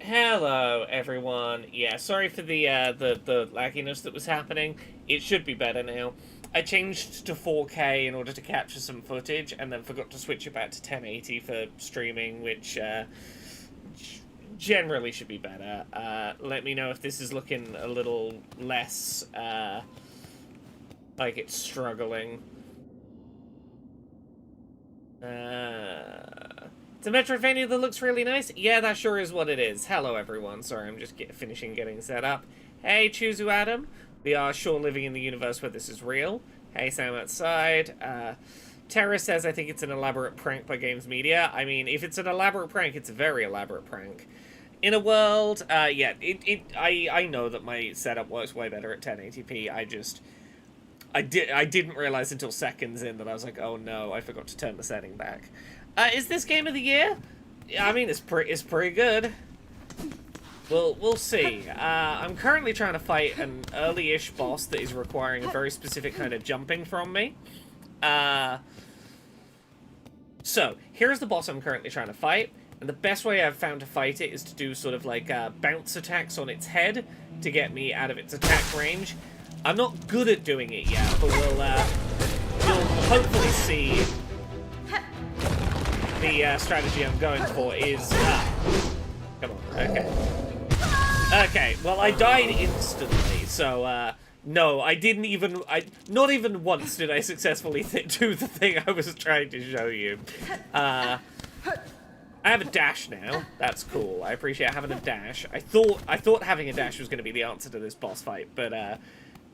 Hello, everyone. Yeah, sorry for the lagginess that was happening. It should be better now. I changed to 4K in order to capture some footage, and then forgot to switch it back to 1080 for streaming, which generally should be better. Let me know if this is looking a little less like it's struggling. It's a Metroidvania that looks really nice. Yeah, that sure is what it is. Hello, everyone. Sorry, I'm just finishing getting set up. Hey, Chuzu Adam. We are sure living in the universe where this is real. Hey, Sam outside. Terra says, I think it's an elaborate prank by Games Media. I mean, if it's an elaborate prank, it's a very elaborate prank. In a world, yeah, I know that my setup works way better at 1080p. I didn't realize until seconds in that I was like, oh no, I forgot to turn the setting back. Is this game of the year? I mean, it's pretty good. We'll see. I'm currently trying to fight an early-ish boss that is requiring a very specific kind of jumping from me. So, here's the boss I'm currently trying to fight, and the best way I've found to fight it is to do sort of like bounce attacks on its head to get me out of its attack range. I'm not good at doing it yet, but you'll hopefully see the strategy I'm going for is... come on, okay. Okay, well, I died instantly, so, no, I didn't even... not even once did I successfully do the thing I was trying to show you. I have a dash now. That's cool. I appreciate having a dash. I thought having a dash was going to be the answer to this boss fight, but,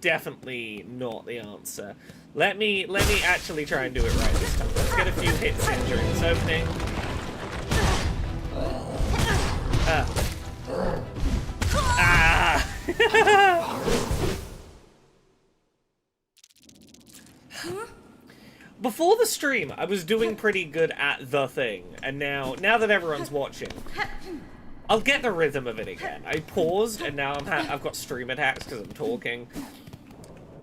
definitely not the answer. Let me actually try and do it right this time. Let's get a few hits in during this opening. Before the stream, I was doing pretty good at the thing, and now that everyone's watching, I'll get the rhythm of it again. I paused, and now I've got stream attacks because I'm talking.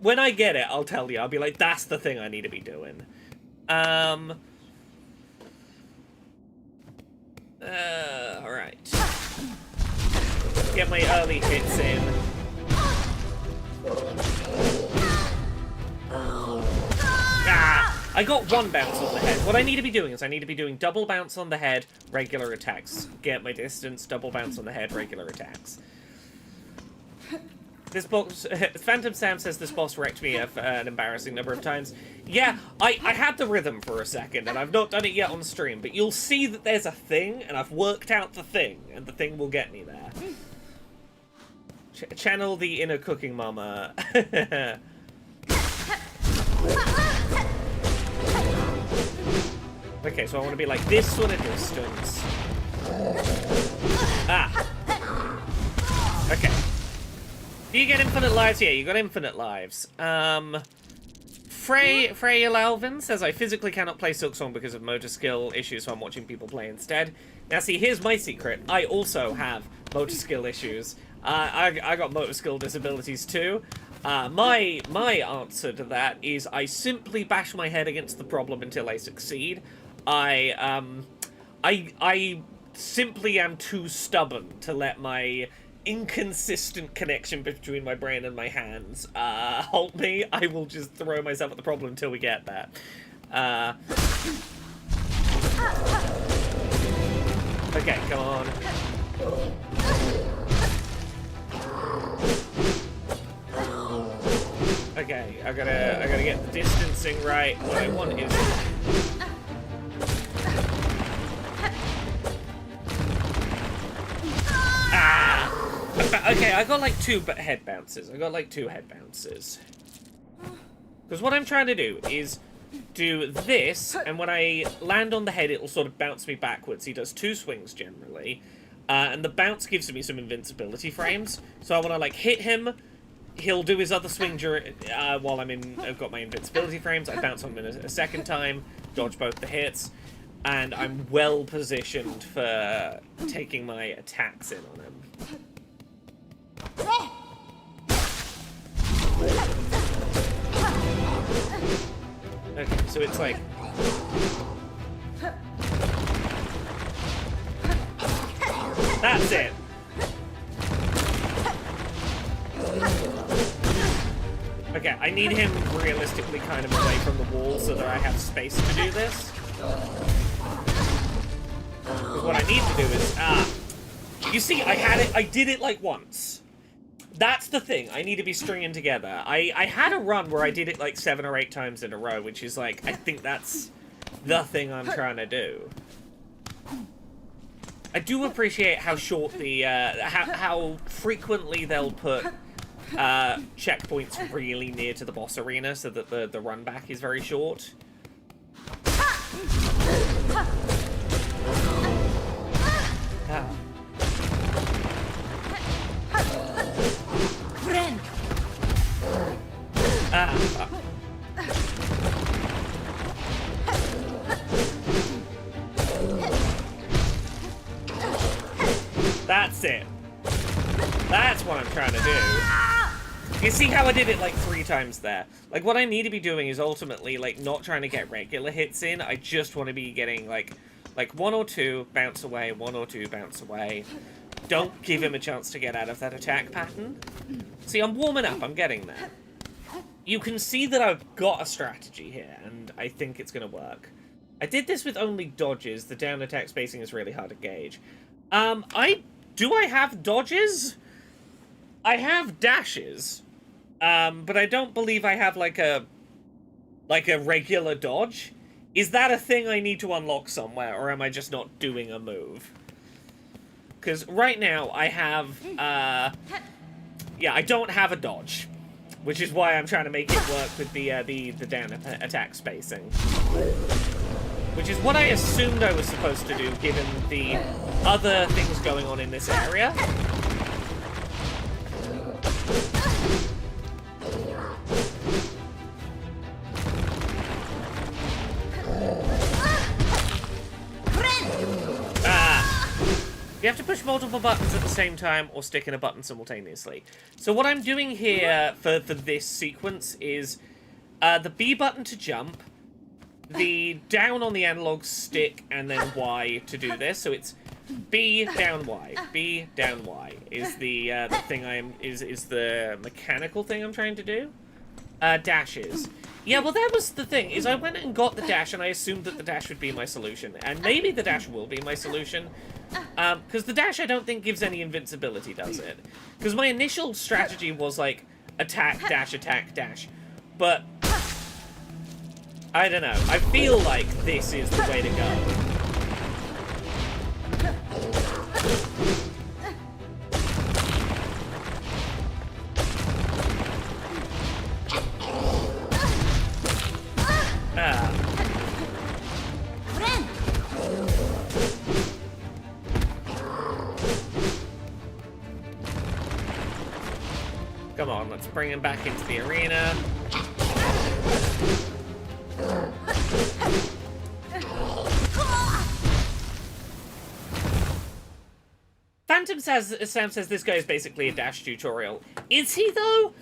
When I get it, I'll tell you. I'll be like, that's the thing I need to be doing. Alright. Get my early hits in. I got one bounce on the head. What I need to be doing is I need to be doing double bounce on the head, regular attacks. Get my distance, double bounce on the head, regular attacks. This boss, Phantom Sam says this boss wrecked me an embarrassing number of times. Yeah, I had the rhythm for a second, and I've not done it yet on stream, but you'll see that there's a thing, and I've worked out the thing, and the thing will get me there. Channel the inner cooking mama. Okay, so I want to be like this sort of distance. Okay. Do you get infinite lives? Yeah, you got infinite lives. Freya Lalvin says, I physically cannot play Silksong because of motor skill issues, so I'm watching people play instead. Now see, here's my secret. I also have motor skill issues. I got motor skill disabilities too. My answer to that is I simply bash my head against the problem until I succeed. I simply am too stubborn to let my inconsistent connection between my brain and my hands halt me. I will just throw myself at the problem until we get there. Okay, come on. Okay, I gotta get the distancing right. What I want is... Okay, I got like two head bounces. Because what I'm trying to do is do this, and when I land on the head, it'll sort of bounce me backwards. He does two swings generally, and the bounce gives me some invincibility frames. So I want to like hit him. He'll do his other swing while I've got my invincibility frames. I bounce on him in a second time, dodge both the hits, and I'm well positioned for taking my attacks in on him. Okay, so it's like... That's it. Okay, I need him realistically kind of away from the wall so that I have space to do this. Because what I need to do is, you see, I did it like once. That's the thing, I need to be stringing together. I had a run where I did it like 7 or 8 times in a row, which is like, I think that's the thing I'm trying to do. I do appreciate how short the, how frequently they'll put checkpoints really near to the boss arena so that the run back is very short. That's it. That's what I'm trying to do. You see how I did it like 3 times there? Like, what I need to be doing is ultimately, like, not trying to get regular hits in. I just want to be getting, like 1 or 2, bounce away, 1 or 2, bounce away. Don't give him a chance to get out of that attack pattern. See, I'm warming up. I'm getting there. You can see that I've got a strategy here, and I think it's going to work. I did this with only dodges. The down attack spacing is really hard to gauge. Do I have dodges? I have dashes. But I don't believe I have, like a regular dodge. Is that a thing I need to unlock somewhere, or am I just not doing a move? Because right now, I have, yeah, I don't have a dodge. Which is why I'm trying to make it work with the down attack spacing. Which is what I assumed I was supposed to do, given the other things going on in this area. You have to push multiple buttons at the same time or stick in a button simultaneously. So what I'm doing here for this sequence is the B button to jump, the down on the analog stick, and then Y to do this. So it's B, down, Y. B, down, Y is the thing is the mechanical thing I'm trying to do. Dashes. Yeah, well, that was the thing, is I went and got the dash, and I assumed that the dash would be my solution. And maybe the dash will be my solution. Because the dash, I don't think, gives any invincibility, does it? Because my initial strategy was, like, attack, dash. But, I don't know. I feel like this is the way to go. Come on, let's bring him back into the arena. Sam says this guy is basically a dash tutorial. Is he, though?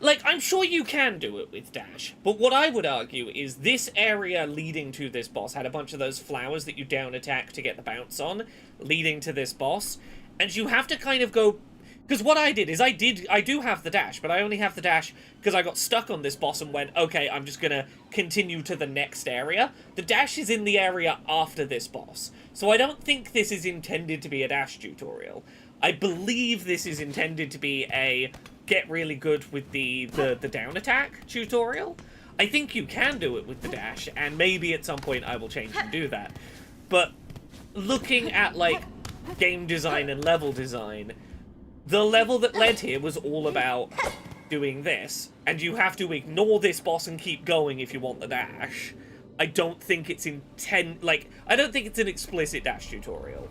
Like, I'm sure you can do it with dash, but what I would argue is this area leading to this boss had a bunch of those flowers that you down attack to get the bounce on, leading to this boss, and you have to kind of go... Because what I did is I do have the dash, but I only have the dash because I got stuck on this boss and went, okay, I'm just going to continue to the next area. The dash is in the area after this boss. So I don't think this is intended to be a dash tutorial. I believe this is intended to be a get really good with the down attack tutorial. I think you can do it with the dash, and maybe at some point I will change and do that. But looking at, like, game design and level design... The level that led here was all about doing this, and you have to ignore this boss and keep going if you want the dash. I don't think it's I don't think it's an explicit dash tutorial.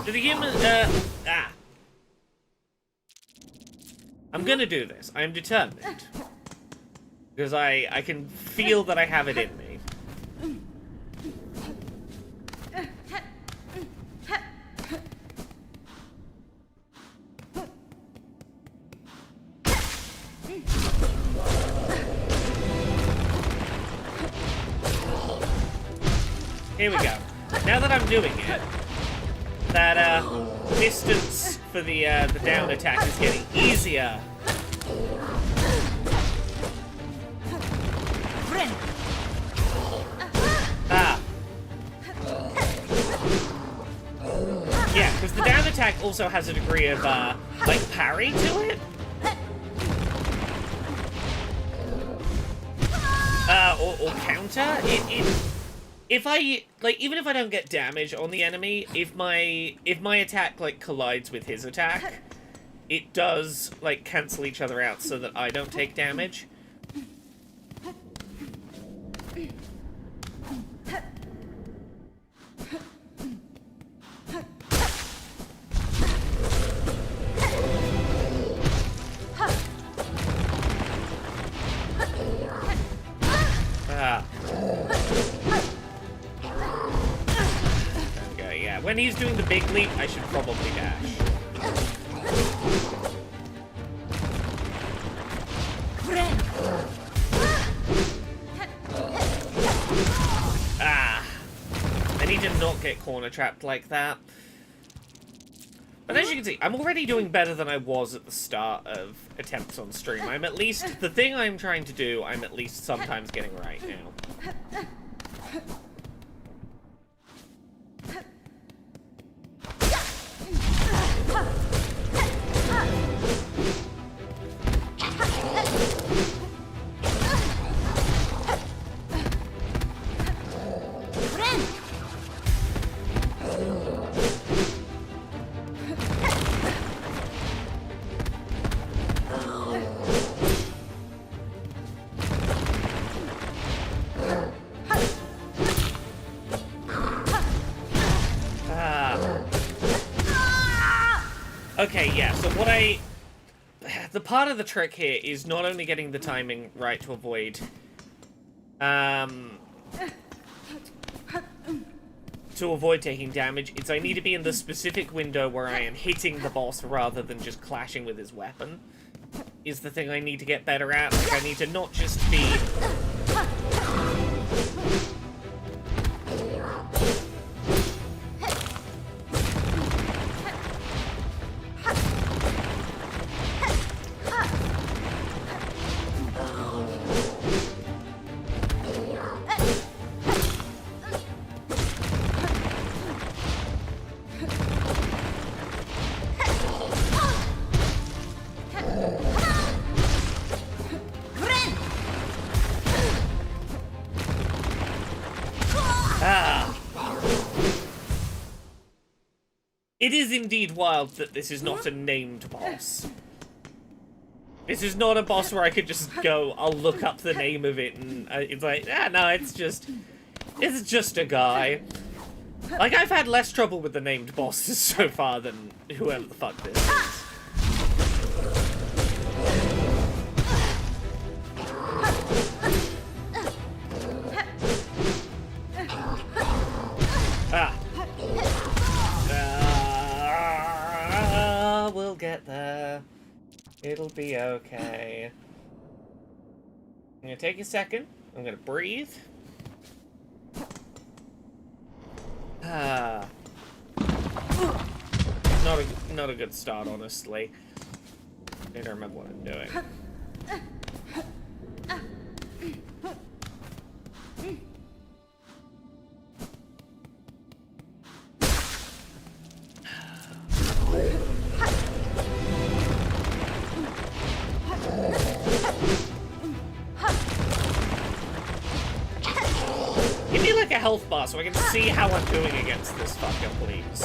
To the human, I'm gonna do this. I am determined. Because I can feel that I have it in me. Here we go. Now that I'm doing it, that distance for the down attack is getting easier. Ah. Yeah, because the down attack also has a degree of, like, parry to it. Or counter. If I, like, even if I don't get damage on the enemy, if my attack, like, collides with his attack, it does, like, cancel each other out so that I don't take damage. Okay, yeah. When he's doing the big leap, I should probably dash. Ah. I need to not get corner trapped like that. But as you can see, I'm already doing better than I was at the start of attempts on stream. I'm at least, the thing I'm trying to do, I'm at least sometimes getting right now. Okay, yeah, so the part of the trick here is not only getting the timing right to avoid, taking damage, it's I need to be in the specific window where I am hitting the boss rather than just clashing with his weapon, is the thing I need to get better at. Like, I need to not just be... It is indeed wild that this is not a named boss. This is not a boss where I could just go, I'll look up the name of it, and it's like, no, it's just a guy. Like, I've had less trouble with the named bosses so far than whoever the fuck this is. We'll get there. It'll be okay. I'm gonna take a second. I'm gonna breathe. Not a good start, honestly. I need to remember what I'm doing. Give me like a health bar so I can see how I'm doing against this fucker, please.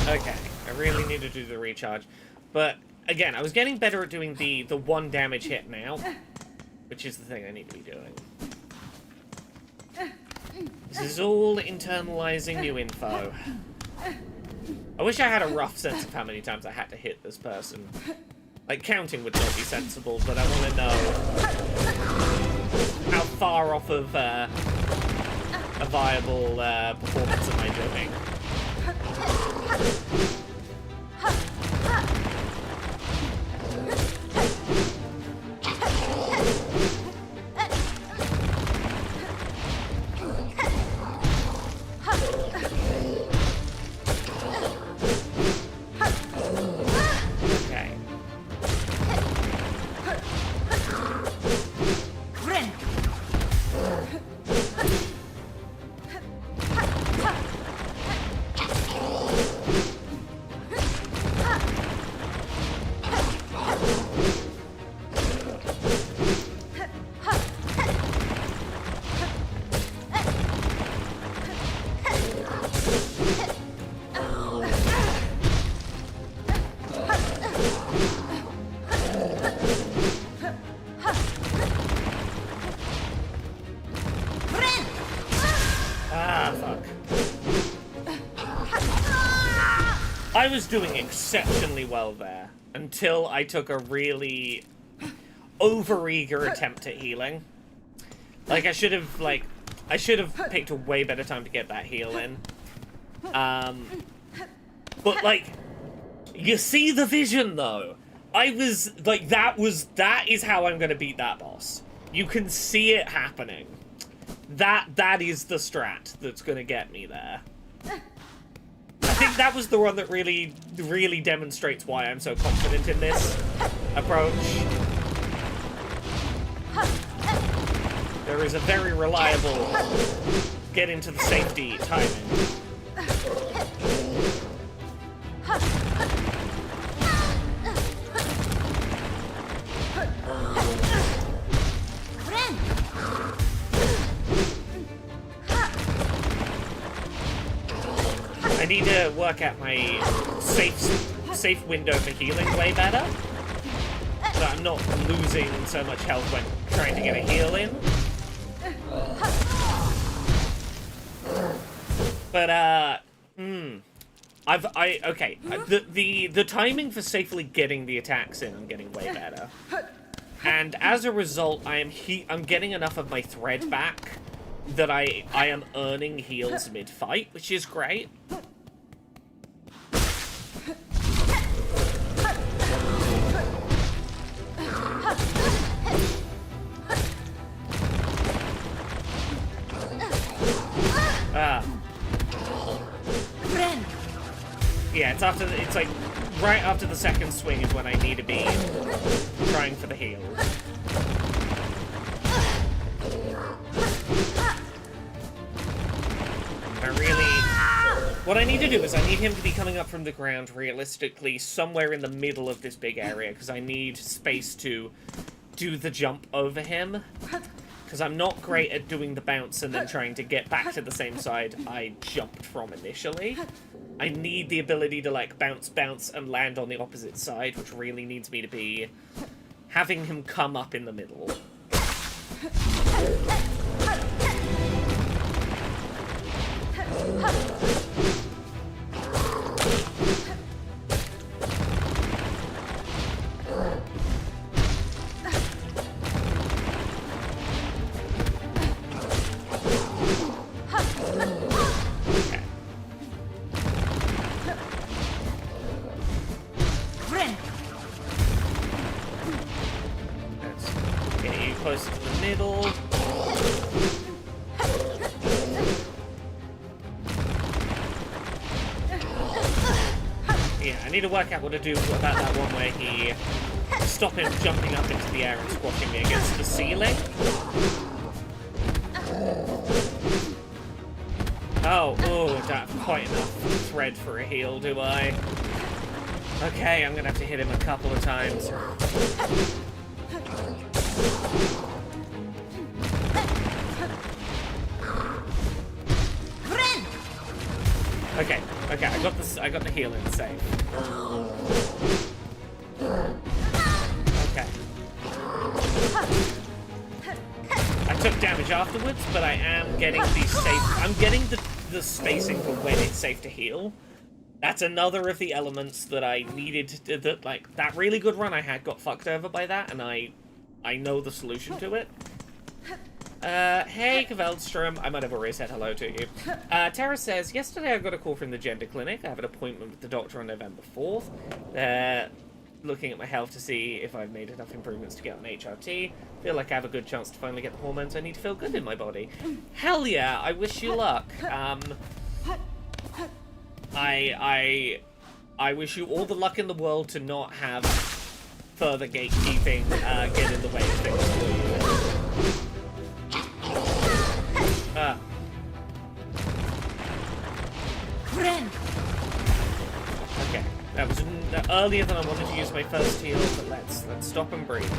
Okay, I really need to do the recharge. But again, I was getting better at doing the one damage hit now, which is the thing I need to be doing. This is all internalizing new info. I wish I had a rough sense of how many times I had to hit this person. Like, counting would not be sensible, but I want to know how far off of a viable performance am I doing. was doing exceptionally well there until I took a really overeager attempt at healing. Like, I should have picked a way better time to get that heal in. But, like, you see the vision, though. I was, like, that is how I'm gonna beat that boss. You can see it happening. That is the strat that's gonna get me there. I think that was the one that really, really demonstrates why I'm so confident in this approach. There is a very reliable get into the safety timing. I need to work out my safe window for healing way better, so I'm not losing so much health when trying to get a heal in. But okay. The timing for safely getting the attacks in, I'm getting way better, and as a result, I'm getting enough of my thread back that I am earning heals mid-fight, which is great. Yeah, it's like right after the second swing is when I need to be trying for the heal. What I need to do is I need him to be coming up from the ground realistically somewhere in the middle of this big area, because I need space to do the jump over him. Because I'm not great at doing the bounce and then trying to get back to the same side I jumped from initially. I need the ability to, like, bounce, and land on the opposite side, which really needs me to be having him come up in the middle. To work out what to do about that one where he stop him jumping up into the air and squashing me against the ceiling. Oh, don't have quite enough thread for a heal, do I? Okay, I'm gonna have to hit him a couple of times. Okay, I got the heal in save. Okay. I took damage afterwards, but I am getting I'm getting the spacing for when it's safe to heal. That's another of the elements that I needed that really good run I had got fucked over by that, and I know the solution to it. Hey, Kveldstrom. I might have already said hello to you. Tara says, yesterday I got a call from the gender clinic. I have an appointment with the doctor on November 4th. They're looking at my health to see if I've made enough improvements to get on HRT. Feel like I have a good chance to finally get the hormones I need to feel good in my body. Hell yeah, I wish you luck. I wish you all the luck in the world to not have further gatekeeping get in the way of things for you. Okay, that was earlier than I wanted to use my first heal, but let's stop and breathe.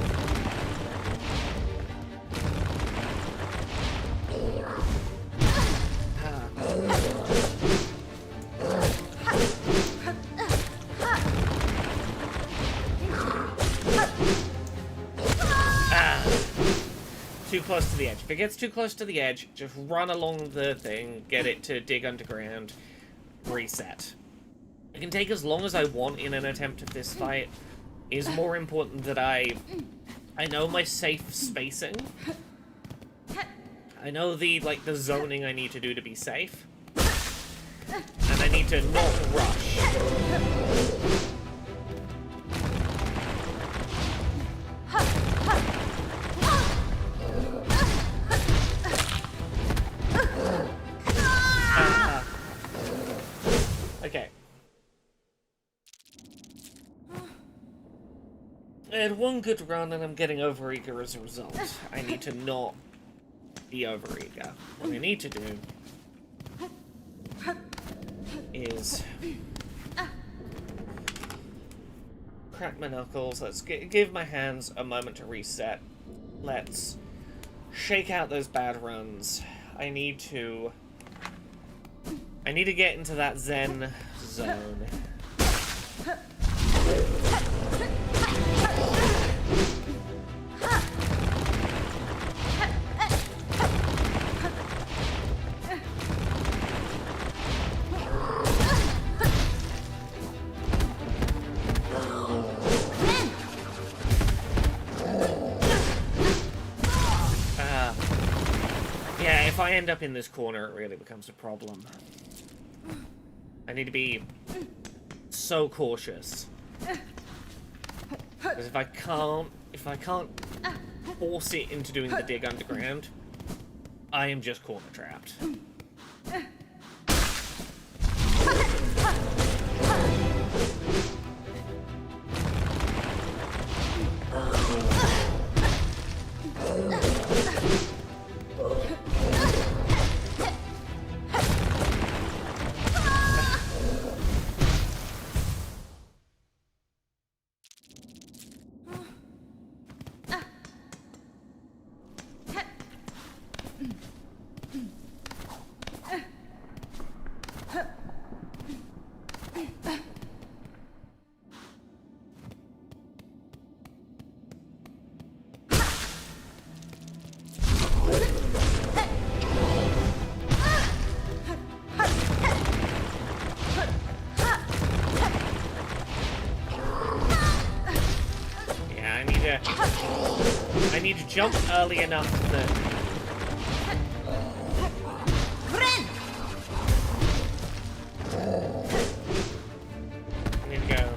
Too close to the edge. If it gets too close to the edge, just run along the thing, get it to dig underground, reset. I can take as long as I want in an attempt at this fight. It's more important that I know my safe spacing. I know the zoning I need to do to be safe. And I need to not rush. Okay. I had one good run and I'm getting overeager as a result. I need to not be overeager. What I need to do is crack my knuckles. Let's give my hands a moment to reset. Let's shake out those bad runs. I need to get into that Zen zone. Yeah, if I end up in this corner, it really becomes a problem. I need to be so cautious. Because if I can't force it into doing the dig underground, I am just corner trapped. I need to jump early enough that... I need to go...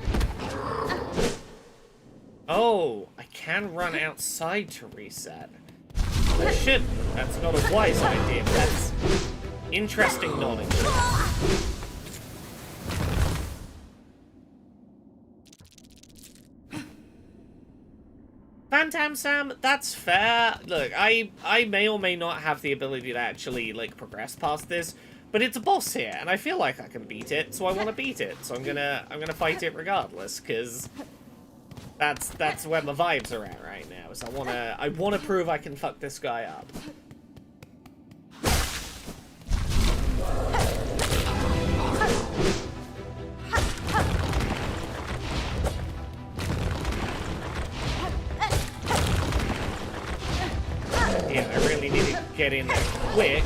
Oh, I can run outside to reset. I shouldn't. That's not a wise idea, but that's interesting knowledge. Phantom Sam, that's fair. Look, I may or may not have the ability to actually, like, progress past this, but it's a boss here, and I feel like I can beat it, so I want to beat it. So I'm gonna fight it regardless, because that's where my vibes are at right now. Is I wanna prove I can fuck this guy up. Yeah, I really need to get in there quick,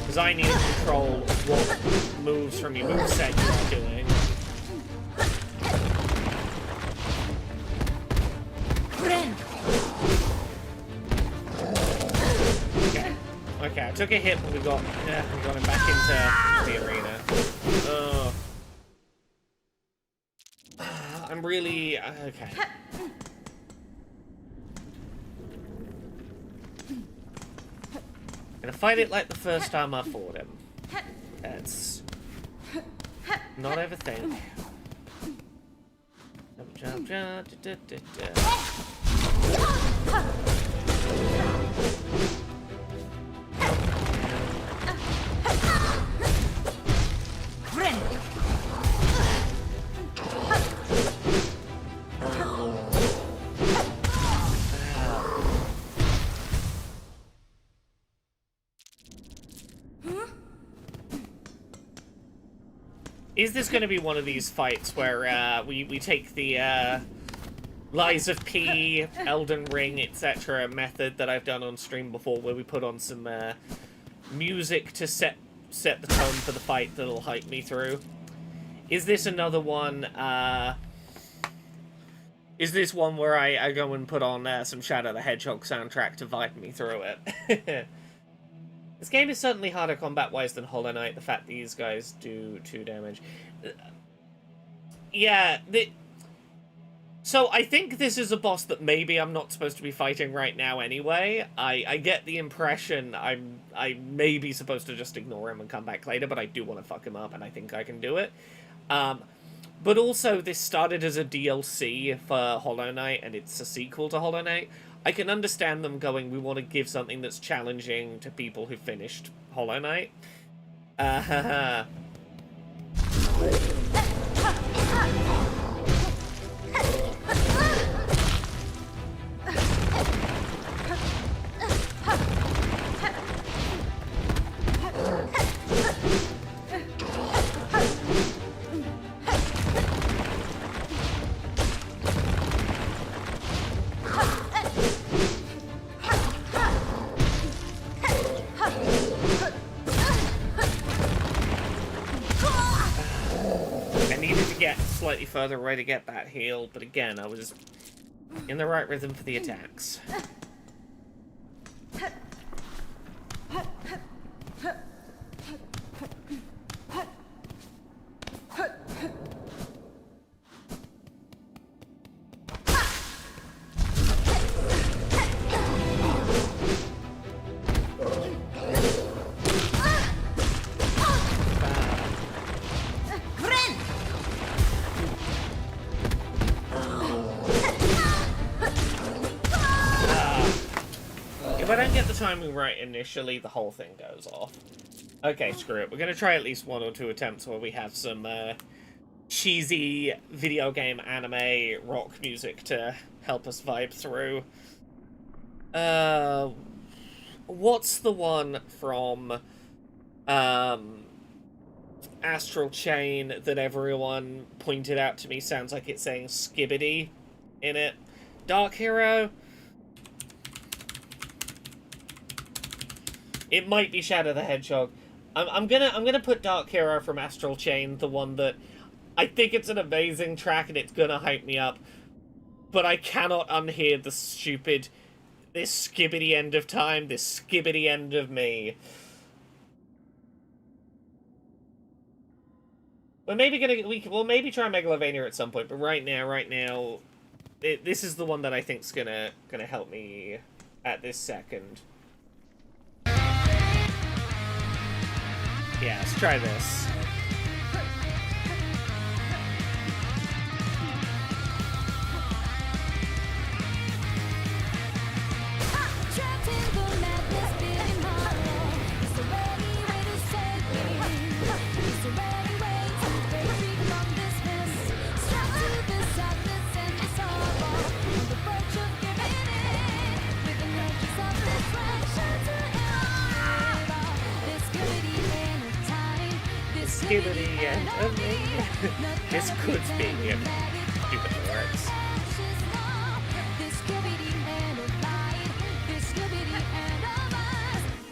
because I need to control what moves from your moveset you're doing. Okay, I took a hit, but we got him back into the arena. Oh. I'm really... okay. Gonna fight it like the first time I fought him. That's... not everything. Jump, jump, da, da, da, da. Is this going to be one of these fights where we take the Lies of P, Elden Ring, etc. method that I've done on stream before, where we put on some music to set the tone for the fight that'll hype me through? Is this another one, is this one where I go and put on some Shadow the Hedgehog soundtrack to vibe me through it? This game is certainly harder combat-wise than Hollow Knight, the fact these guys do 2 damage. Yeah, so I think this is a boss that maybe I'm not supposed to be fighting right now anyway. I get the impression I may be supposed to just ignore him and come back later, but I do want to fuck him up, and I think I can do it. But also, this started as a DLC for Hollow Knight, and it's a sequel to Hollow Knight. I can understand them going, we want to give something that's challenging to people who finished Hollow Knight. Slightly further away to get that heal, but again, I was in the right rhythm for the attacks. If I don't get the timing right initially, the whole thing goes off. Okay, screw it. We're going to try at least 1 or 2 attempts where we have some cheesy video game anime rock music to help us vibe through. What's the one from Astral Chain that everyone pointed out to me sounds like it's saying Skibbity in it? Dark Hero? It might be Shadow the Hedgehog. I'm gonna put Dark Hero from Astral Chain, the one that I think it's an amazing track and it's gonna hype me up, but I cannot unhear the stupid this skibbity end of time, this skibbity end of me. We're maybe we'll maybe try Megalovania at some point, but right now, this is the one that I think's gonna help me at this second. Yeah, let's try this. Skibbity end of me. This could be if it works.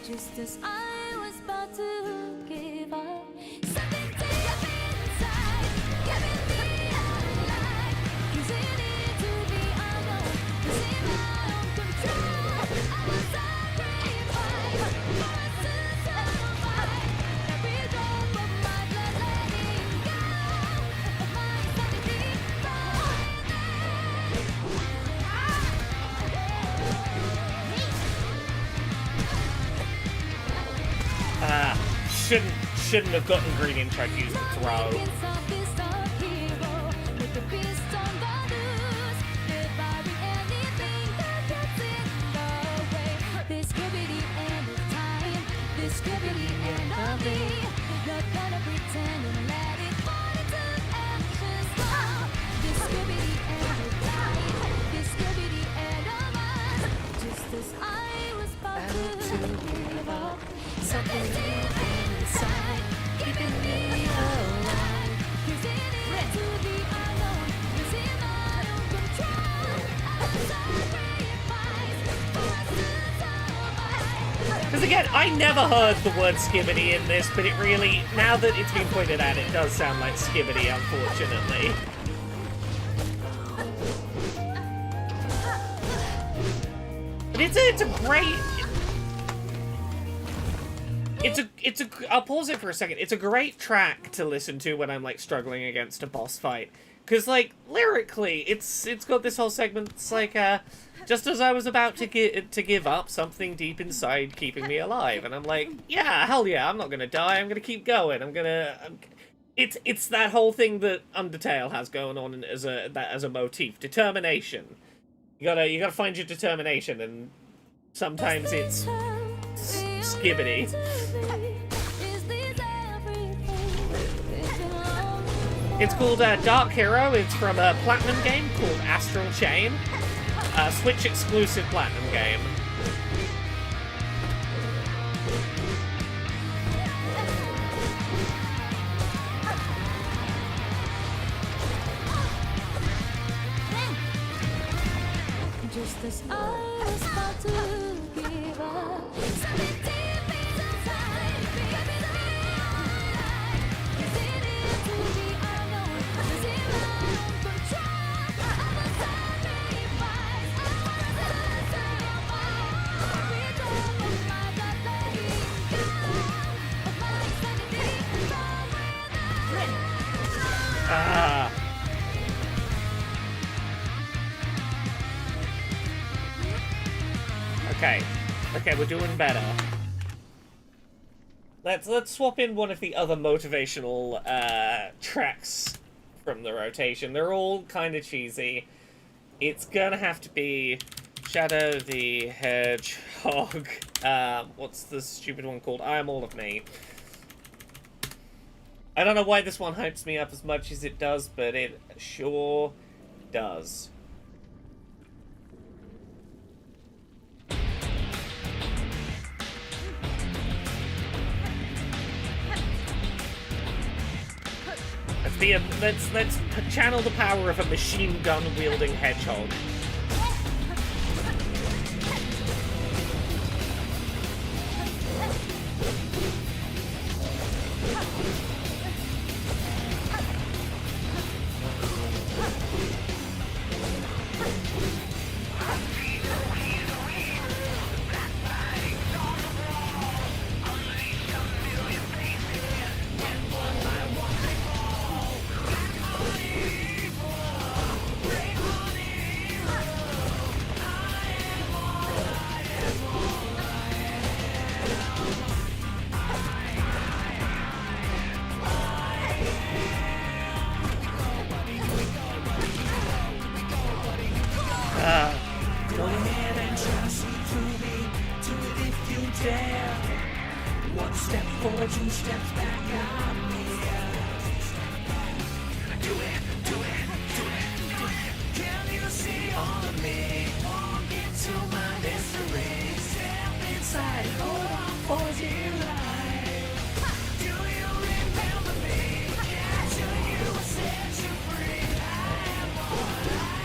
Just as I was about to give up, something deep inside, giving me a light, using it to be unknown, losing my own control. I was sacrificed for us to survive. Every drop of my blood letting go of my sanity shouldn't have gotten green and tried to use the throw. Because again, I never heard the word skibbity in this, but it really, now that it's been pointed out, it does sound like skibbity, unfortunately. But it's a great... I'll pause it for a second. It's a great track to listen to when I'm, like, struggling against a boss fight. Because, like, lyrically, it's got this whole segment, it's like, just as I was about to give up, something deep inside keeping me alive. And I'm like, yeah, hell yeah, I'm not gonna die, I'm gonna keep going, It's that whole thing that Undertale has going on as a motif. Determination. You gotta find your determination, and sometimes it's skibbity. It's called Dark Hero. It's from a Platinum game called Astral Chain. Switch exclusive Platinum game. Just as I was about to give up, something deep inside began to die. Is it to be unknown? Is it out of control? I was sacrificed. I wanted to survive. Every drop of my blood letting go of my sanity from within. Okay, we're doing better. Let's swap in one of the other motivational tracks from the rotation. They're all kind of cheesy. It's gonna have to be Shadow the Hedgehog. What's the stupid one called? I Am All of Me. I don't know why this one hypes me up as much as it does, but it sure does. Let's channel the power of a machine gun wielding hedgehog. Go ahead and trust to me, do it if you dare. One step forward, two steps back, I'm here. Do it, do it, do it, do it. Can you see on me? Walk into my mystery. Step inside, hold on for dear life. Do you remember me? Do you set you free? I am one of me.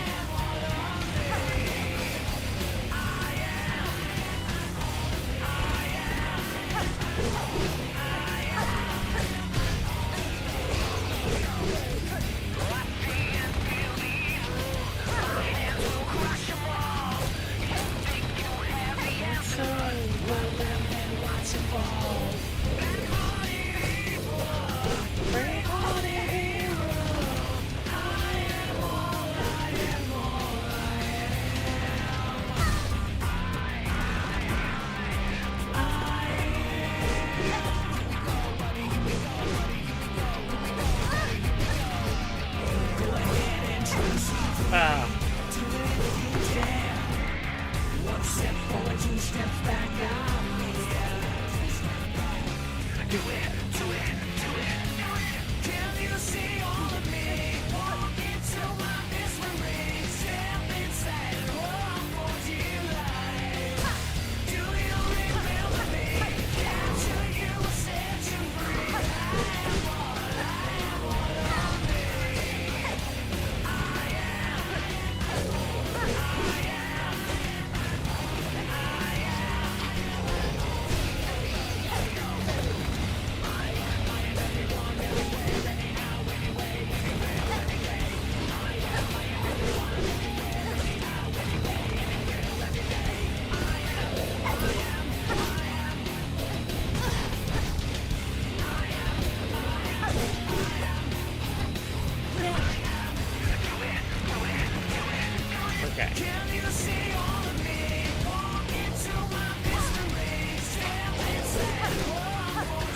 Okay. Can you see all of me? Walk into my mystery. Step inside. Oh,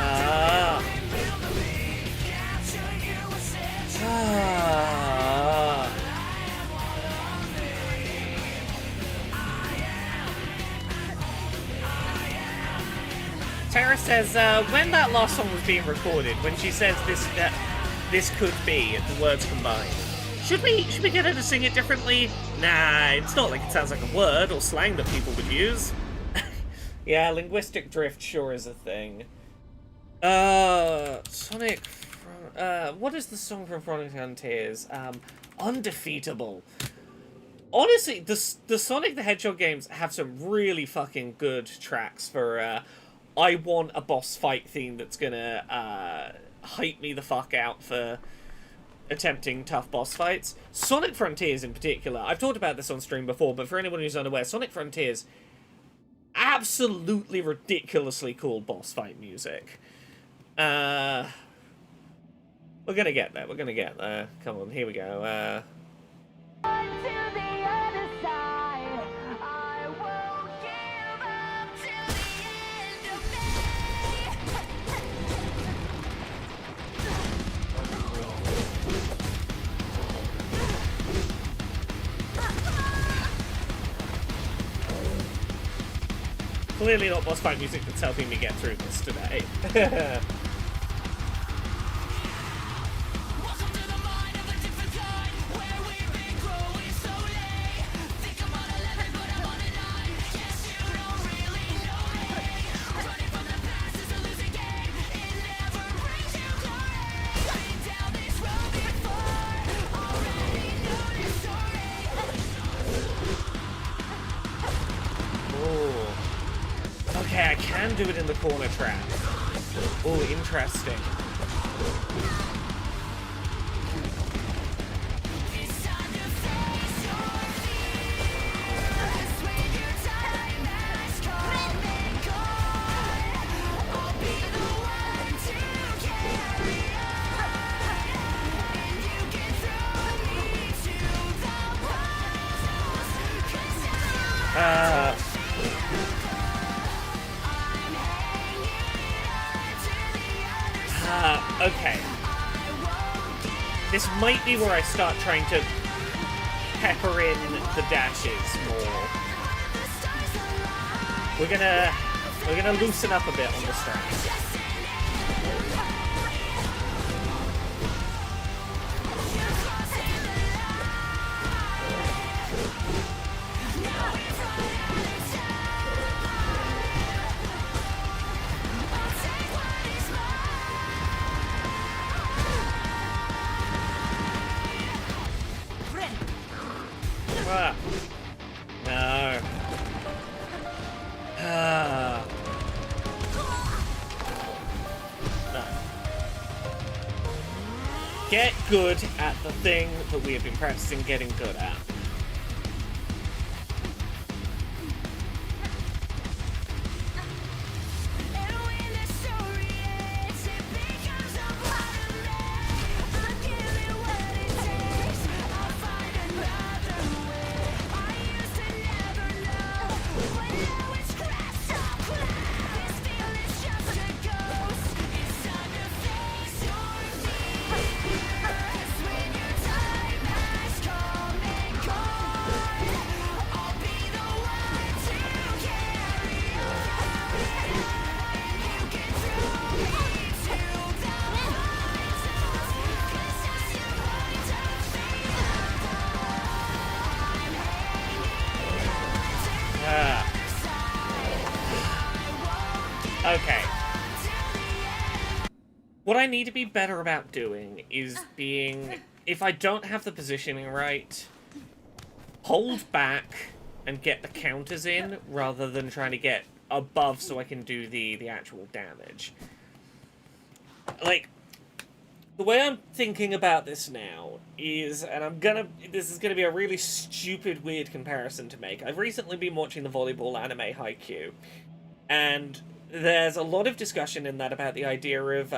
delight. Remember me. Capture you a sense. Tara says, when that last song was being recorded, when she says this could be the words combined, should we get her to sing it differently? Nah, it's not like it sounds like a word or slang that people would use. Yeah, linguistic drift sure is a thing. Sonic. What is the song from Frontiers? Undefeatable. Honestly, the Sonic the Hedgehog games have some really fucking good tracks for, I want a boss fight theme that's gonna, hype me the fuck out for attempting tough boss fights. Sonic Frontiers in particular, I've talked about this on stream before, but for anyone who's unaware, Sonic Frontiers, absolutely ridiculously cool boss fight music. We're gonna get there, we're gonna get there. Come on, here we go, clearly not boss fight music that's helping me get through this today. Okay, I can do it in the corner trap. Oh, interesting. Okay. This might be where I start trying to pepper in the dashes more. We're gonna loosen up a bit on the strat. No. No. Get good at the thing that we have been practicing getting good at. Okay. What I need to be better about doing is being, if I don't have the positioning right, hold back and get the counters in rather than trying to get above so I can do the actual damage. Like, the way I'm thinking about this now is, and this is gonna be a really stupid, weird comparison to make. I've recently been watching the volleyball anime Haikyuu, and there's a lot of discussion in that about the idea of,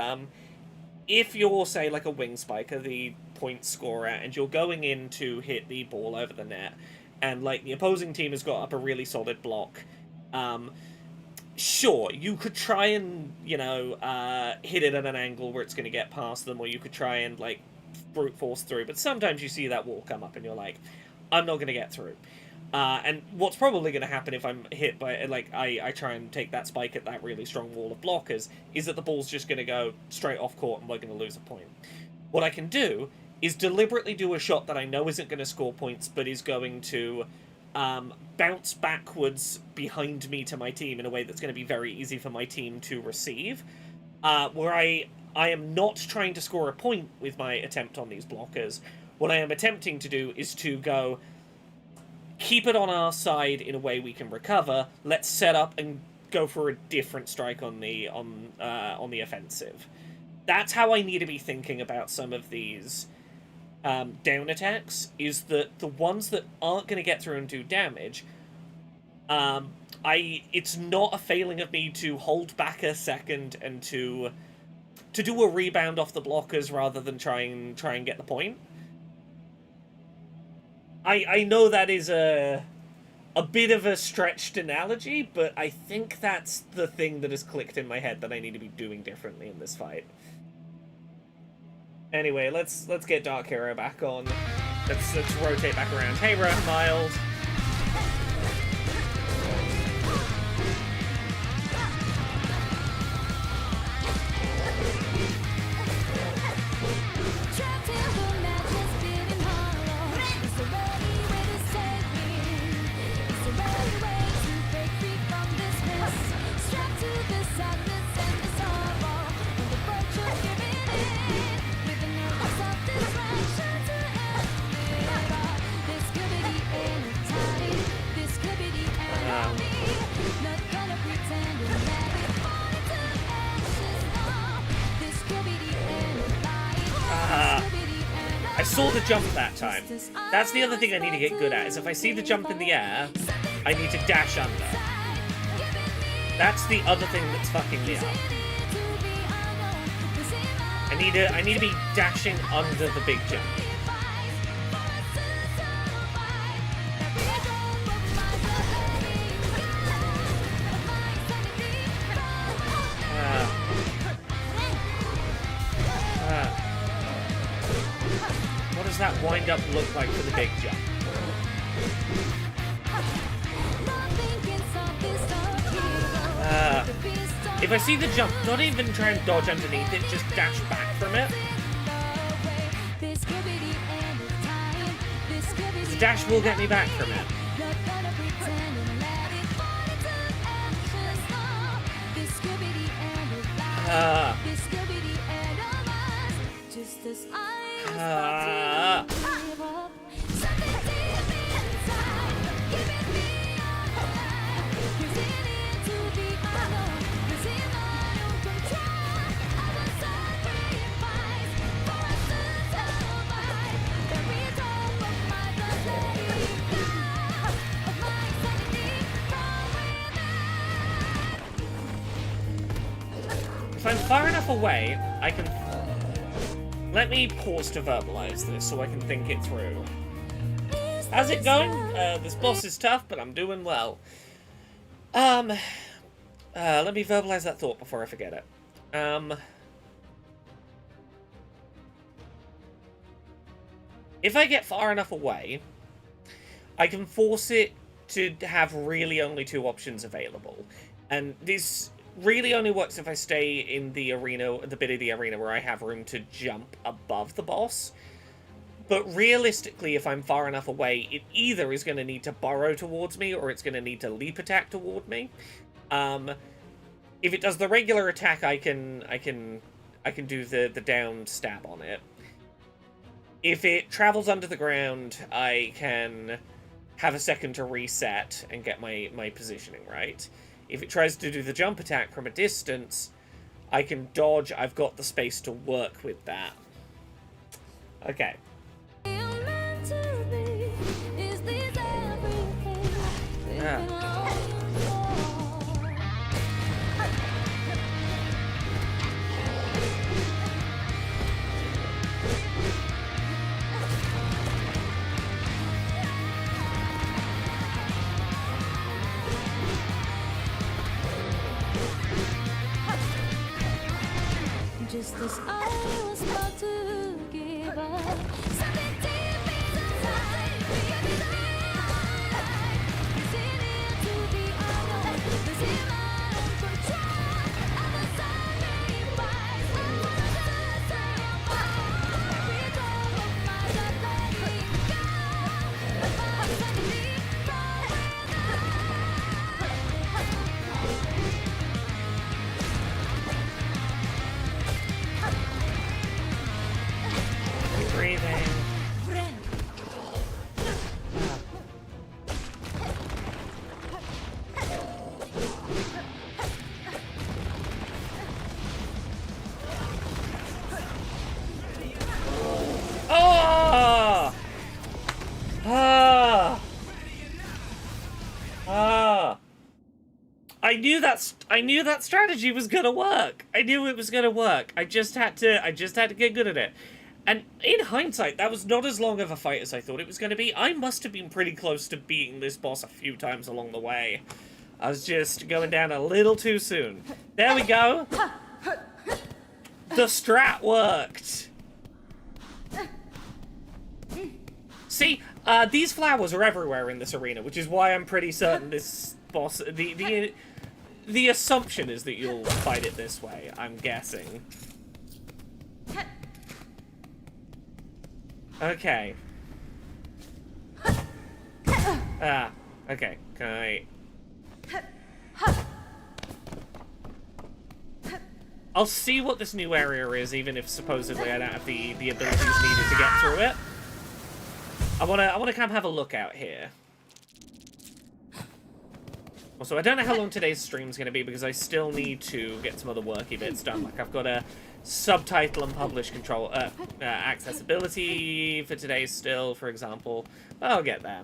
if you're, say, like a wing spiker, the point scorer, and you're going in to hit the ball over the net, and, like, the opposing team has got up a really solid block, sure, you could try and, you know, hit it at an angle where it's going to get past them, or you could try and, like, brute force through, but sometimes you see that wall come up and you're like, I'm not going to get through. And what's probably going to happen if I'm hit by, like, I try and take that spike at that really strong wall of blockers, is that the ball's just going to go straight off court and we're going to lose a point. What I can do is deliberately do a shot that I know isn't going to score points, but is going to bounce backwards behind me to my team in a way that's going to be very easy for my team to receive, where I am not trying to score a point with my attempt on these blockers. What I am attempting to do is to go, keep it on our side in a way we can recover. Let's set up and go for a different strike on the offensive. That's how I need to be thinking about some of these down attacks. Is that the ones that aren't going to get through and do damage? It's not a failing of me to hold back a second and to do a rebound off the blockers rather than try and get the point. I know that is a bit of a stretched analogy, but I think that's the thing that has clicked in my head that I need to be doing differently in this fight. Anyway, let's get Dark Hero back on. Let's rotate back around. Hey, Mild. Trapped in the mattress, feeling hollow. It's the only way to save me. It's the only way to break free from this mess. Strapped to the sadness and the sorrow. On the verge of giving in. With the nerves of distraction to end it all. This could be the end of time. This could be the end of me. Not gonna pretend to let it fall into ashes now. This could be the end of life. I saw the jump that time. That's the other thing I need to get good at, is if I see the jump in the air, I need to dash under. That's the other thing that's fucking me up. I need to be dashing under the big jump. What does that wind up look like for the big jump? If I see the jump, not even try and dodge underneath it, just dash back from it. The dash will get me back from it. Just as I was about to give up, something deep inside, giving me a hand, using it to be alone, losing my own control. I was sacrificed for us to survive. Every drop of my blood letting go of my sanity from within. If I'm far enough away, I can... Let me pause to verbalize this so I can think it through. How's it going? This boss is tough, but I'm doing well. Let me verbalize that thought before I forget it. If I get far enough away, I can force it to have really only two options available. And this really only works if I stay in the arena, the bit of the arena where I have room to jump above the boss. But realistically, if I'm far enough away, it either is going to need to burrow towards me, or it's going to need to leap attack toward me. If it does the regular attack, I can do the down stab on it. If it travels under the ground, I can have a second to reset and get my positioning right. If it tries to do the jump attack from a distance, I can dodge. I've got the space to work with that. Okay. as I was about to give up. Something deep inside, isn't it to be honest? Losing my own control. I'm a sacrifice. I wanna say every drop of my blood letting go. But I'm suddenly Breathing. Oh! Ah! Ah! I knew that strategy was gonna work. I knew it was gonna work. I just had to get good at it. And in hindsight, that was not as long of a fight as I thought it was going to be. I must have been pretty close to beating this boss a few times along the way. I was just going down a little too soon. There we go. The strat worked. See, these flowers are everywhere in this arena, which is why I'm pretty certain this boss... The assumption is that you'll fight it this way, I'm guessing. Okay. Okay. Can I... I'll see what this new area is, even if supposedly I don't have the abilities needed to get through it. I wanna kind of have a look out here. Also, I don't know how long today's stream's gonna be because I still need to get some other worky bits done. Like, I've got a subtitle and publish control, accessibility for today still, for example. I'll get there.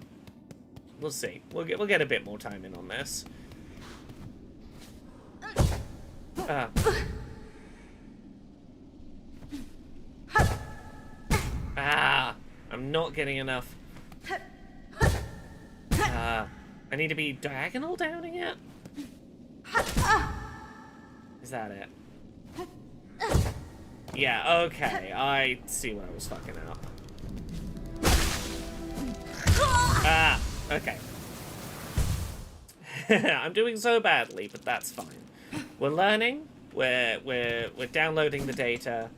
We'll see. We'll get a bit more time in on this. I'm not getting enough. I need to be diagonal downing it? Is that it? Yeah, okay. I see what I was fucking up. Okay. I'm doing so badly, but that's fine. We're learning. We're downloading the data.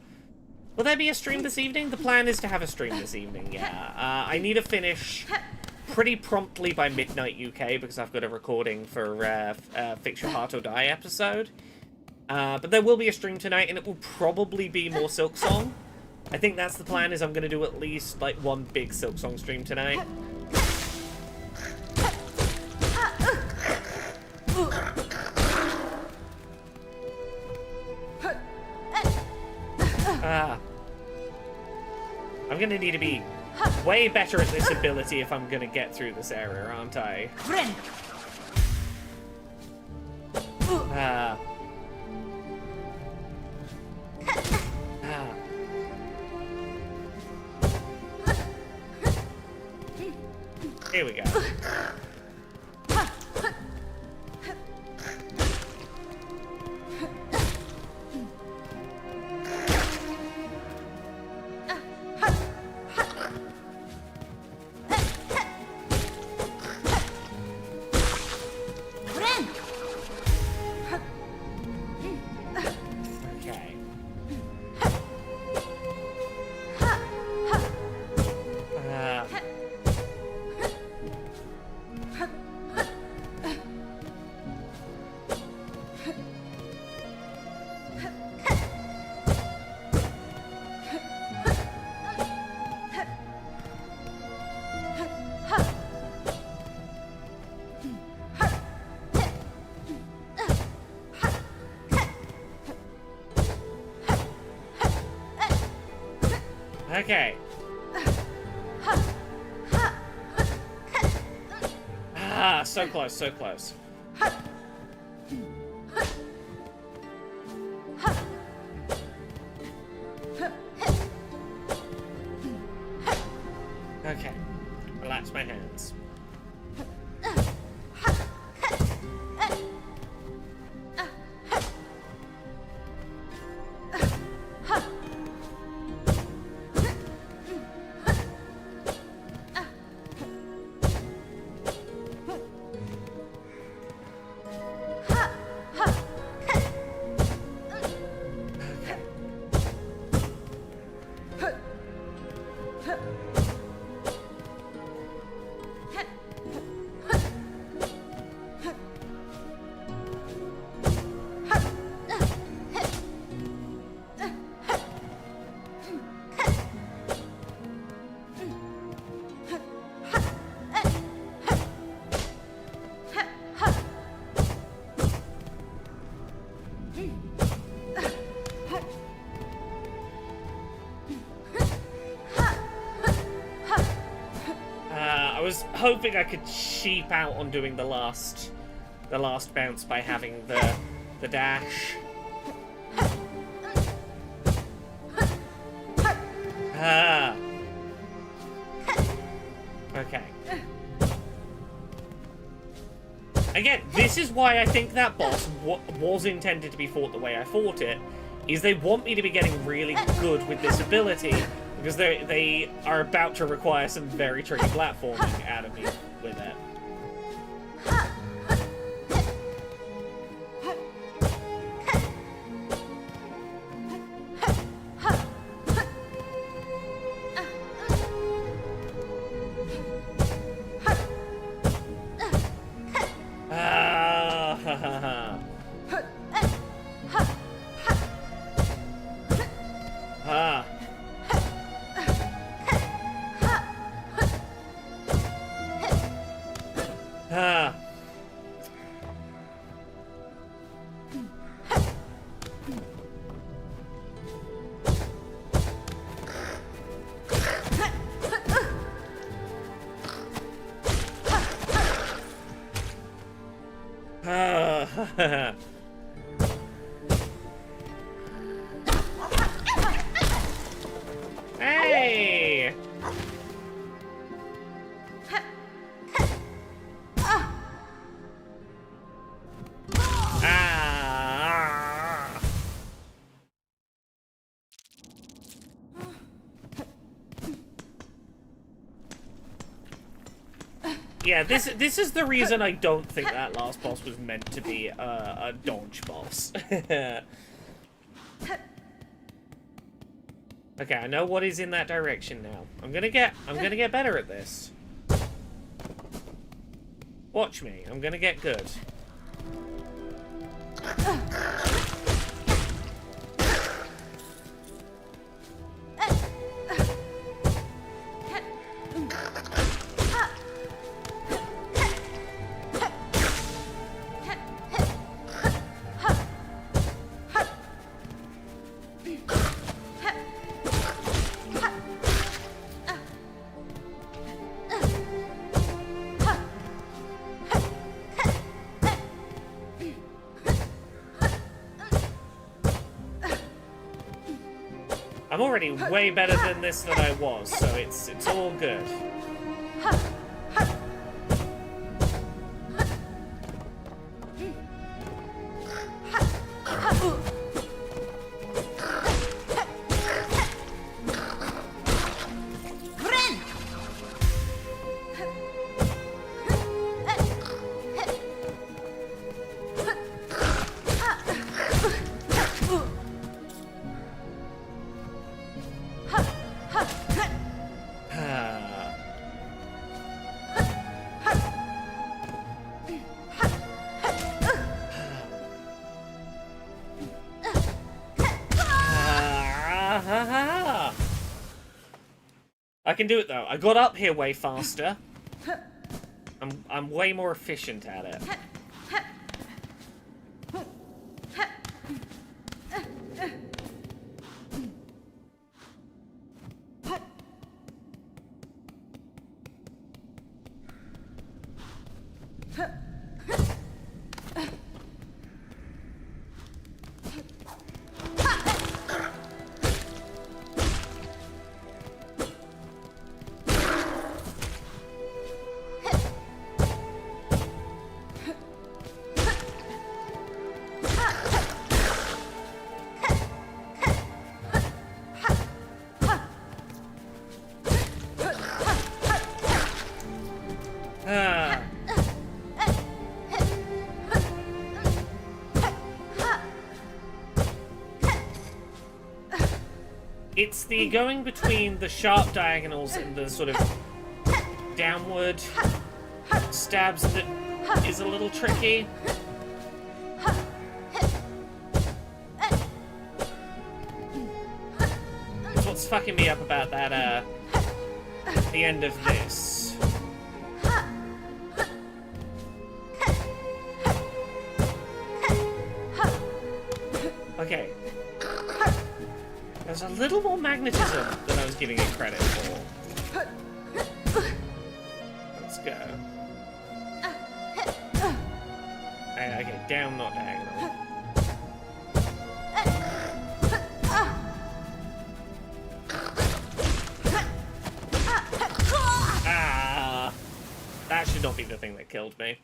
Will there be a stream this evening? The plan is to have a stream this evening, yeah. I need to finish pretty promptly by midnight UK because I've got a recording for Fix Your Heart or Die episode. But there will be a stream tonight, and it will probably be more Silksong. I think that's the plan, is I'm going to do at least, like, one big Silksong stream tonight. I'm going to need to be way better at this ability if I'm going to get through this area, aren't I? Here we go. Okay. So close, so close. Okay. Relax my hands. was hoping I could cheap out on doing the last bounce by having the dash. Ah. Okay. Again, this is why I think that boss was intended to be fought the way I fought it, is they want me to be getting really good with this ability, because they are about to require some very tricky platforming out of me with it. Hey! Ah! Yeah, this is the reason I don't think that last boss was meant to be a dodge boss. Okay, I know what is in that direction now. I'm gonna get better at this. Watch me. I'm gonna get good. I'm already way better than this than I was, so it's all good. I can do it though. I got up here way faster. I'm way more efficient at it. It's the going between the sharp diagonals and the sort of downward stabs that is a little tricky. That's what's fucking me up about that, the end of this. Okay. There's a little more magnetism than I was giving it credit for. go. Okay, down, not diagonal. Ah! That should not be the thing that killed me.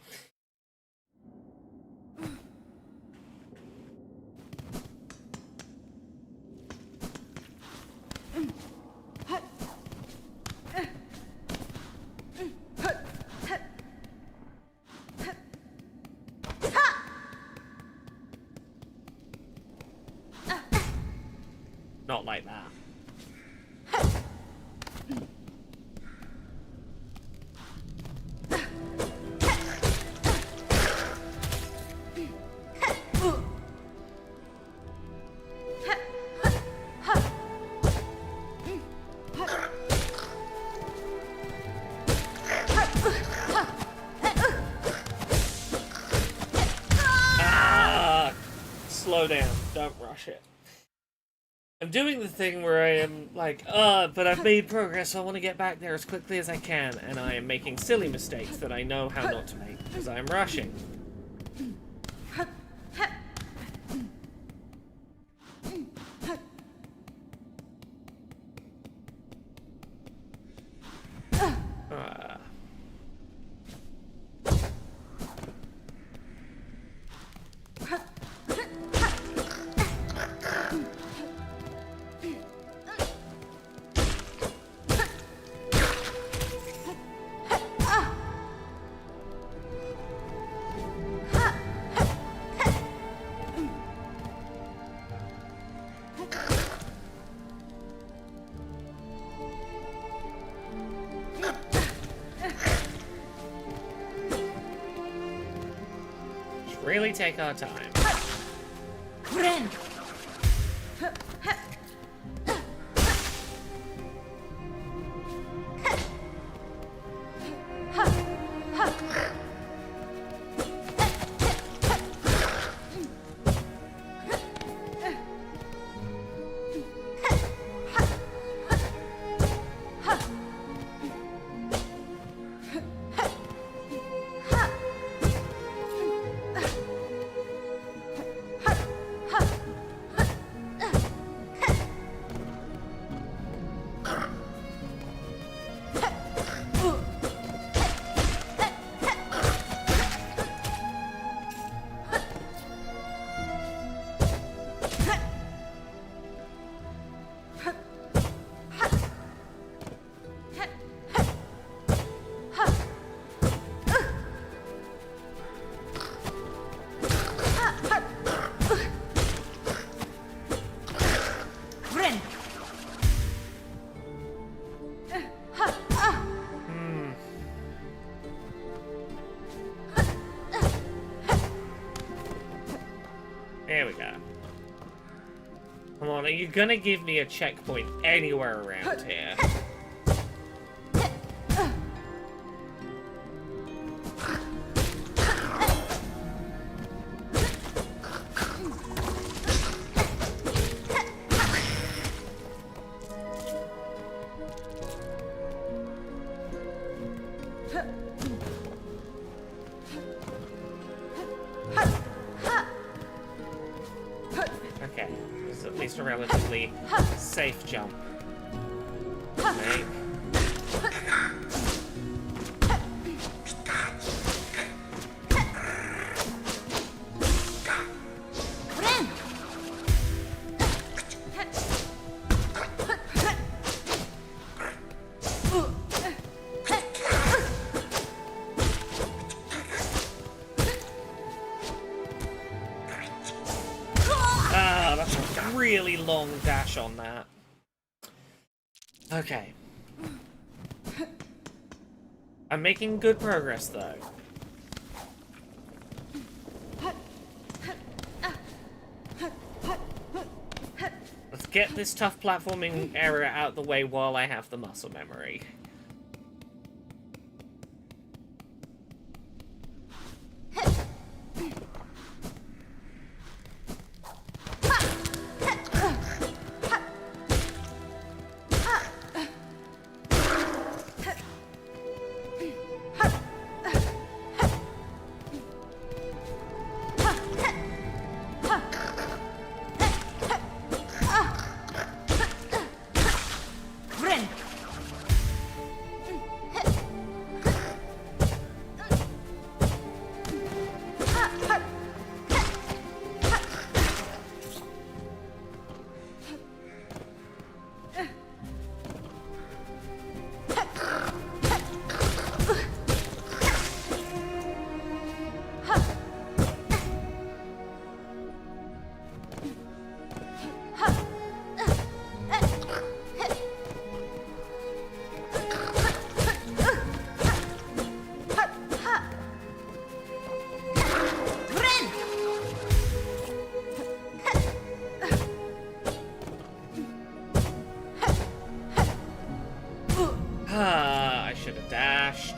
Not like that. Ah! Slow down. Don't rush it. I'm doing the thing where I am like, but I've made progress, so I want to get back there as quickly as I can, and I am making silly mistakes that I know how not to make, because I am rushing. Really take our time. Ren! There we go. Come on, are you gonna give me a checkpoint anywhere around here? Okay, this is at least a relatively safe jump. Okay. Ah, that's a really long dash on that. Okay. I'm making good progress, though. Let's get this tough platforming area out of the way while I have the muscle memory. I should have dashed.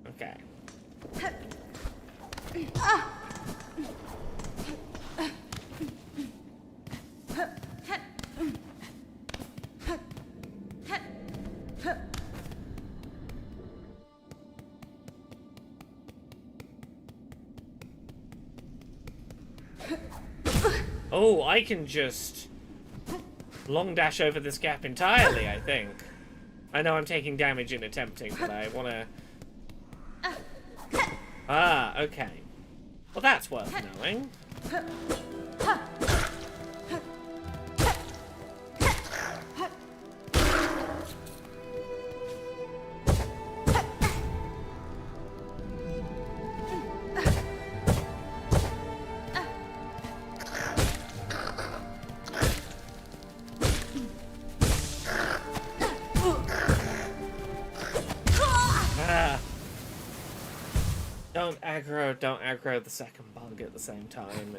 Okay. Oh, I can just long dash over this gap entirely, I think. I know I'm taking damage in attempting, but I want to... Ah, okay. Well, that's worth knowing. Don't aggro the second bug at the same time.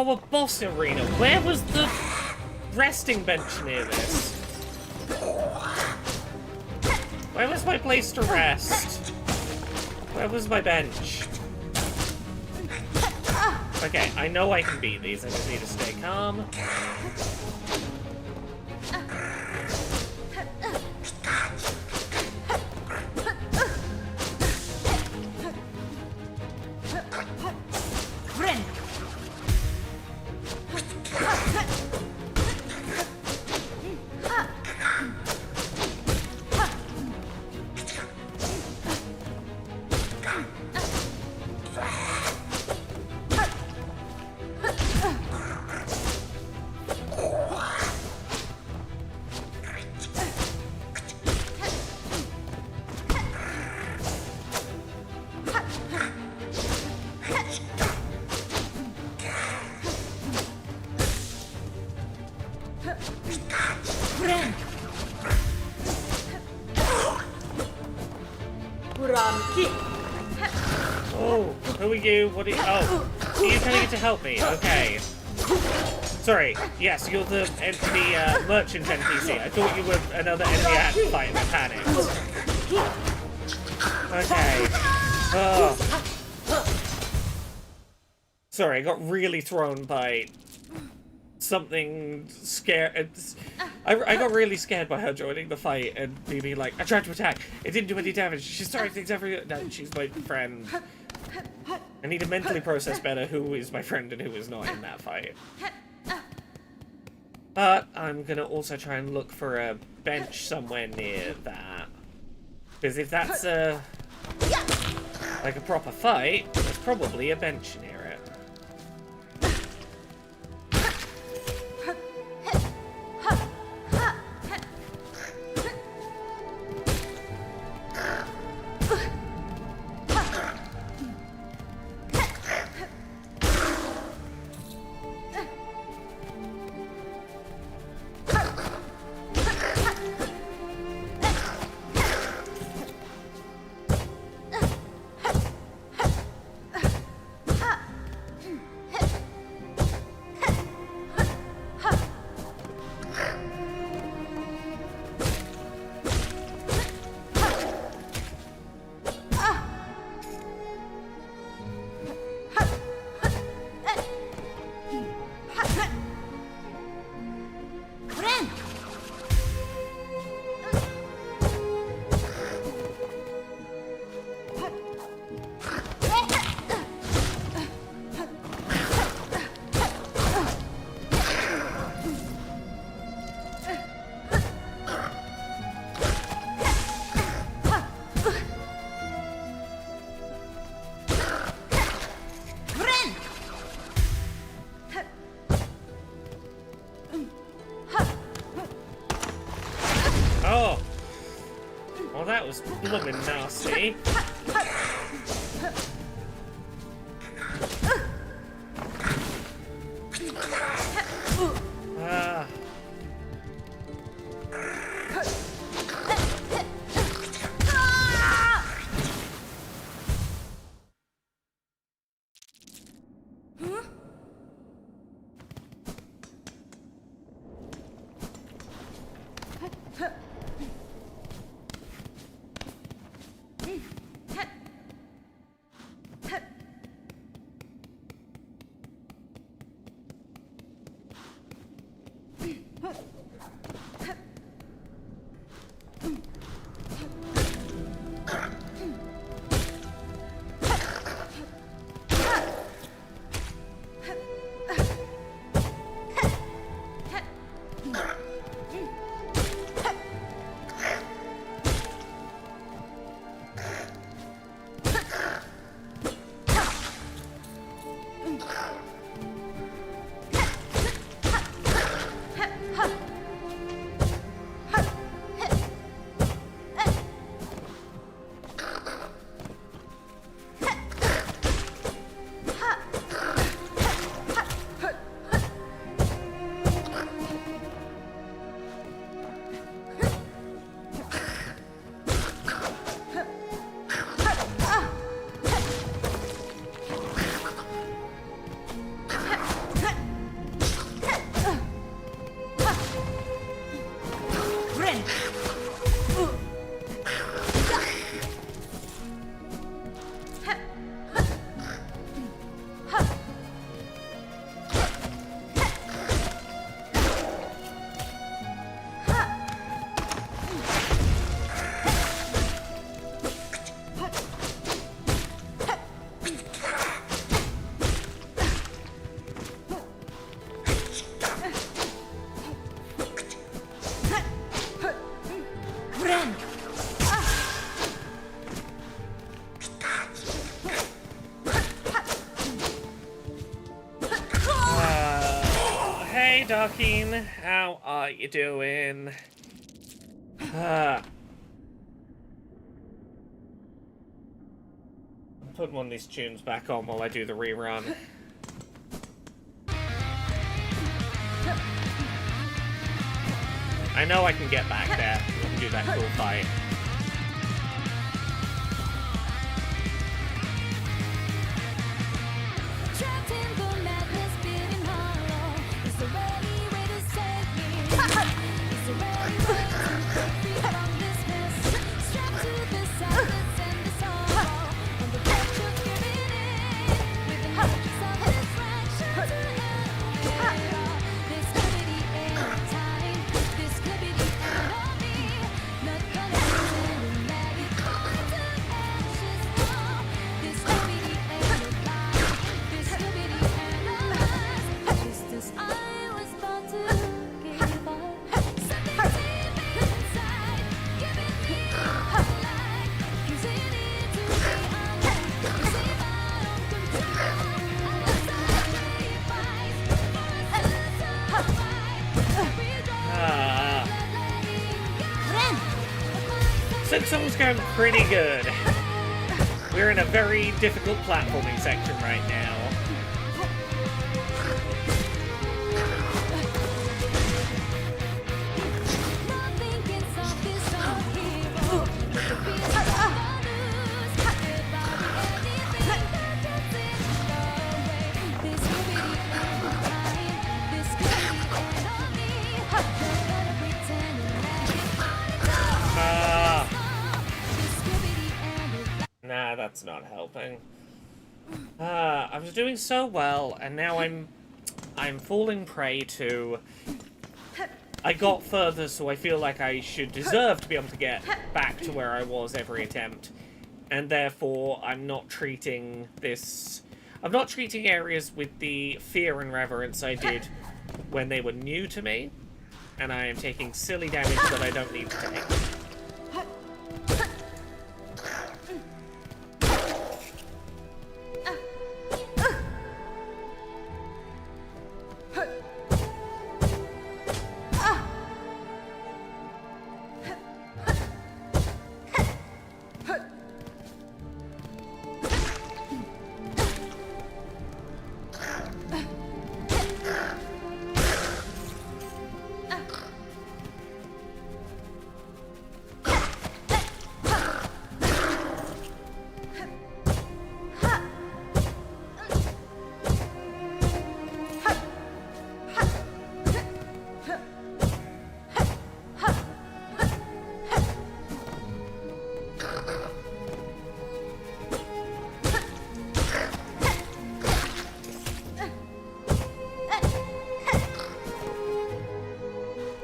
Oh, a boss arena. Where was the resting bench near this? Where was my place to rest? Where was my bench? Okay, I know I can beat these. I just need to stay calm. Oh, who are you? What are you? Oh, you're coming to help me. Okay. Sorry. Yes, you're the merchant NPC. I thought you were another enemy at fight and I panicked. Okay. Oh. Sorry, I got really thrown by something scared. I got really scared by her joining the fight and me being like, I tried to attack. It didn't do any damage. She's throwing things everywhere. No, she's my friend. I need to mentally process better who is my friend and who is not in that fight. But I'm gonna also try and look for a bench somewhere near that. Because if that's like a proper fight, there's probably a bench near it. Oh! Well, that was blooming nasty. Ah. Arkeen. How are you doing? I'm putting one of these tunes back on while I do the rerun. I know I can get back there. I can do that cool fight. Trapped in the madness, beating hollow. Is there any way to save me? Is there any way to break free from this mess? Strapped to the silence and the sorrow, on the verge of giving in, with the notions of distraction to end it all. This could be the end of time. This could be the end of me. Not gonna pretend and let it fall to ashes now. This could be the end of life. This could be the end of us. Just as I was about to give up, something deep inside giving me a light, using it to be alive. Cause if I don't control, I will sacrifice for us to survive. Every Ah. letting Silksong's going pretty good. We're in a very difficult platforming section right now. nothing can stop this strong hero. The fears of the news, if I be anything that gets in the way. This could be the end of time. This could be the end of me. Not gonna pretend and let it Ah. This could be the end of life. Nah, that's not helping. I was doing so well, and now I'm falling prey to... I got further, so I feel like I should deserve to be able to get back to where I was every attempt. And therefore, I'm not treating this... I'm not treating areas with the fear and reverence I did when they were new to me. And I am taking silly damage that I don't need to take.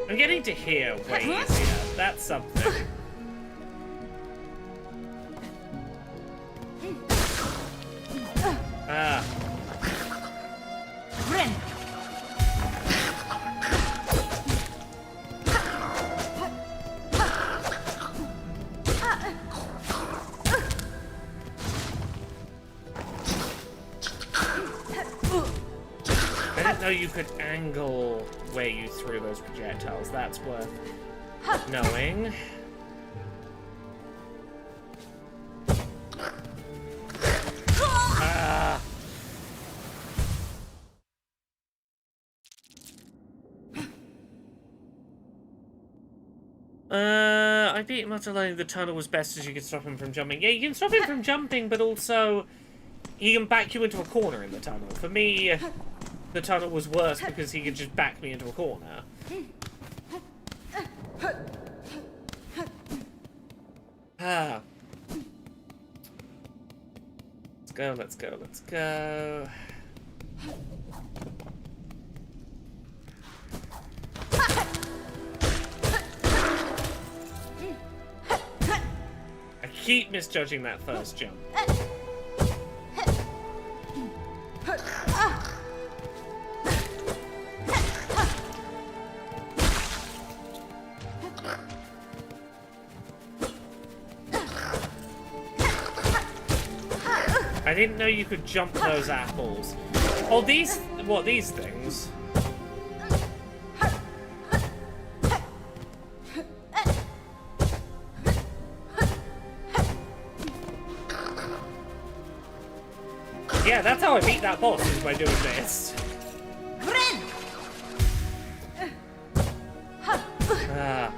I'm getting to hear way easier. That's something. Ah. I didn't know you could angle where you threw those projectiles. That's worth knowing. Ah. I beat him after learning the tunnel was best as you could stop him from jumping. Yeah, you can stop him from jumping, but also he can back you into a corner in the tunnel. For me, the tunnel was worse because he could just back me into a corner. Ah. Let's go, let's go, let's go. I keep misjudging that first jump. I didn't know you could jump those apples. Oh, these... what, these things? Yeah, that's how I beat that boss, is by doing this. Ah.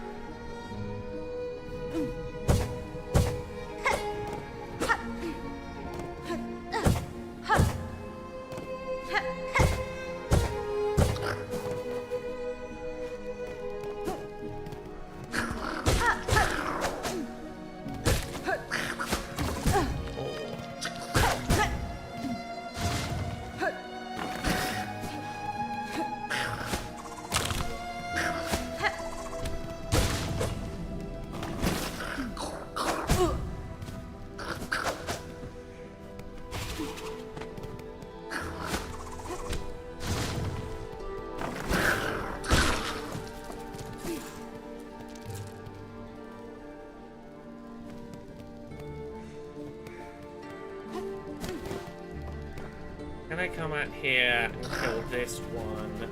Can I come out here and kill this one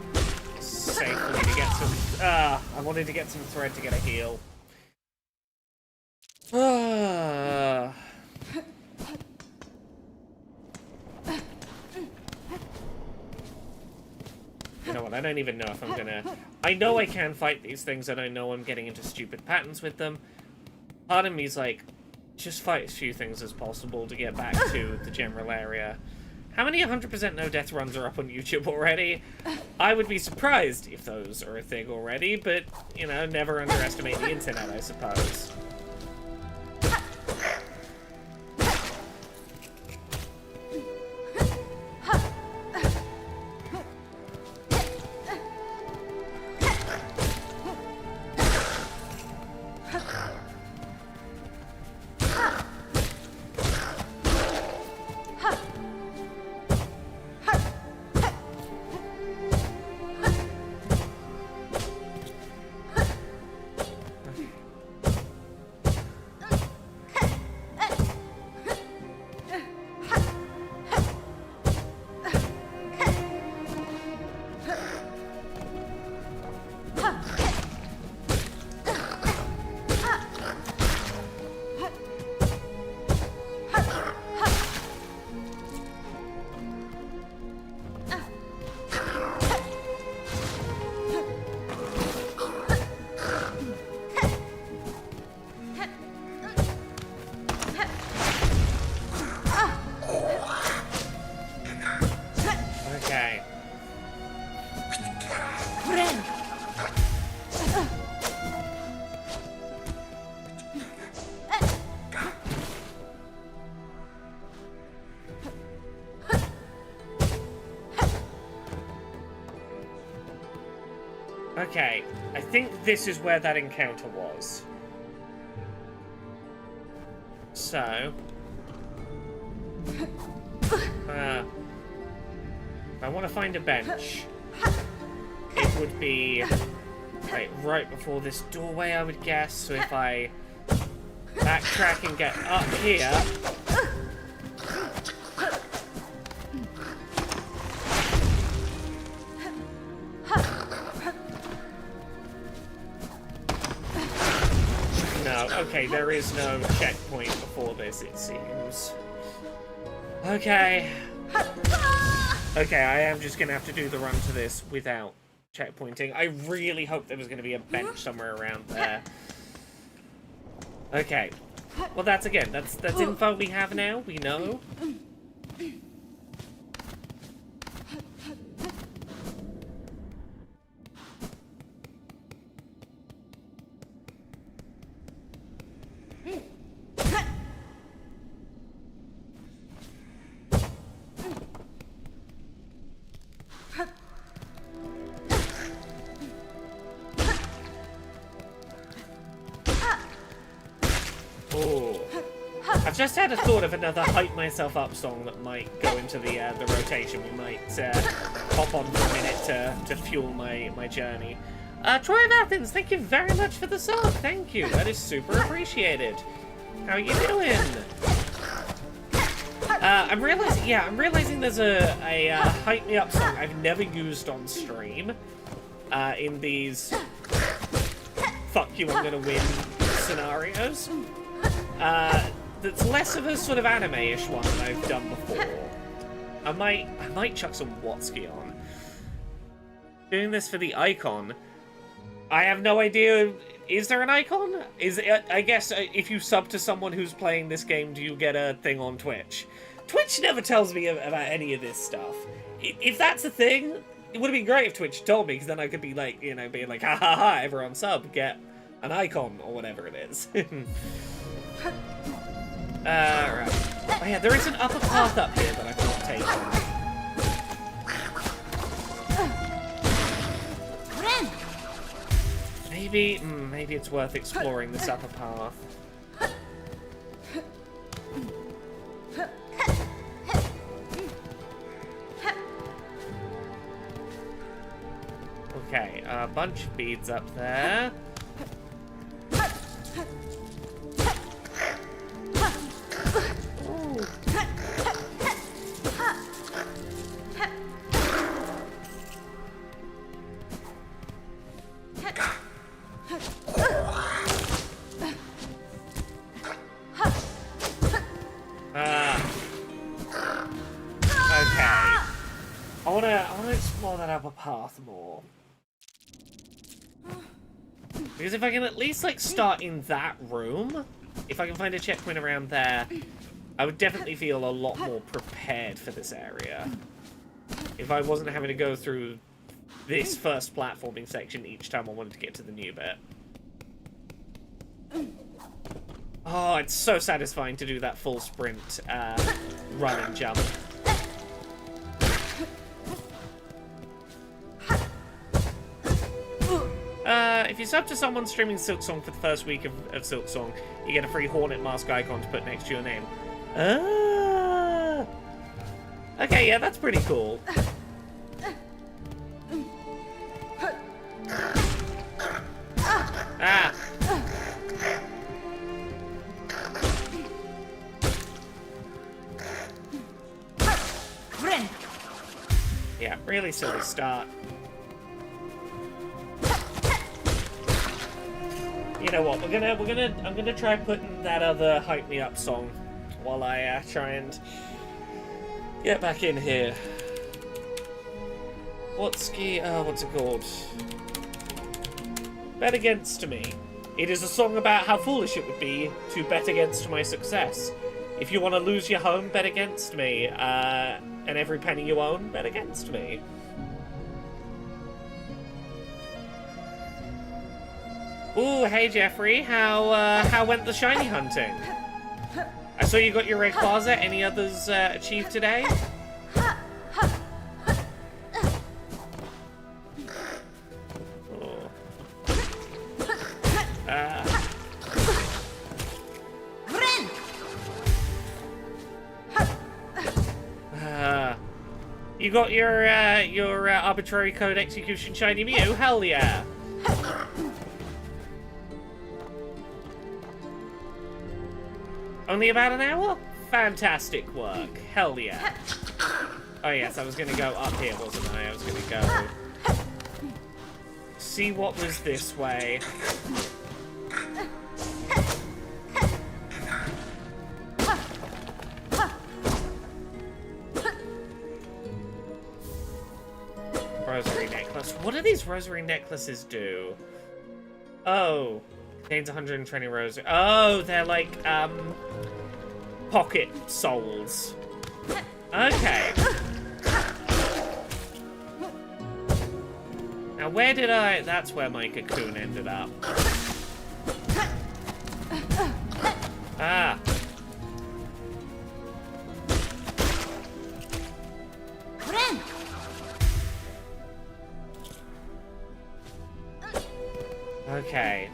safely to get some... I wanted to get some thread to get a heal. You know what, I don't even know if I'm gonna... I know I can fight these things, and I know I'm getting into stupid patterns with them. Part of me's like, just fight as few things as possible to get back to the general area. How many 100% no-death runs are up on YouTube already? I would be surprised if those are a thing already, but, you know, never underestimate the internet, I suppose. Okay, I think this is where that encounter was. So... I want to find a bench. It would be like right before this doorway, I would guess. So if I backtrack and get up here... No, okay, there is no checkpoint before this, it seems. Okay. Okay, I am just gonna have to do the run to this without checkpointing. I really hope there was gonna be a bench somewhere around there. Okay. Well, that's info we have now. We know. I've just had a thought of another hype myself up song that might go into the rotation. We might hop on for a minute to fuel my journey. Troy of Athens, thank you very much for the song. Thank you. That is super appreciated. How are you doing? I'm realizing there's a hype me up song I've never used on stream in these fuck you, I'm gonna win scenarios. That's less of a sort of anime-ish one than I've done before. I might chuck some Watsky on. Doing this for the icon. I have no idea. Is there an icon? Is it, I guess if you sub to someone who's playing this game, do you get a thing on Twitch? Twitch never tells me about any of this stuff. If that's a thing, it would have been great if Twitch told me, because then I could be like, you know, being like, ha ha ha, everyone sub, get an icon, or whatever it is. Right. Oh yeah, there is an upper path up here that I've not taken. Maybe it's worth exploring this upper path. Okay, a bunch of beads up there. Ooh. I wanna explore that upper path more. Because if I can at least, like, start in that room, if I can find a checkpoint around there, I would definitely feel a lot more prepared for this area. If I wasn't having to go through this first platforming section each time I wanted to get to the new bit. Oh, it's so satisfying to do that full sprint, run and jump. If you sub to someone streaming Silksong for the first week of Silksong, you get a free Hornet mask icon to put next to your name. Ah! Okay, yeah, that's pretty cool. Ah! Yeah, really silly start. You know what? I'm gonna try putting that other hype me up song while I try and get back in here. What's it called? Bet Against Me. It is a song about how foolish it would be to bet against my success. If you want to lose your home, bet against me. And every penny you own, bet against me. Ooh, hey Jeffrey, how went the shiny hunting? I saw you got your Rayquaza. Any others achieved today? You got your arbitrary code execution shiny Mew? Hell yeah! Only about an hour? Fantastic work. Hell yeah. Oh yes, I was gonna go up here, wasn't I? I was gonna go see what was this way. Rosary necklace. What do these rosary necklaces do? Oh. Contains 120 rosary. Oh, they're like, pocket souls. Okay. Now, where did that's where my cocoon ended up. Ah. Okay.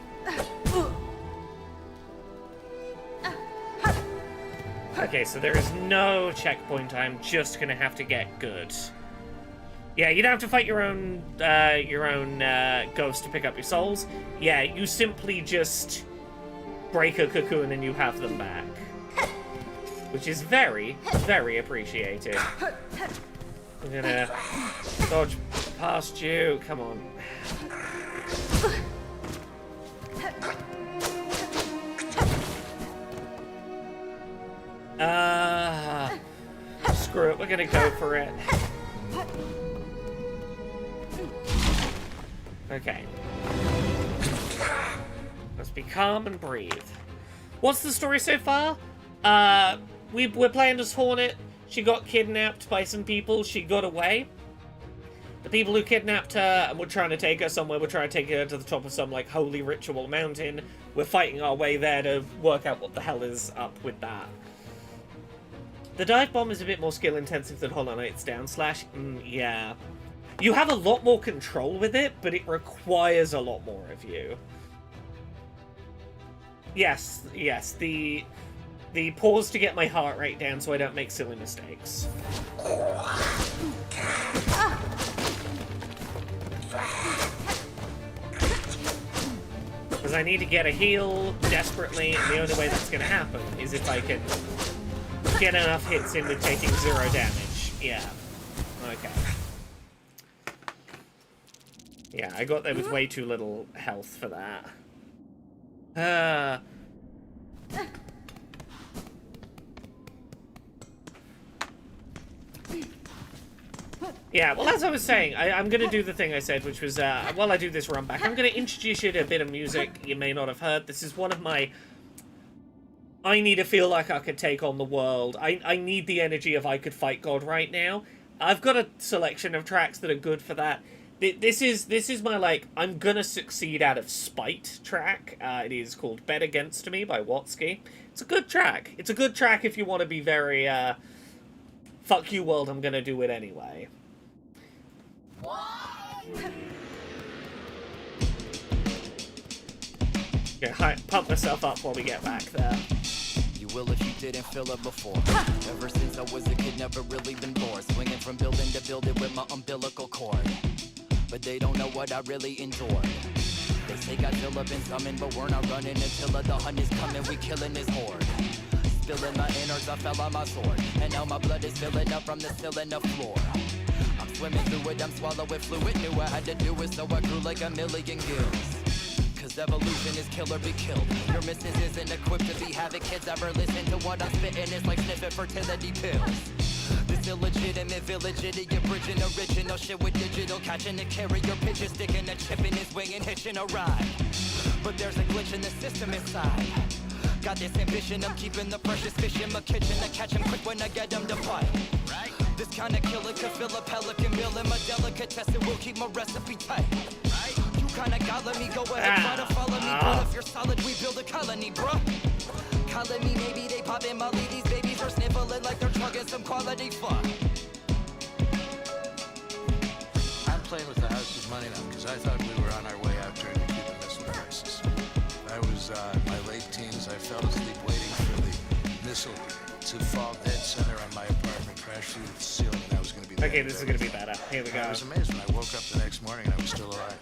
Okay, so there is no checkpoint. I'm just gonna have to get good. Yeah, you don't have to fight your own ghost to pick up your souls. Yeah, you simply just break a cocoon and you have them back. Which is very, very appreciated. I'm gonna dodge past you. Come on. Screw it. We're gonna go for it. Okay. Let's be calm and breathe. What's the story so far? We're playing as Hornet. She got kidnapped by some people. She got away. The people who kidnapped her and were trying to take her somewhere, were trying to take her to the top of some, like, holy ritual mountain. We're fighting our way there to work out what the hell is up with that. The dive bomb is a bit more skill-intensive than Hollow Knight's downslash. Yeah. You have a lot more control with it, but it requires a lot more of you. Yes, the pause to get my heart rate down so I don't make silly mistakes. Because I need to get a heal desperately, and the only way that's going to happen is if I can get enough hits in with taking 0 damage. Yeah. Okay. Yeah, I got there with way too little health for that. Yeah, well, as I was saying, I'm going to do the thing I said, which was, while I do this run back, I'm going to introduce you to a bit of music you may not have heard. This is one of my... I need to feel like I could take on the world. I need the energy of I could fight God right now. I've got a selection of tracks that are good for that. This is my, like, I'm gonna succeed out of spite track. It is called Bet Against Me by Watsky. It's a good track. It's a good track if you want to be very, fuck you world, I'm gonna do it anyway. Yeah, pump myself up while we get back there. You will if you didn't feel it before. Ever since I was a kid, never really been bored. Swinging from building to building with my umbilical cord. But they don't know what I really endured. They say Godzilla been summoned, but we're not running until the hunt is coming. We killing this horde. Spilling my innards, I fell on my sword. And now my blood is filling up from the ceiling to floor. I'm swimming through it, I'm swallowing fluid. Knew I had to do it, so I grew like a million gills. Cause evolution is kill or be killed. Your missus isn't equipped to be having kids. Ever listen to what I'm spitting? It's like sniffing fertility pills. This illegitimate village idiot bridging original shit with digital. Catching a carrier pigeon, sticking a chip in his wing and hitching a ride. But there's a glitch in the system inside. Got this ambition, I'm keeping the precious fish in my kitchen. I catch him quick when I get him to fight. Right? This kind of killer could fill a pelican meal in my delicatessen. Will keep my recipe tight. Right? You kinda got let me go ahead, try to follow me. But if you're solid, we build a colony, bruh. Calling me, maybe they pop in Molly. These babies are sniffling like they're chugging some quality fuck. I'm playing with the house's money now because I thought we were on our way out during the Cuban Missile Crisis. I was in my late teens. I fell asleep waiting for the missile to fall dead center on my apartment, crash through the ceiling, and I was going to be Okay, this is going to be better. Here we go. I was amazed when I woke up the next morning and I was still alive.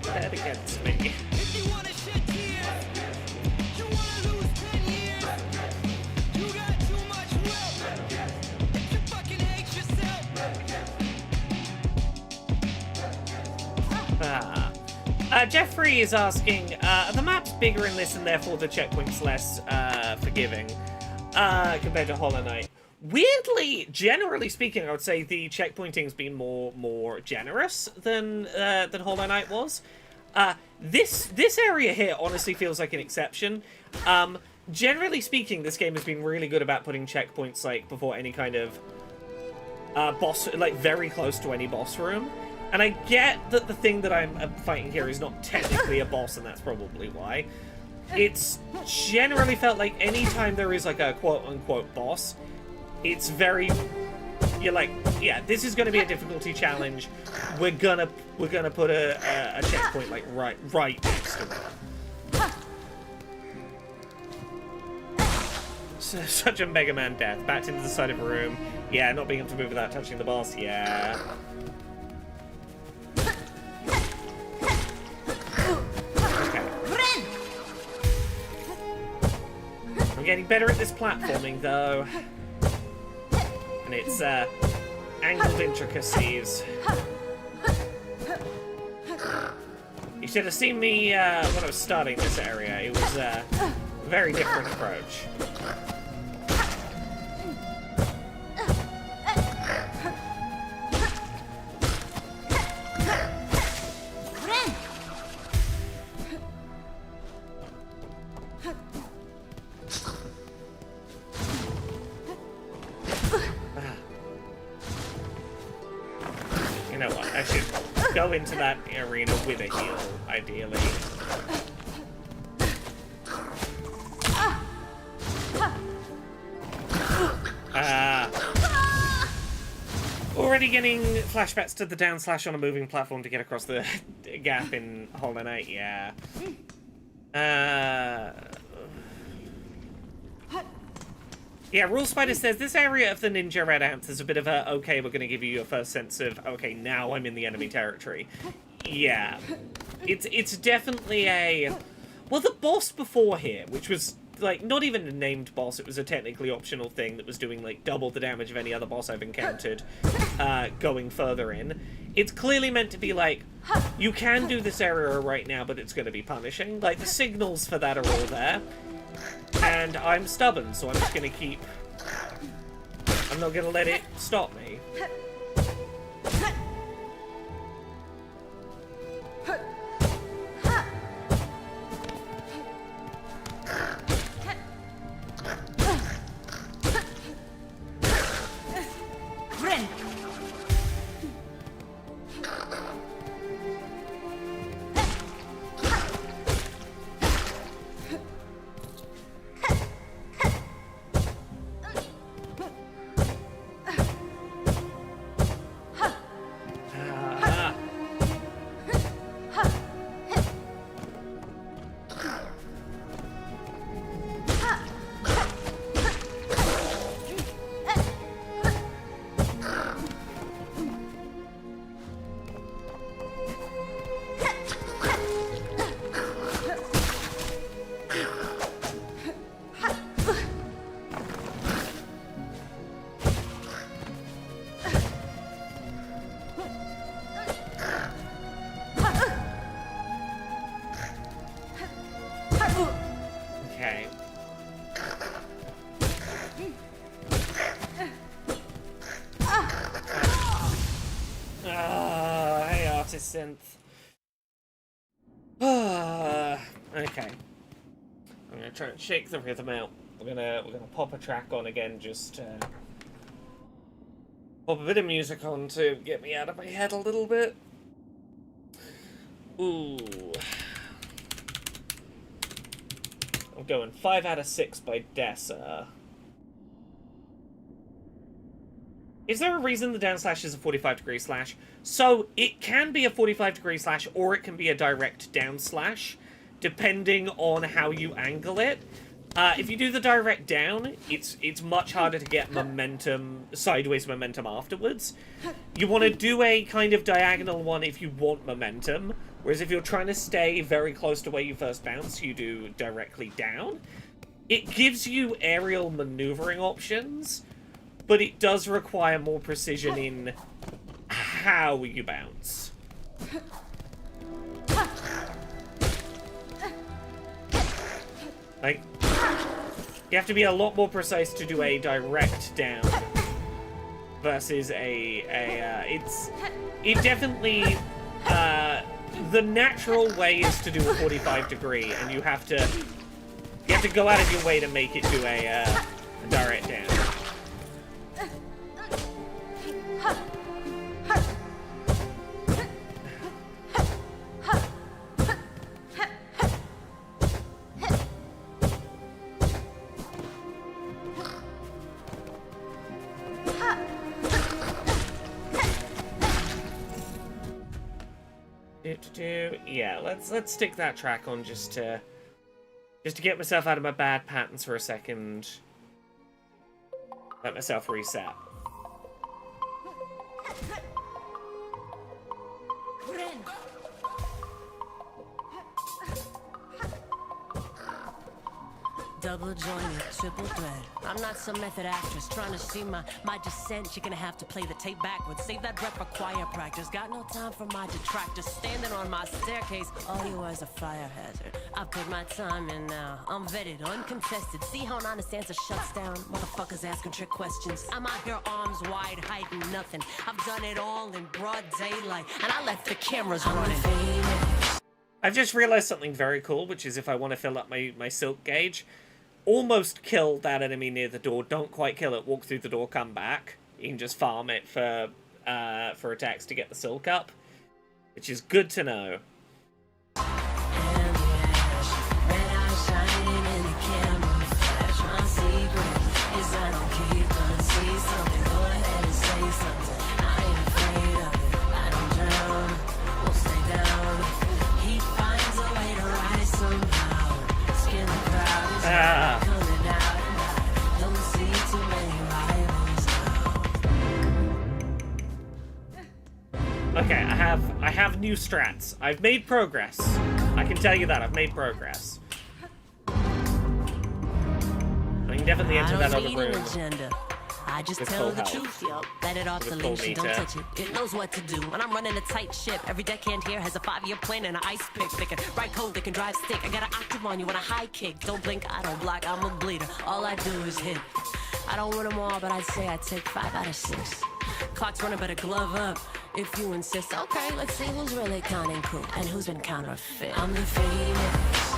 Bet against me. If you wanna shed tears, you wanna lose 10 years. You got too much wealth. If you fucking hate yourself. Jeffrey is asking, are the maps bigger in this and therefore the checkpoints less forgiving compared to Hollow Knight? Weirdly, generally speaking, I would say the checkpointing's been more generous than Hollow Knight was. This area here honestly feels like an exception. Generally speaking, this game has been really good about putting checkpoints like before any kind of boss, like very close to any boss room. And I get that the thing that I'm fighting here is not technically a boss, and that's probably why. It's generally felt like anytime there is like a quote-unquote boss, it's very... You're like, yeah, this is going to be a difficulty challenge. We're gonna put a checkpoint like right next to it. So, such a Mega Man death. Backed into the side of a room. Yeah, not being able to move without touching the boss. Yeah. Okay. I'm getting better at this platforming though. And it's angled intricacies. You should have seen me when I was starting this area. It was a very different approach. You know what? I should go into that arena with a heal, ideally. Already getting flashbacks to the down slash on a moving platform to get across the gap in Hollow Knight, yeah. Yeah, Rule Spider says, this area of the Ninja Red Ants is a bit of a, okay, we're going to give you your first sense of, okay, now I'm in the enemy territory. Yeah. It's definitely a... Well, the boss before here, which was, like, not even a named boss, it was a technically optional thing that was doing, like, double the damage of any other boss I've encountered going further in. It's clearly meant to be, like, you can do this area right now, but it's going to be punishing. Like, the signals for that are all there. And I'm stubborn, so I'm just gonna keep... I'm not gonna let it stop me. Okay. Hey, Artist Synth. Okay. I'm gonna try and shake the rhythm out. We're gonna pop a track on again, just pop a bit of music on to get me out of my head a little bit. Ooh. I'm going 5 out of 6 by Dessa. Is there a reason the down slash is a 45-degree slash? So, it can be a 45-degree slash, or it can be a direct down slash, depending on how you angle it. If you do the direct down, it's much harder to get momentum, sideways momentum afterwards. You want to do a kind of diagonal one if you want momentum, whereas if you're trying to stay very close to where you first bounce, you do directly down. It gives you aerial maneuvering options, but it does require more precision in how you bounce. Like, you have to be a lot more precise to do a direct down versus it definitely, the natural way is to do a 45 degree, and you have to go out of your way to make it do a direct down. Yeah, let's stick that track on just to get myself out of my bad patterns for a second. Let myself reset. Double jointed, triple thread. I'm not some method actress trying to see my descent. You're gonna have to play the tape backwards. Save that breath for choir practice. Got no time for my detractors. Standing on my staircase, all you are is a fire hazard. I put my time in now. I'm vetted, uncontested. See how an honest answer shuts down? Motherfuckers asking trick questions. I'm out here arms wide, hiding nothing. I've done it all in broad daylight, and I left the cameras running. I've just realized something very cool, which is if I want to fill up my silk gauge, almost kill that enemy near the door, don't quite kill it, walk through the door, come back. You can just farm it for attacks to get the silk up, which is good to know. Okay, I have new strats. I've made progress. I can tell you that I've made progress. I can definitely enter that other room. I just tell the truth, yo. Let it off the leash and don't touch it. It knows what to do. When I'm running a tight ship, every deckhand here has a 5-year plan and an ice pick. They can write code, they can drive stick. I got an octave on you and a high kick. Don't blink, I don't block, I'm a bleeder. All I do is hit. I don't win them all, but I'd say I take 5 out of 6. Clock's running, better glove up if you insist. Okay, let's see who's really counting coup and who's been counterfeit. I'm the phoenix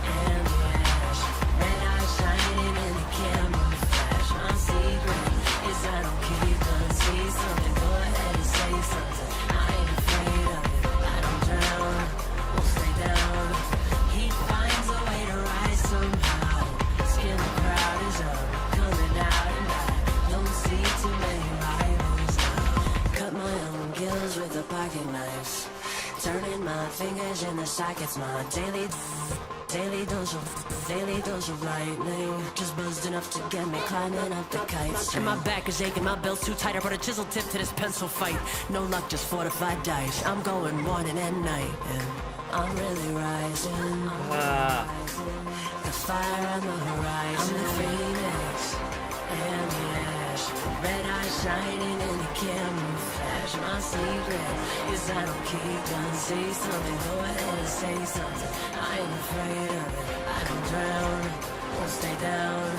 and the ash. Red eyes shining in the camera flash. My secret is I don't keep on. See something, go ahead and say something. I ain't afraid of it. I don't drown, won't stay down. He finds a way to rise somehow. Skin the crowd is up, coming out and I don't see too many rivals now. Cut my own gills with a pocket knife. Turning my fingers in the sockets, my daily dose of lightning. Just buzzed enough to get me climbing up the kite. And my back is aching, my belt's too tight. I brought a chisel tip to this pencil fight. No luck, just fortified dice. I'm going morning and night, and I'm really rising. The fire on the horizon. I'm the phoenix and the ash. Red eyes shining in the camera flash. My secret is I don't keep on. Say something, go ahead and say something. I ain't afraid of it. I don't drown, won't stay down.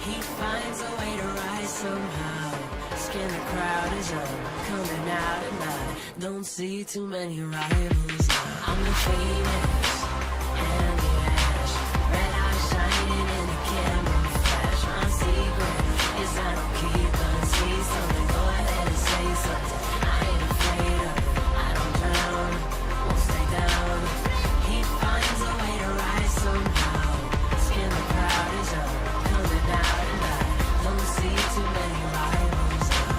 He finds a way to rise somehow. Skin the crowd is up, coming out at night. Don't see too many rivals now. I'm the phoenix and the ash. Red eyes shining in the camera flash. My secret is I don't keep on. See something, go ahead and say something. I ain't afraid of it. I don't drown, won't stay down. He finds a way to rise somehow. Skin the crowd is up, coming out at night. Don't see too many rivals now.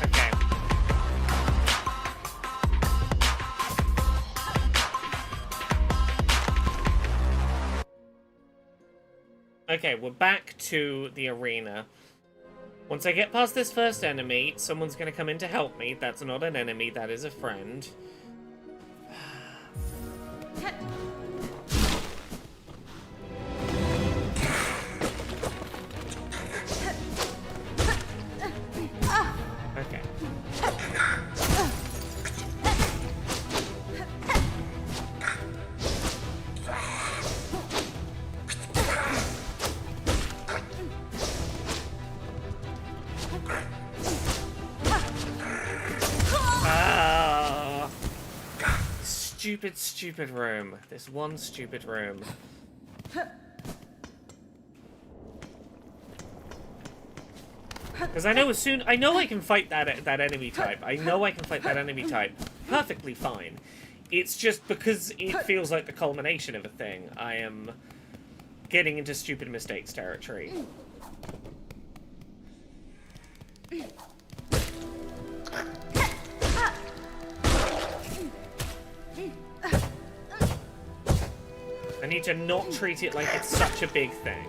Okay. Okay, we're back to the arena. Once I get past this first enemy, someone's gonna come in to help me. That's not an enemy, that is a friend. Okay. Ah, stupid room. This one stupid room. Because I know I can fight that enemy type. I know I can fight that enemy type perfectly fine. It's just because it feels like the culmination of a thing. I am getting into stupid mistakes territory. I need to not treat it like it's such a big thing.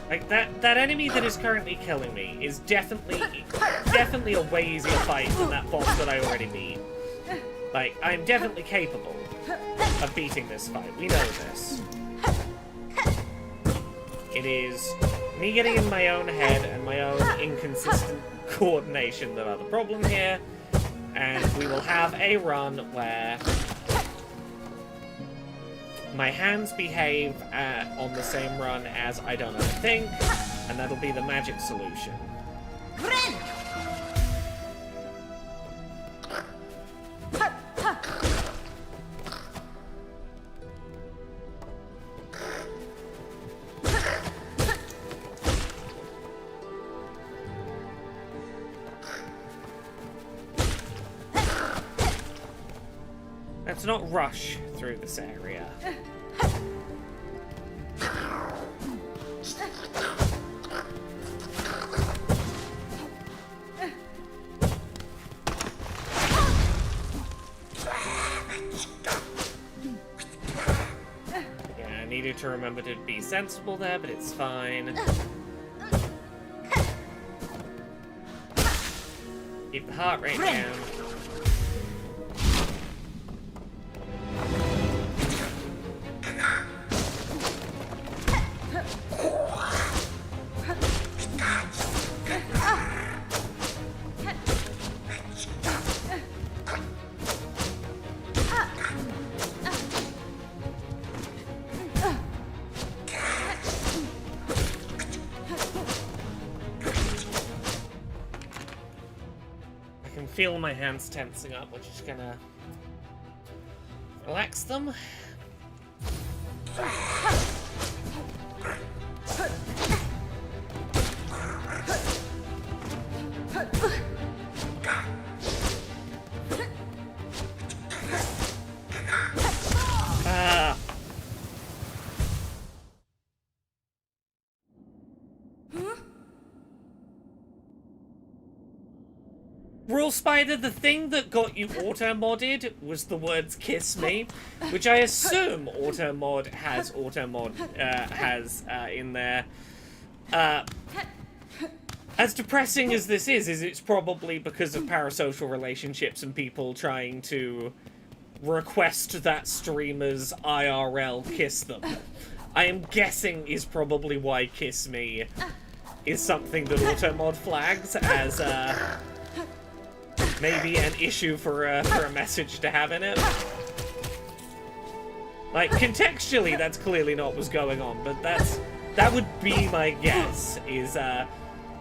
Like, that enemy that is currently killing me is definitely a way easier fight than that boss that I already beat. Like, I'm definitely capable of beating this fight. We know this. It is me getting in my own head and my own inconsistent coordination that are the problem here. And we will have a run where my hands behave on the same run as I don't know a thing, and that'll be the magic solution. Let's not rush through this area. Yeah, I needed to remember to be sensible there, but it's fine. Keep the heart rate down. Feel my hands tensing up, we're just gonna relax them. Rule Spider, the thing that got you auto-modded was the words "kiss me," which I assume auto-mod has in there. As depressing as this is it's probably because of parasocial relationships and people trying to request that streamers IRL kiss them. I am guessing is probably why "kiss me" is something that auto-mod flags as, maybe an issue for a message to have in it. Like, contextually, that's clearly not what's going on, but that would be my guess, is,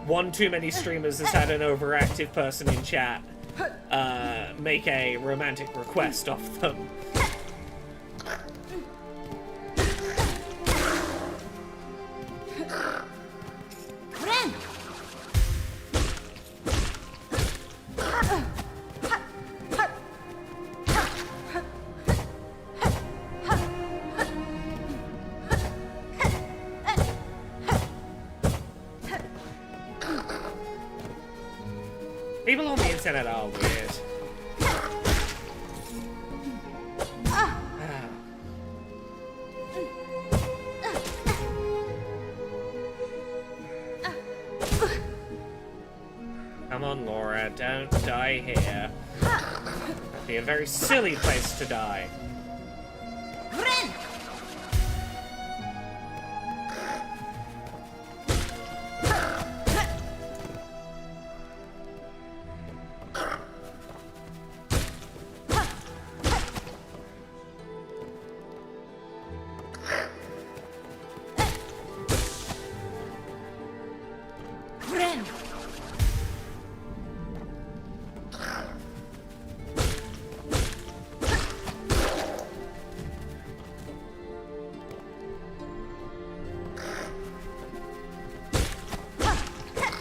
one too many streamers has had an overactive person in chat, make a romantic request off them. People on the internet are weird. Come on, Laura, don't die here. That'd be a very silly place to die.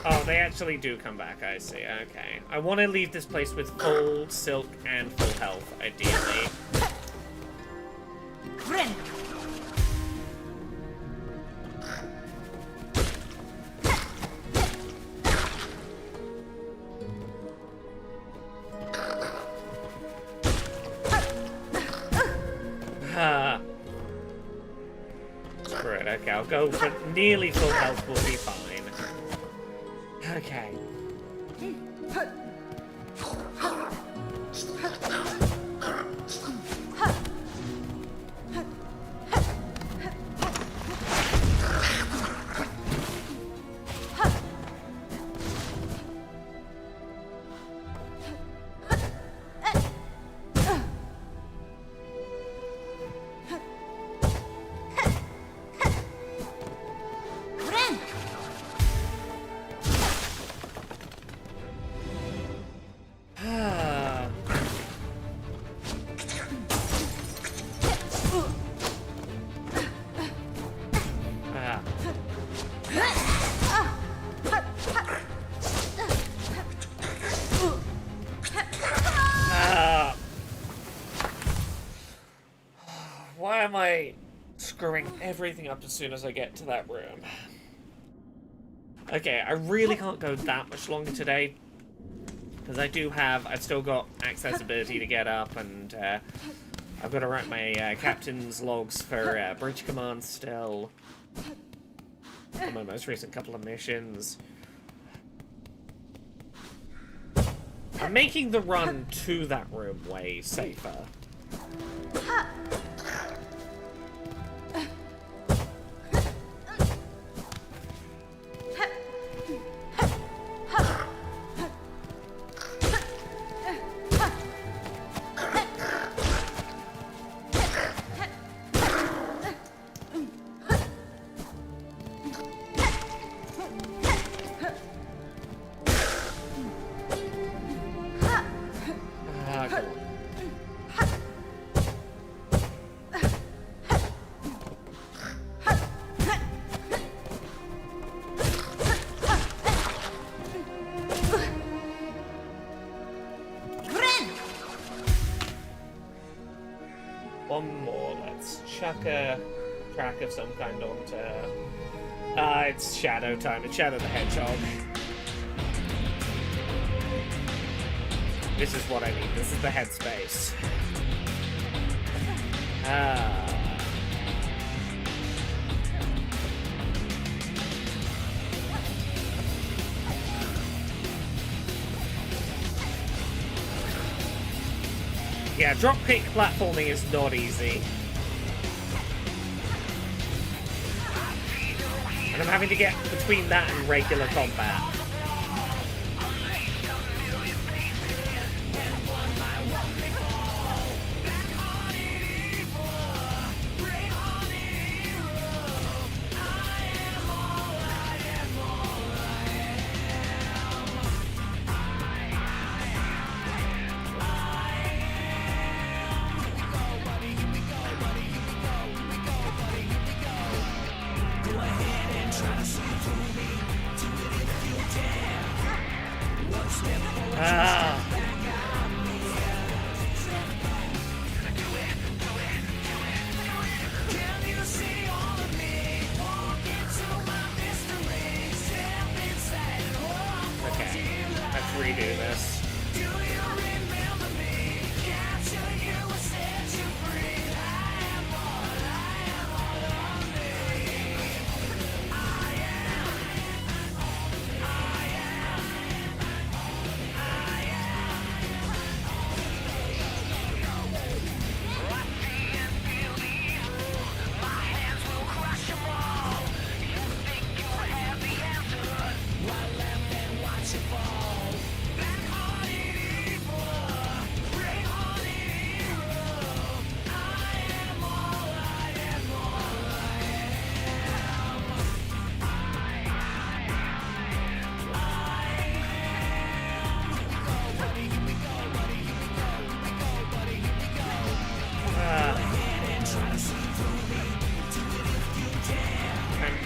Oh, they actually do come back, I see. Okay. I want to leave this place with full silk and full health, ideally. Ren. Screw it, okay, I'll go for nearly full health, we'll be fine. Okay. Why am I screwing everything up as soon as I get to that room? Okay, I really can't go that much longer today. Because I've still got accessibility to get up, and I've got to write my captain's logs for bridge command still. On my most recent couple of missions. I'm making the run to that room way safer. One more. Let's chuck a track of some kind onto... it's Shadow time. It's Shadow the Hedgehog. This is what I need. This is the headspace. Yeah, dropkick platforming is not easy. And I'm having to get between that and regular combat.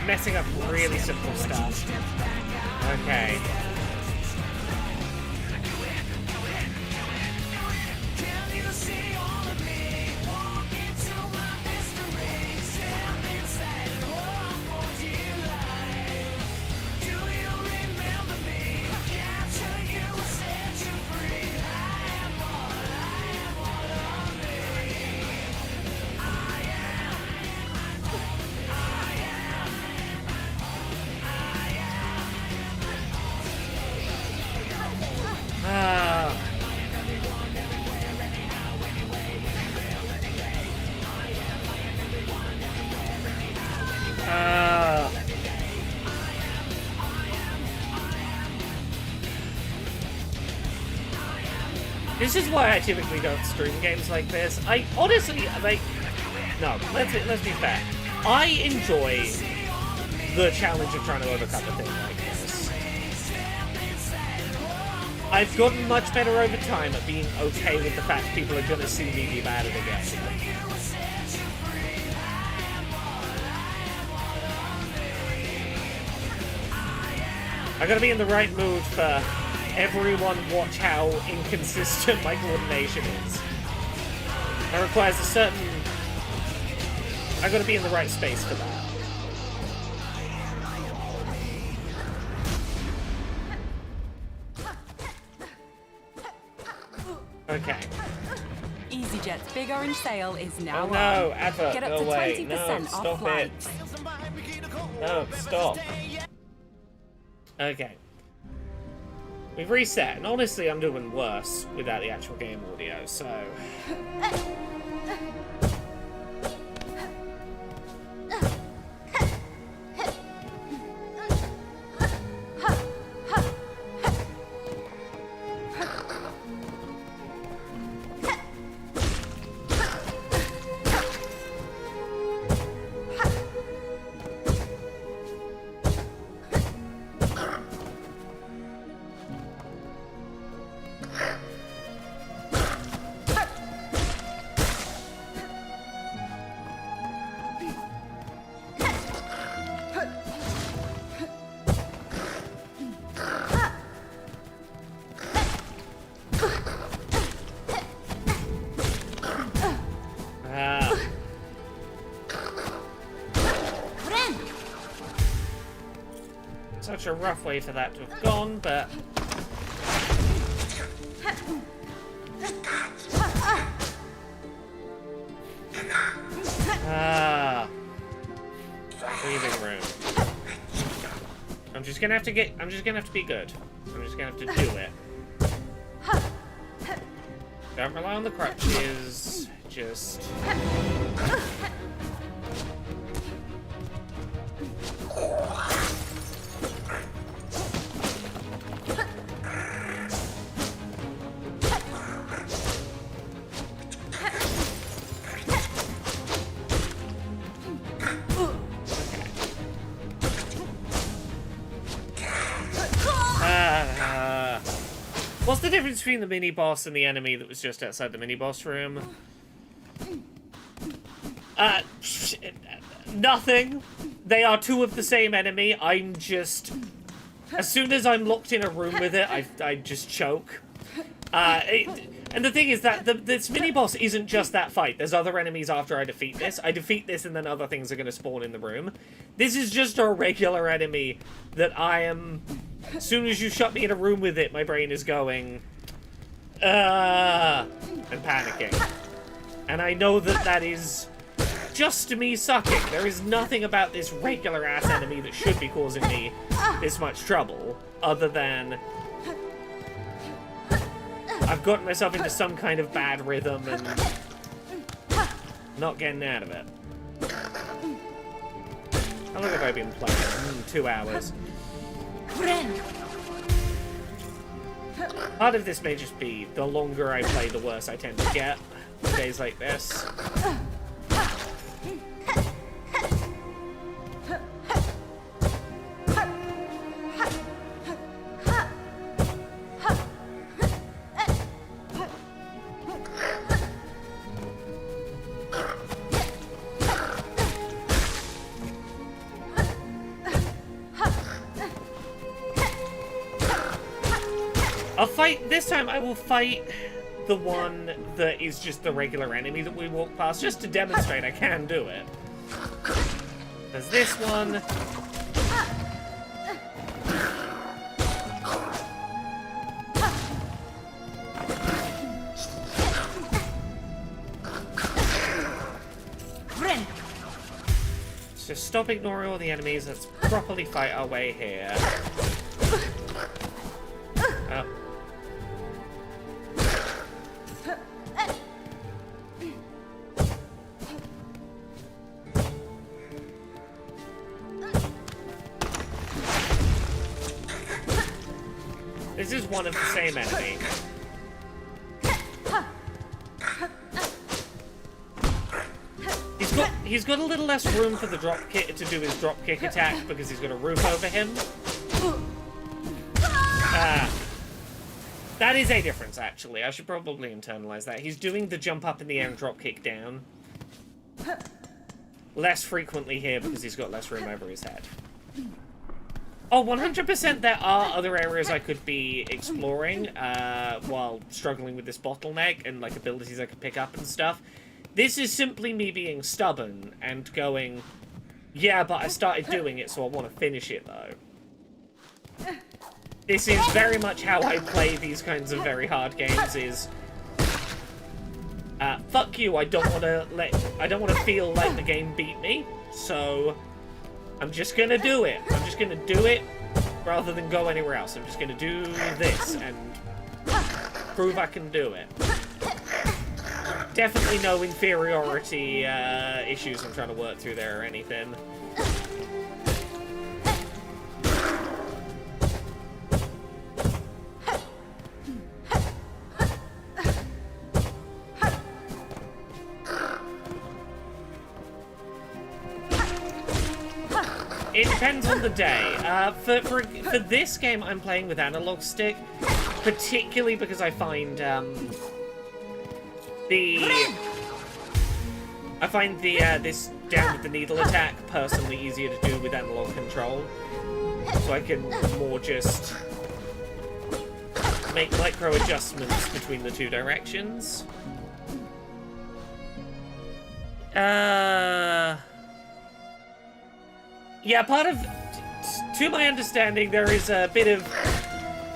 Messing up really simple stuff. Okay. This is why I typically don't stream games like this. I honestly, like, no, let's be fair. I enjoy the challenge of trying to overcome a thing like this. I've gotten much better over time at being okay with the fact people are gonna see me be bad at a game. I gotta be in the right mood for everyone watch how inconsistent my coordination is. That requires a certain... I gotta be in the right space for that. Okay. EasyJet's big orange sale is now Oh no, on. advert, Get up go to away. 20% No, off stop it. flights. No, stop. Okay. We've reset, and honestly I'm doing worse without the actual game audio, so... Such a rough way for that to have gone, but... Breathing room. I'm just gonna have to be good. I'm just gonna have to do it. Don't rely on the crutches. Just... What's the difference between the mini-boss and the enemy that was just outside the mini-boss room? Nothing. They are two of the same enemy. I'm just... As soon as I'm locked in a room with it, I just choke. And the thing is that this mini-boss isn't just that fight. There's other enemies after I defeat this. I defeat this and then other things are going to spawn in the room. This is just a regular enemy that I am... As soon as you shut me in a room with it, my brain is going... and panicking. And I know that that is just me sucking. There is nothing about this regular-ass enemy that should be causing me this much trouble, other than... I've gotten myself into some kind of bad rhythm and not getting out of it. How long have I been playing? 2 hours. Part of this may just be the longer I play, the worse I tend to get. Days like this. This time I will fight the one that is just the regular enemy that we walk past, just to demonstrate I can do it. There's this one. So stop ignoring all the enemies, let's properly fight our way here. Oh. This is one of the same enemy. He's got a little less room for the drop kick to do his drop kick attack because he's got a roof over him. That is a difference, actually. I should probably internalize that. He's doing the jump up in the air and drop kick down less frequently here because he's got less room over his head. Oh, 100% there are other areas I could be exploring while struggling with this bottleneck and like abilities I could pick up and stuff. This is simply me being stubborn and going, yeah, but I started doing it, so I want to finish it, though. This is very much how I play these kinds of very hard games, is... fuck you, I don't want to feel like the game beat me, so... I'm just gonna do it. I'm just gonna do it, rather than go anywhere else. I'm just gonna do this, and prove I can do it. Definitely no inferiority issues I'm trying to work through there or anything. It depends on the day. For this game, I'm playing with analog stick, particularly because I find this down with the needle attack personally easier to do with analog control, so I can more just make micro adjustments between the two directions. Yeah, part of... To my understanding, there is a bit of...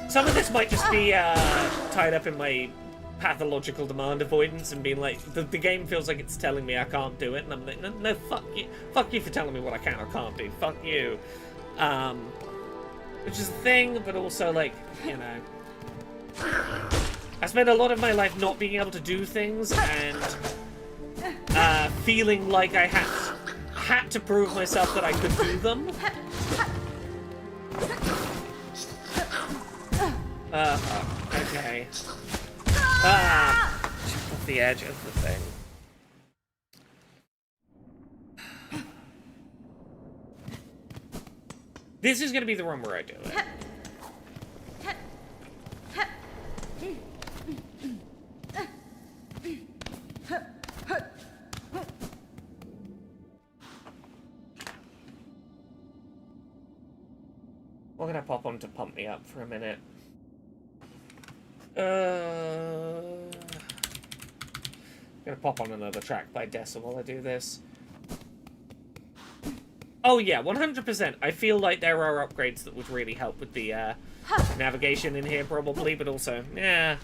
Some of this might just be tied up in my pathological demand avoidance and being like, the game feels like it's telling me I can't do it, and I'm like, no, fuck you. Fuck you for telling me what I can or can't do. Fuck you. Which is a thing, but also, like, you know... I spent a lot of my life not being able to do things and feeling like I had to prove myself that I could do them. Okay. Off the edge of the thing. This is gonna be the room where I do it. We're gonna pop on to Pump Me Up for a minute. I'm gonna pop on another track by Dessa while I do this. Oh yeah, 100%. I feel like there are upgrades that would really help with the navigation in here probably, but also, yeah.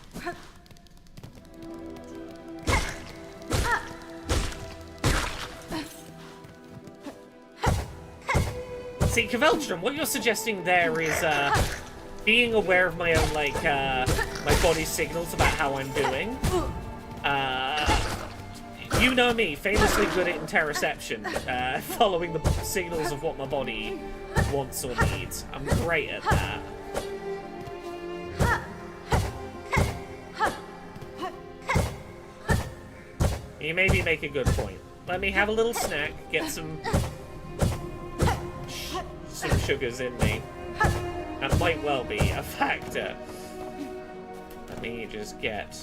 See, Kveldstrom, what you're suggesting there is being aware of my own, like, my body's signals about how I'm doing. You know me, famously good at interoception, following the signals of what my body wants or needs. I'm great at that. You maybe make a good point. Let me have a little snack, get some sugars in me. That might well be a factor. Let me just get...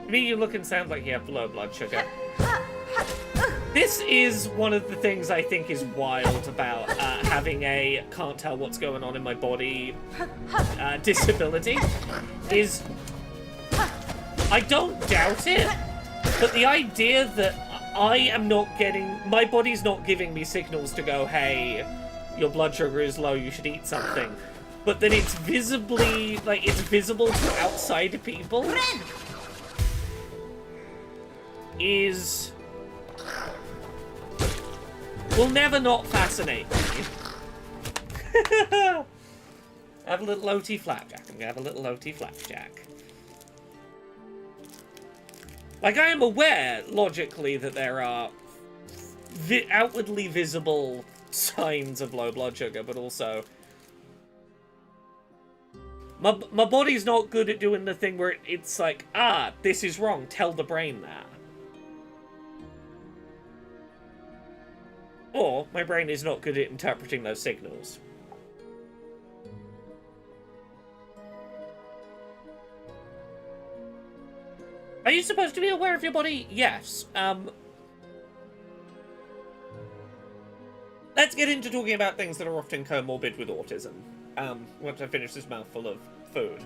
To me, you look and sound like you have low blood sugar. This is one of the things I think is wild about having a can't tell what's going on in my body disability, is I don't doubt it, but the idea that I am not getting, my body's not giving me signals to go, hey, your blood sugar is low, you should eat something, but that it's visibly, like, it's visible to outside people is... will never not fascinate me. Have a little OT flapjack. I'm gonna have a little OT flapjack. Like, I am aware, logically, that there are outwardly visible signs of low blood sugar, but also... My body's not good at doing the thing where it's like, ah, this is wrong, tell the brain that. Or, my brain is not good at interpreting those signals. Are you supposed to be aware of your body? Yes. Let's get into talking about things that are often comorbid with autism. Once I finish this mouthful of food.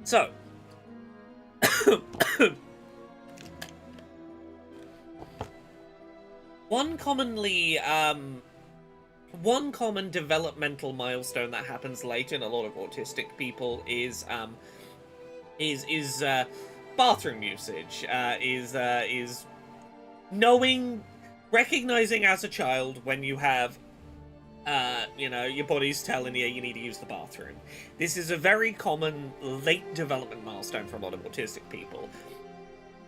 So. One common developmental milestone that happens late in a lot of autistic people is bathroom usage. Is recognizing as a child when you have, your body's telling you need to use the bathroom. This is a very common late development milestone for a lot of autistic people.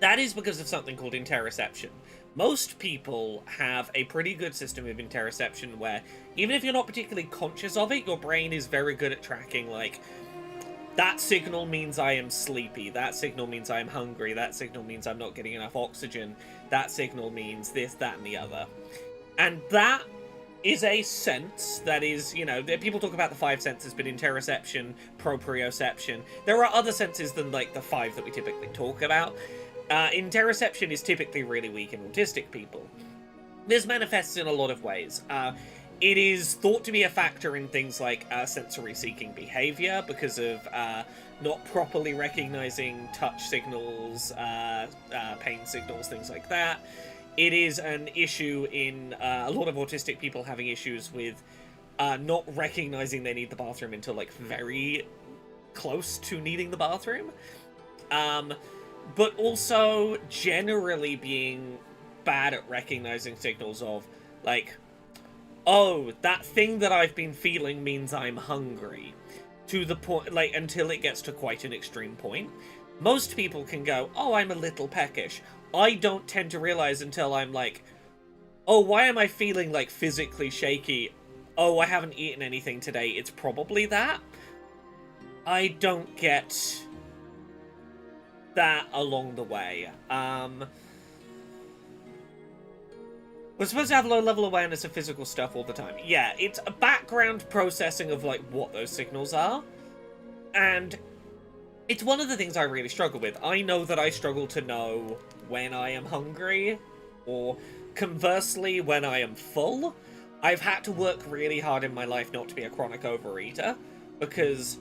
That is because of something called interoception. Most people have a pretty good system of interoception where, even if you're not particularly conscious of it, your brain is very good at tracking, like, that signal means I am sleepy, that signal means I am hungry, that signal means I'm not getting enough oxygen, that signal means this, that, and the other. And that is a sense that is, people talk about the 5 senses, but interoception, proprioception, there are other senses than, like, the 5 that we typically talk about. Interoception is typically really weak in autistic people. This manifests in a lot of ways. It is thought to be a factor in things like sensory-seeking behavior because of not properly recognizing touch signals, pain signals, things like that. It is an issue in a lot of autistic people having issues with not recognizing they need the bathroom until, like, very close to needing the bathroom. But also generally being bad at recognizing signals of, like, oh, that thing that I've been feeling means I'm hungry. To the point, like, until it gets to quite an extreme point. Most people can go, oh, I'm a little peckish. I don't tend to realize until I'm like, oh, why am I feeling, like, physically shaky? Oh, I haven't eaten anything today. It's probably that. I don't get that along the way. We're supposed to have low-level awareness of physical stuff all the time. Yeah, it's a background processing of, like, what those signals are. And it's one of the things I really struggle with. I know that I struggle to know when I am hungry, or conversely, when I am full. I've had to work really hard in my life not to be a chronic overeater, because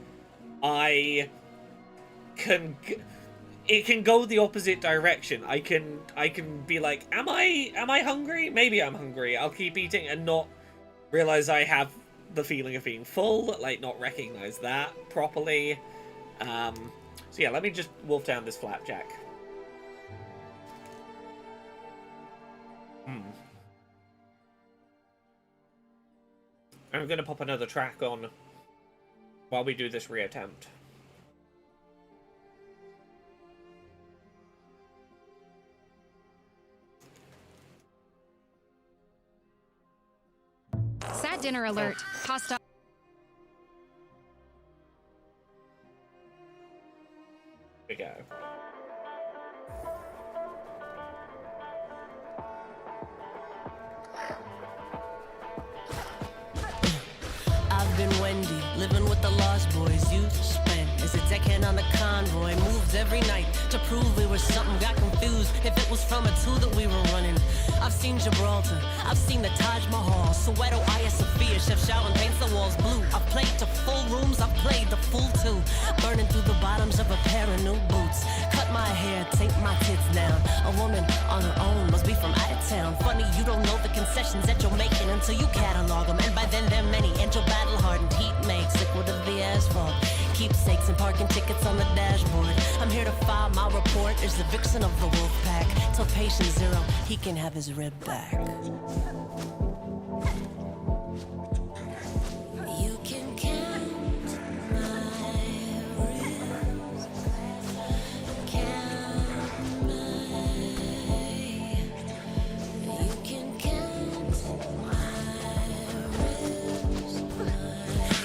I can... It can go the opposite direction. I can be like, am I hungry? Maybe I'm hungry. I'll keep eating and not realize I have the feeling of being full, like, not recognize that properly. So yeah, let me just wolf down this flapjack. I'm gonna pop another track on while we do this reattempt. Sad dinner alert. Pasta. Here we go. I've been Wendy, living with the lost boys, youth spent. As a deckhand on the convoy moves every night to prove we were something, got confused if it was from a two that we were running. I've seen Gibraltar, I've seen the Taj Mahal, Soweto, Hagia Sophia, Chef Shaolin paints the walls blue. I've played to full rooms, I've played the full two, burning through the bottoms of a pair of new boots. Cut my hair, take my tits down. A woman on her own must be from out of town. Funny you don't know the concessions that you're making until you catalog them, and by then they're many. And your battle-hardened heat makes liquid of the asphalt, keepsakes and parking tickets on the dashboard. I'm here to file my report as the vixen of the wolf pack. Till patient zero, he can have his rib back. You can count my ribs, count my. You can count my ribs.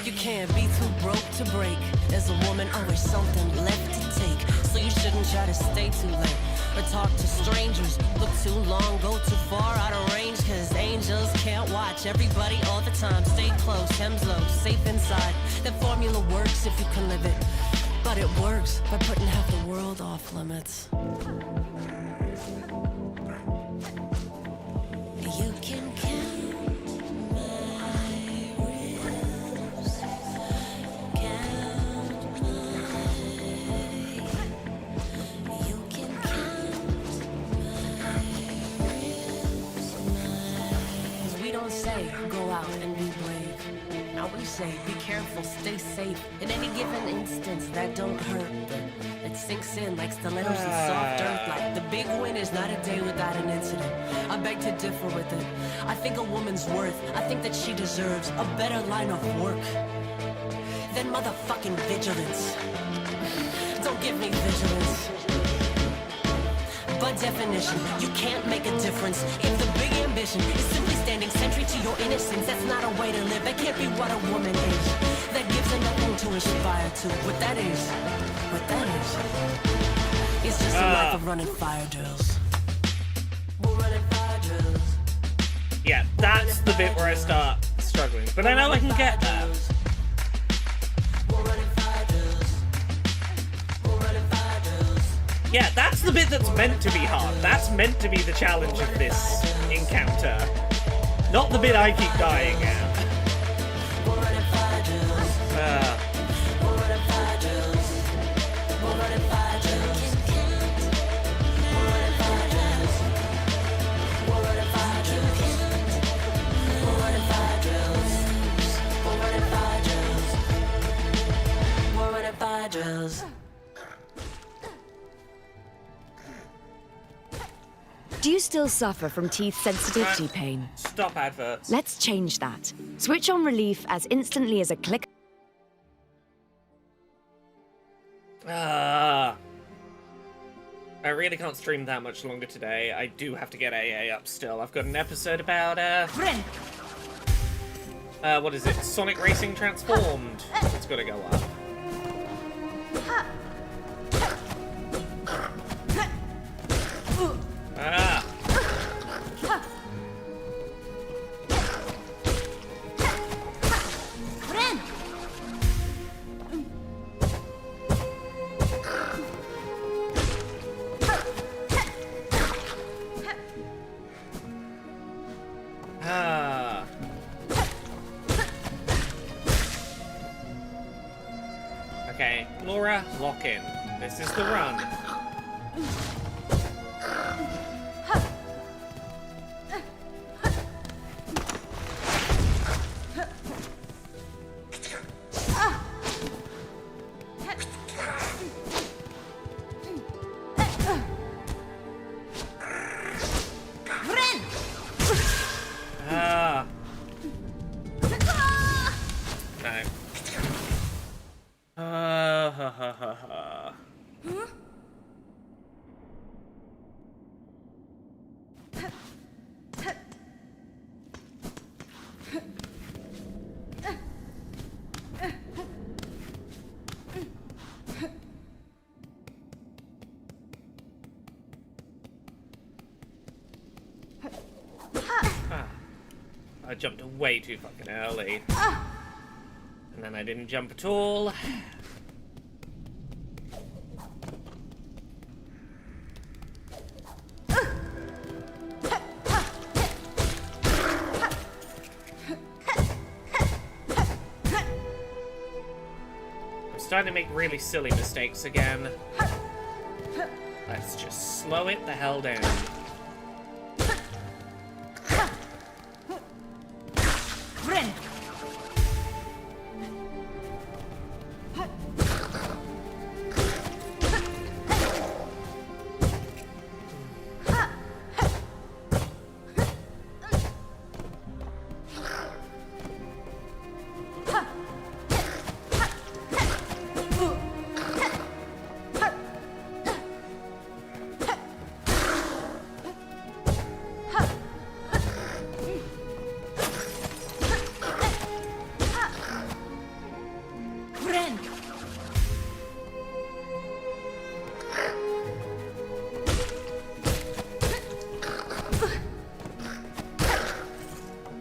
You can't be too broke to break. There's a woman, always something left to take. So you shouldn't try to stay too late or talk to strangers. Look too long, go too far out of range, cause angels can't watch everybody all the time. Stay close, hems low, safe inside. That formula works if you can live it, but it works by putting half the world off limits. You can count my ribs, count my. You can count my ribs, my. 'Cause we don't say go out and be brave. Now we say be careful, stay safe. In any given instance, that don't hurt. It sinks in like stilettos and soft earth. Like the big win is not a day without an incident. I beg to differ with it. I think a woman's worth, I think that she deserves a better line of work than motherfucking vigilance. Don't give me vigilance. By definition, you can't make a difference if the big ambition is simply standing sentry to your innocence. That's not a way to live. That can't be what a woman is. That gives her nothing to aspire to. What that is just a life of running fire drills. We're running fire drills. Yeah, that's the bit where I start struggling. But I know I can get that. Yeah, that's the bit that's meant to be hard. That's meant to be the challenge of this encounter. Not the bit I keep dying at. Do you still suffer from teeth sensitivity pain? Stop adverts. Let's change that. Switch on relief as instantly as a click. I really can't stream that much longer today. I do have to get AA up still. I've got an episode about, what is it? Sonic Racing Transformed. It's gotta go up. Okay, Laura, lock in. This is the run. I jumped way too fucking early. And then I didn't jump at all. starting to make really silly mistakes again. Let's just slow it the hell down.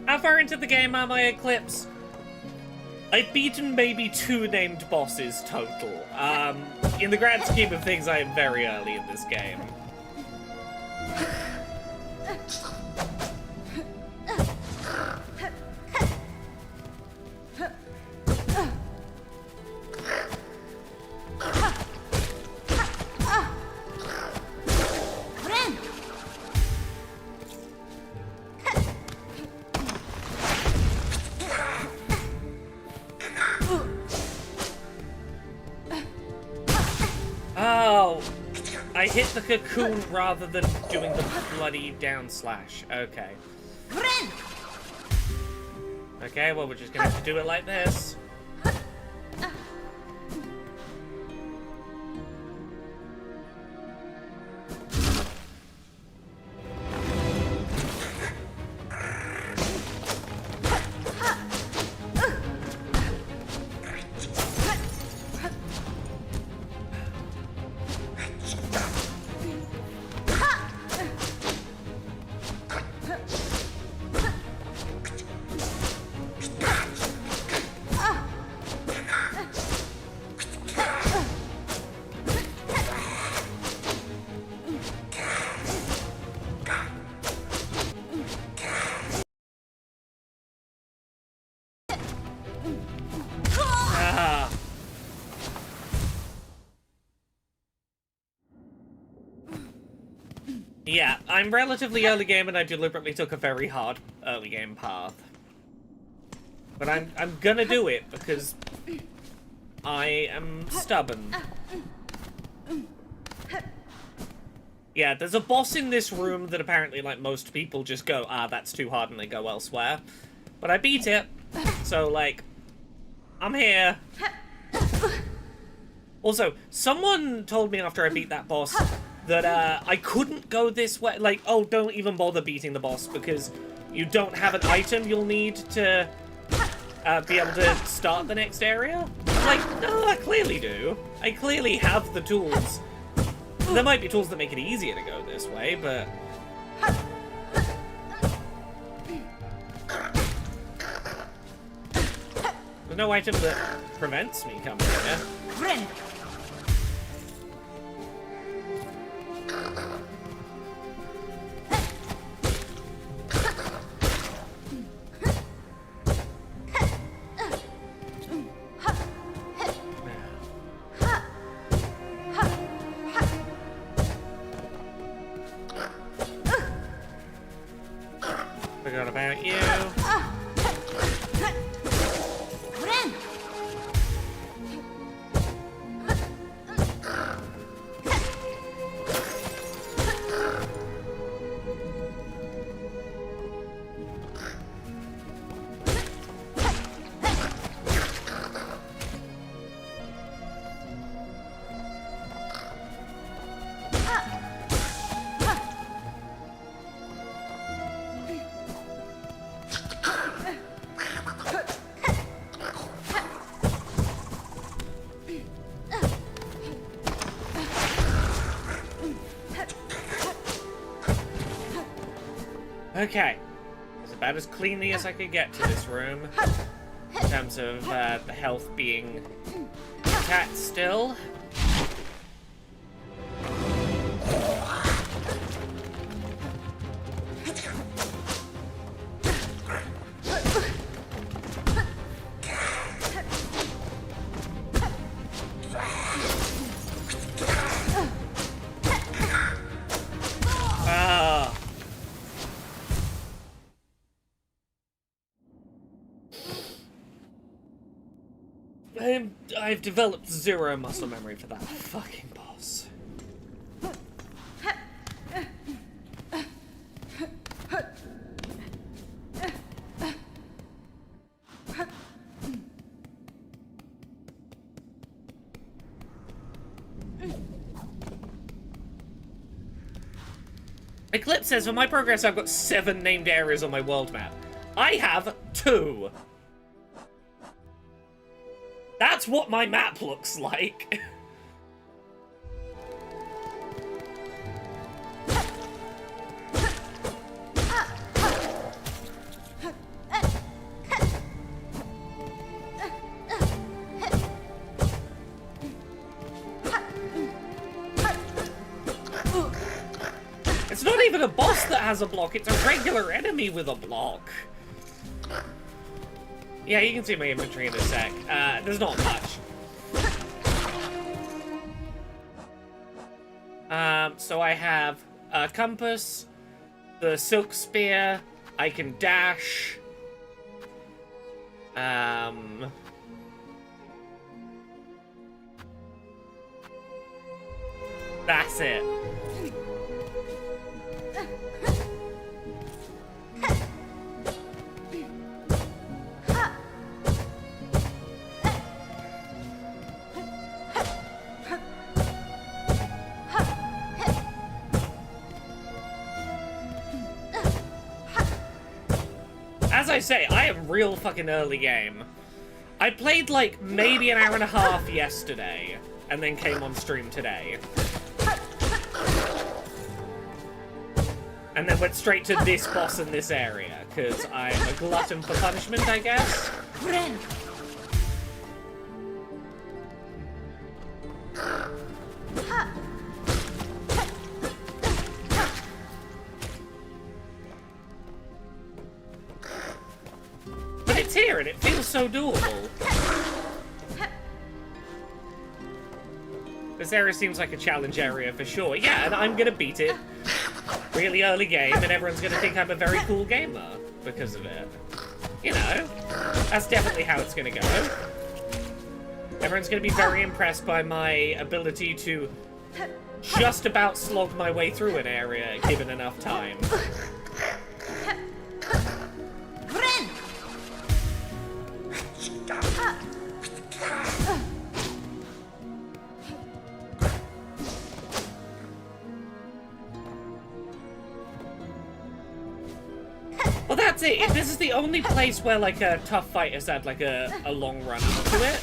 How far into the game am I, Eclipse? I've beaten maybe 2 named bosses total. In the grand scheme of things, I am very early in this game. Oh, I hit the cocoon rather than doing the bloody down slash. Okay. Okay, well, we're just gonna have to do it like this. Yeah, I'm relatively early game and I deliberately took a very hard early game path. But I'm gonna do it because I am stubborn. Yeah, there's a boss in this room that apparently, like, most people just go, ah, that's too hard, and they go elsewhere. But I beat it, so, like, I'm here. Also, someone told me after I beat that boss that I couldn't go this way. Like, oh, don't even bother beating the boss because you don't have an item you'll need to be able to start the next area. I'm like, no, I clearly do. I clearly have the tools. There might be tools that make it easier to go this way, but... there's no item that prevents me coming here. Forgot about you. Okay, it's about as cleanly as I could get to this room, in terms of the health being intact still. I've developed zero muscle memory for that fucking boss. Eclipse says, for my progress, I've got 7 named areas on my world map. I have 2. That's what my map looks like. It's not even a boss that has a block, it's a regular enemy with a block. Yeah, you can see my inventory in a sec. There's not much. So I have a compass, the silk spear, I can dash. That's it. As I say, I am real fucking early game. I played like maybe an hour and a half yesterday, and then came on stream today. And then went straight to this boss in this area, because I'm a glutton for punishment, I guess. But it's here, and it feels so doable. This area seems like a challenge area for sure. Yeah, and I'm gonna beat it really early game, and everyone's gonna think I'm a very cool gamer because of it. You know, that's definitely how it's gonna go. Everyone's gonna be very impressed by my ability to just about slog my way through an area given enough time. Well, that's it. If this is the only place where, like, a tough fight has had, like, a long run to it.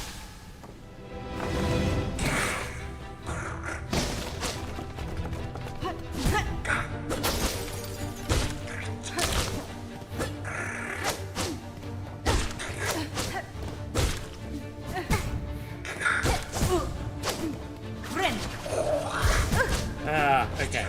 Okay.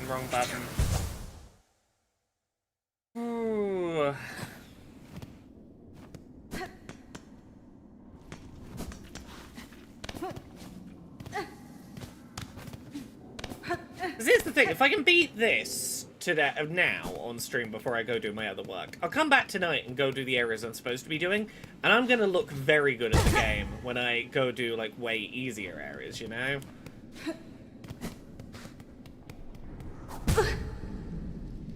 Wrong button. Ooh. Here's the thing, if I can beat this today, now on stream before I go do my other work, I'll come back tonight and go do the areas I'm supposed to be doing, and I'm gonna look very good at the game when I go do, like, way easier areas, you know?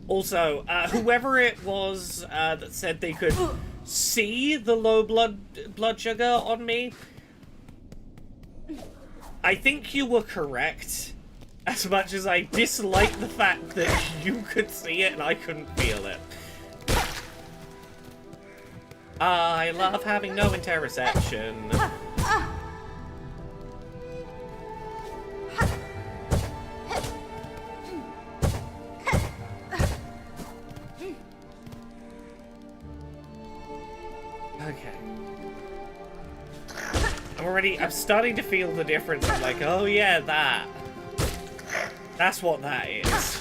Also, whoever it was that said they could see the low blood sugar on me, I think you were correct, as much as I dislike the fact that you could see it and I couldn't feel it. I love having no interoception. Okay. I'm starting to feel the difference. I'm like, oh yeah, that's what that is.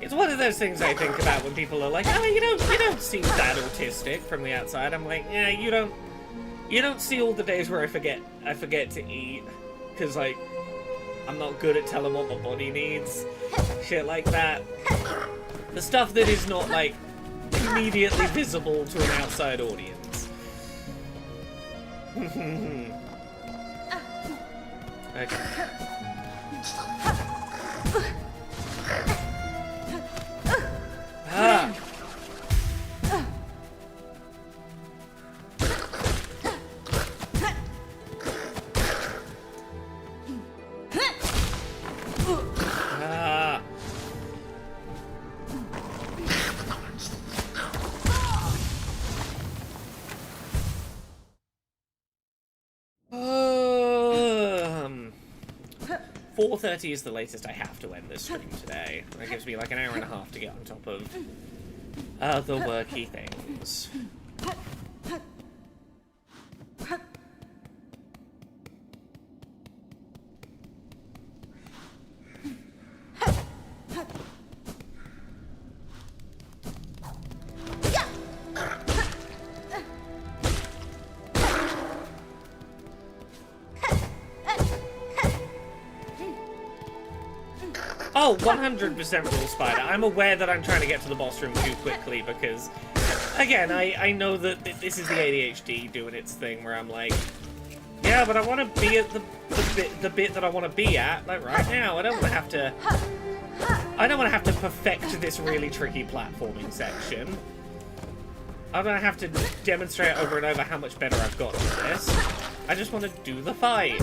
It's one of those things I think about when people are like, oh, you don't seem that autistic from the outside. I'm like, yeah, you don't see all the days where I forget to eat because like I'm not good at telling what my body needs, shit like that. The stuff that is not like immediately visible to an outside audience. Okay. Ah. Ah. Um, 4:30 is the latest I have to end this stream today. That gives me like an hour and a half to get on top of other worky things. Oh, 100% Rule Spider. I'm aware that I'm trying to get to the boss room too quickly because, again, I know that this is the ADHD doing its thing where I'm like, yeah, but I want to be at the bit that I want to be at, like, right now. I don't want to have to perfect this really tricky platforming section. I don't have to demonstrate over and over how much better I've got at this. I just want to do the fight.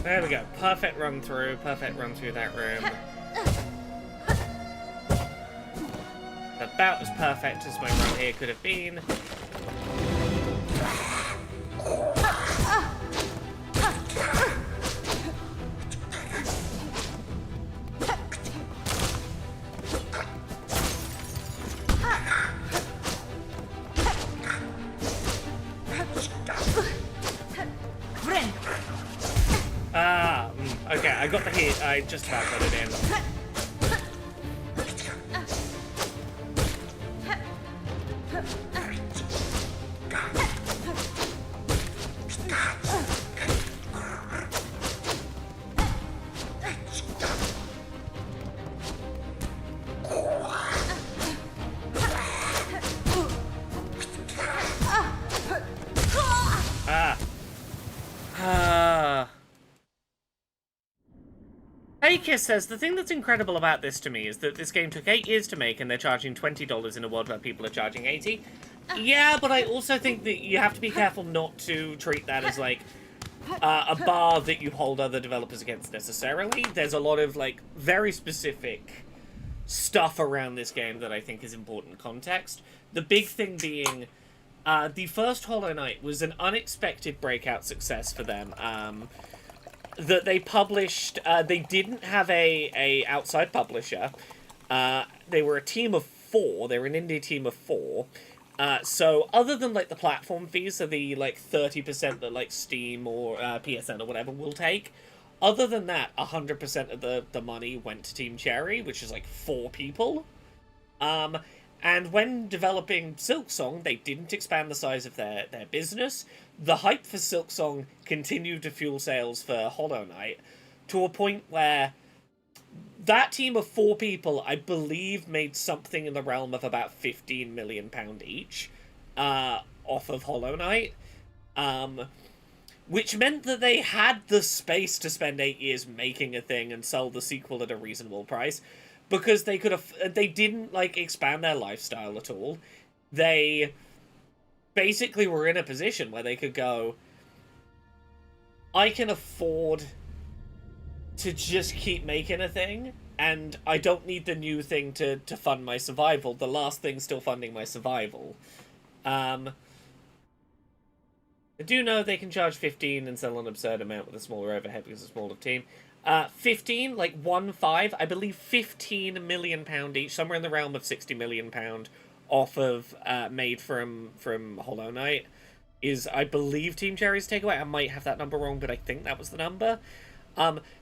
There we go. Perfect run through that room. About as perfect as my run here could have been. Okay, I got the hit. I just about got it in. Kiss says, the thing that's incredible about this to me is that this game took 8 years to make and they're charging $20 in a world where people are charging 80. Yeah, but I also think that you have to be careful not to treat that as, like, a bar that you hold other developers against necessarily. There's a lot of, like, very specific stuff around this game that I think is important context. The big thing being, the first Hollow Knight was an unexpected breakout success for them. That they published, they didn't have a outside publisher. They were a team of 4. They were an indie team of 4. So other than, like, the platform fees, so the, like, 30% that, like, Steam or PSN or whatever will take, other than that, 100% of the money went to Team Cherry, which is, like, 4 people. And when developing Silksong, they didn't expand the size of their business. The hype for Silksong continued to fuel sales for Hollow Knight to a point where that team of 4 people, I believe, made something in the realm of about £15 million each off of Hollow Knight. which meant that they had the space to spend 8 years making a thing and sell the sequel at a reasonable price, because they didn't, like, expand their lifestyle at all. They basically were in a position where they could go, I can afford to just keep making a thing, and I don't need the new thing to fund my survival. The last thing's still funding my survival. I do know they can charge 15 and sell an absurd amount with a smaller overhead because it's a smaller team. 15, like 1.5, I believe £15 million each, somewhere in the realm of £60 million off of made from Hollow Knight is, I believe, Team Cherry's takeaway. I might have that number wrong, but I think that was the number.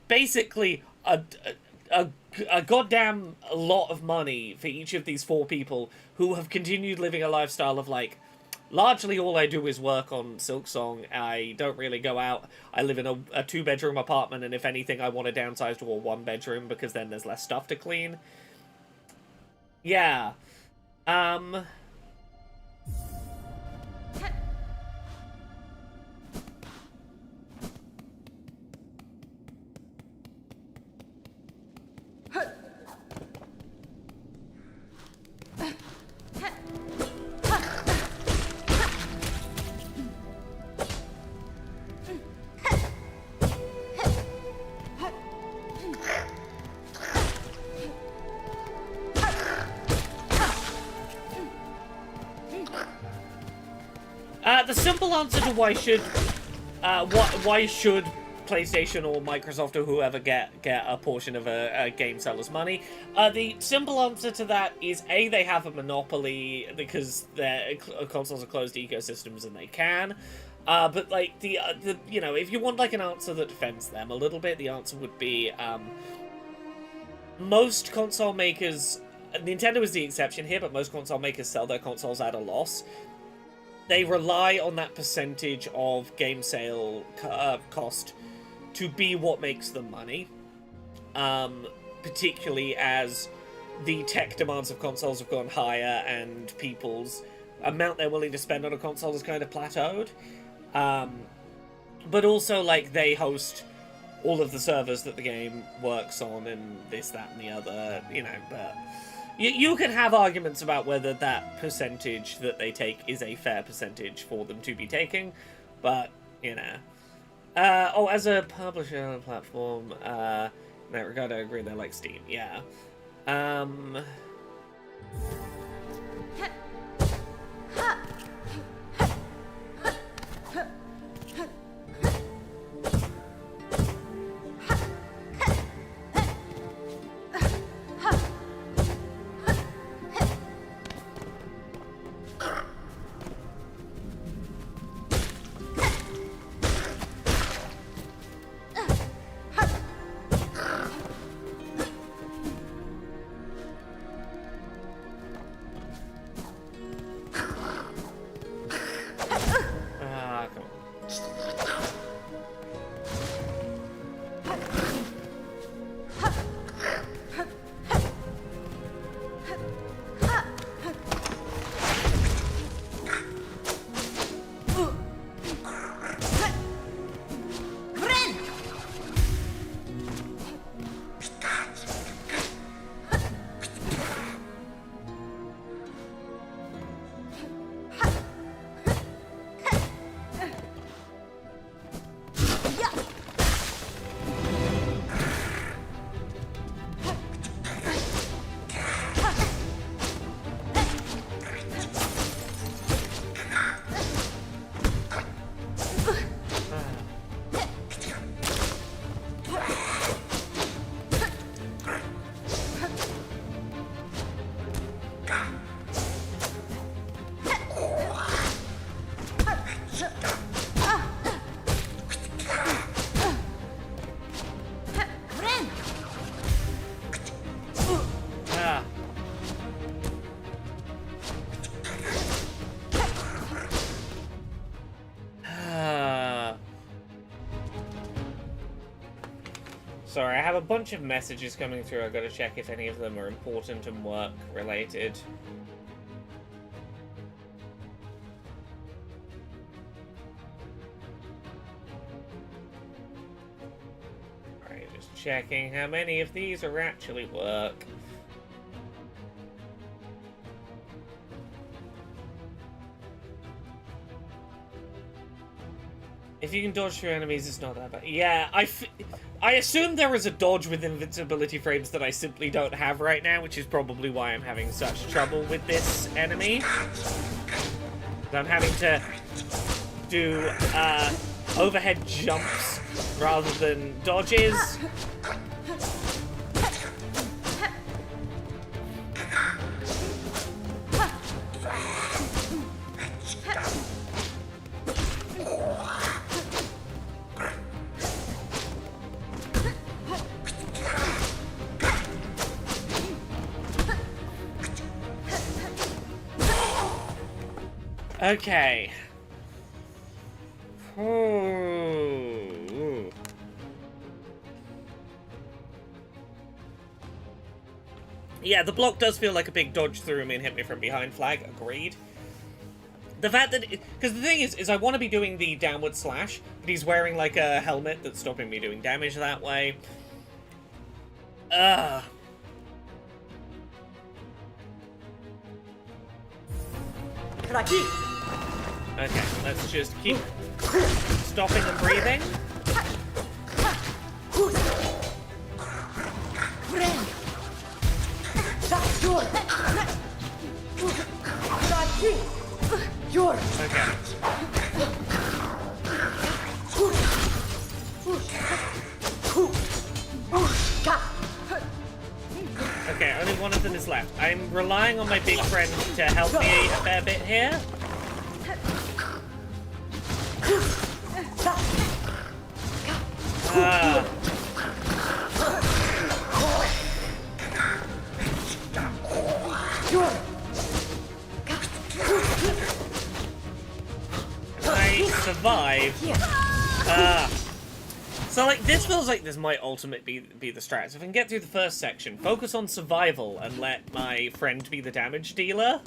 Basically, a goddamn lot of money for each of these 4 people who have continued living a lifestyle of, like, largely all I do is work on Silksong. I don't really go out. I live in a 2-bedroom apartment, and if anything, I want to downsize to a 1-bedroom because then there's less stuff to clean. Yeah. The simple answer to why should PlayStation or Microsoft or whoever get a portion of a game seller's money? The simple answer to that is A, they have a monopoly because their consoles are closed ecosystems and they can. But like the you know, if you want like an answer that defends them a little bit, the answer would be most console makers. Nintendo is the exception here, but most console makers sell their consoles at a loss. They rely on that percentage of game sale cost to be what makes them money. Particularly as the tech demands of consoles have gone higher and people's amount they're willing to spend on a console has kind of plateaued. But also, like, they host all of the servers that the game works on and this, that, and the other, you know, but... You can have arguments about whether that percentage that they take is a fair percentage for them to be taking, but, you know. As a publisher on a platform, in that regard, I agree, they're like Steam, yeah. Sorry, I have a bunch of messages coming through. I've got to check if any of them are important and work related. checking how many of these are actually work. If you can dodge through enemies, it's not that bad. Yeah, I assume there is a dodge with invincibility frames that I simply don't have right now, which is probably why I'm having such trouble with this enemy. I'm having to do overhead jumps rather than dodges. Okay. Ooh. Yeah, the block does feel like a big dodge through me and hit me from behind flag. Agreed. The fact that... Because the thing is I want to be doing the downward slash, but he's wearing, like, a helmet that's stopping me doing damage that way. Ugh. Okay, let's just keep stopping and breathing. Okay, only one of them is left. I'm relying on my big friend to help me a fair bit here. I survived. So, like, this feels like this might ultimately be the strat. So if I can get through the first section, focus on survival, and let my friend be the damage dealer.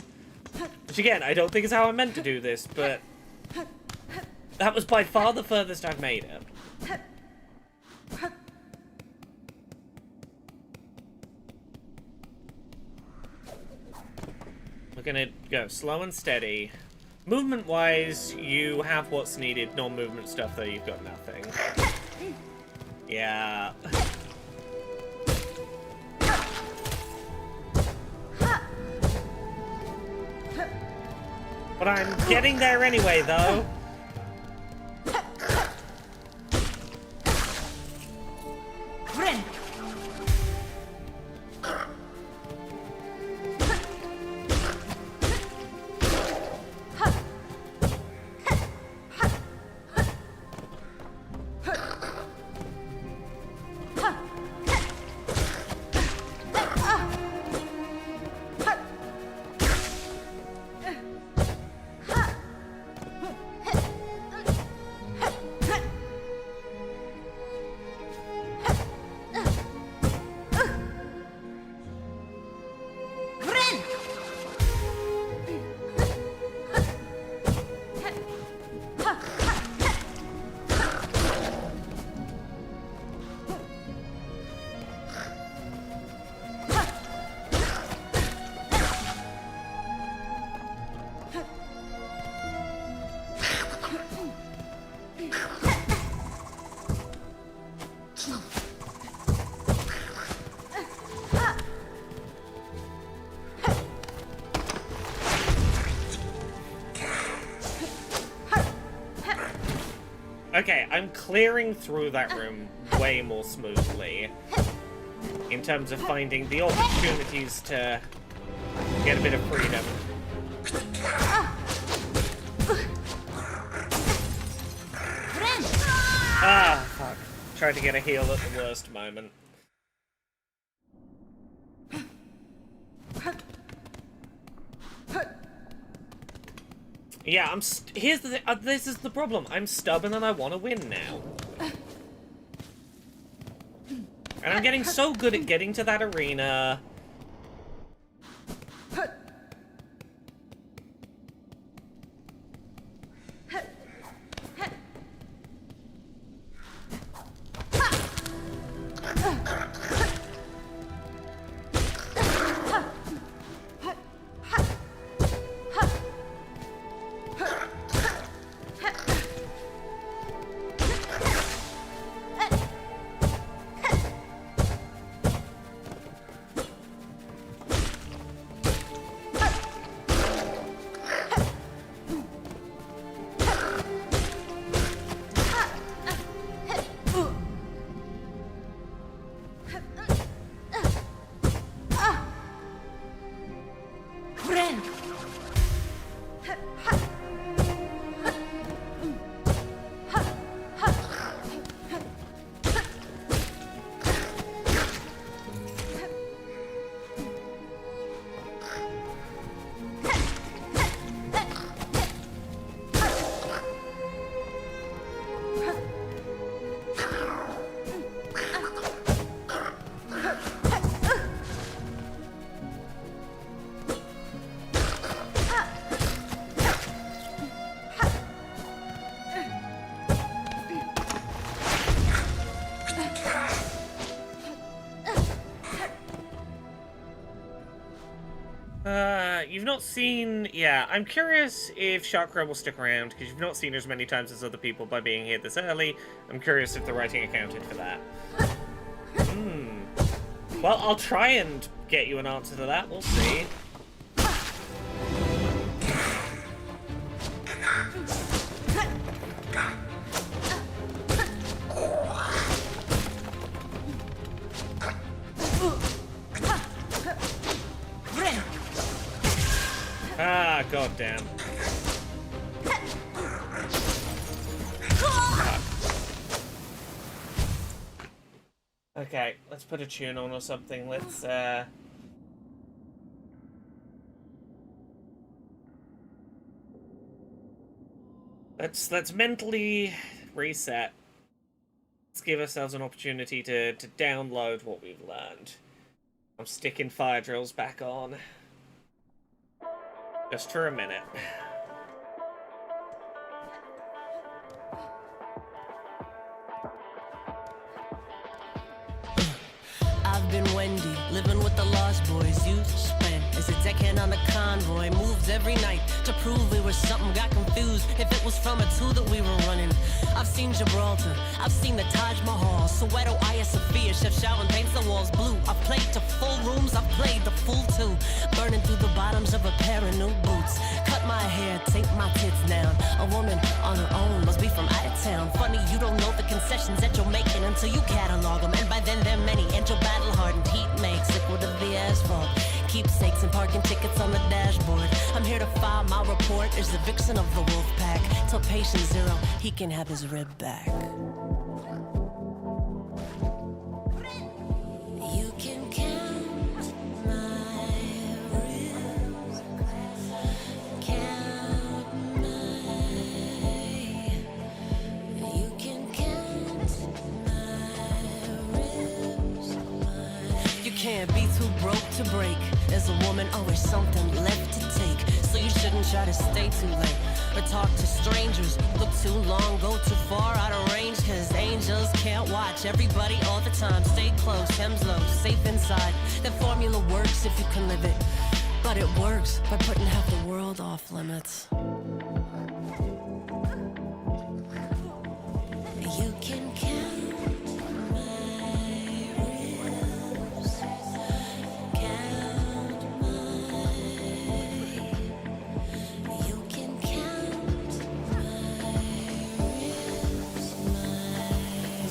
Which, again, I don't think is how I meant to do this, but... that was by far the furthest I've made it. We're gonna go slow and steady. Movement-wise, you have what's needed. Non-movement stuff, though, you've got nothing. Yeah. But I'm getting there anyway, though. Okay, I'm clearing through that room way more smoothly in terms of finding the opportunities to get a bit of freedom. Ah, fuck. Tried to get a heal at the worst moment. Yeah, here's the thing. This is the problem. I'm stubborn and I want to win now. And I'm getting so good at getting to that arena. not seen... Yeah, I'm curious if Sharkra will stick around, because you've not seen her as many times as other people by being here this early. I'm curious if the writing accounted for that. Well, I'll try and get you an answer to that. We'll see. Ah, goddamn. Okay, let's put a tune on or something. Let's mentally reset. Let's give ourselves an opportunity to download what we've learned. I'm sticking fire drills back on. Just for a minute. I've been Wendy, living with the Lost Boys. You spent as a deckhand on a convoy. Moved every night to prove we were something. Got confused if it was from a two that we were running. I've seen Gibraltar, I've seen the Taj Mahal, Soweto, Hagia Sophia, Chef Shaolin paints the walls blue. I've played to full rooms, I've played the full two. Burning through the bottoms of a pair of new boots. Cut my hair, tape my tits down. A woman on her own must be from out of town. Funny you don't know the concessions that you're making until you catalog them. And by then they're many, and your battle-hardened heat makes liquid of the asphalt. Keepsakes and parking tickets on the dashboard. I'm here to file my report as the vixen of the wolf pack. Till patient zero, he can have his rib back. You can count my ribs, count you can count my ribs. You can't be too broke to break. As a woman, always something left to take. So you shouldn't try to stay too late or talk to strangers. Look too long, go too far out of range. Cause angels can't watch everybody all the time. Stay close, hems low, safe inside. That formula works if you can live it. But it works by putting half the world off limits. You can count my ribs, count you can count my ribs.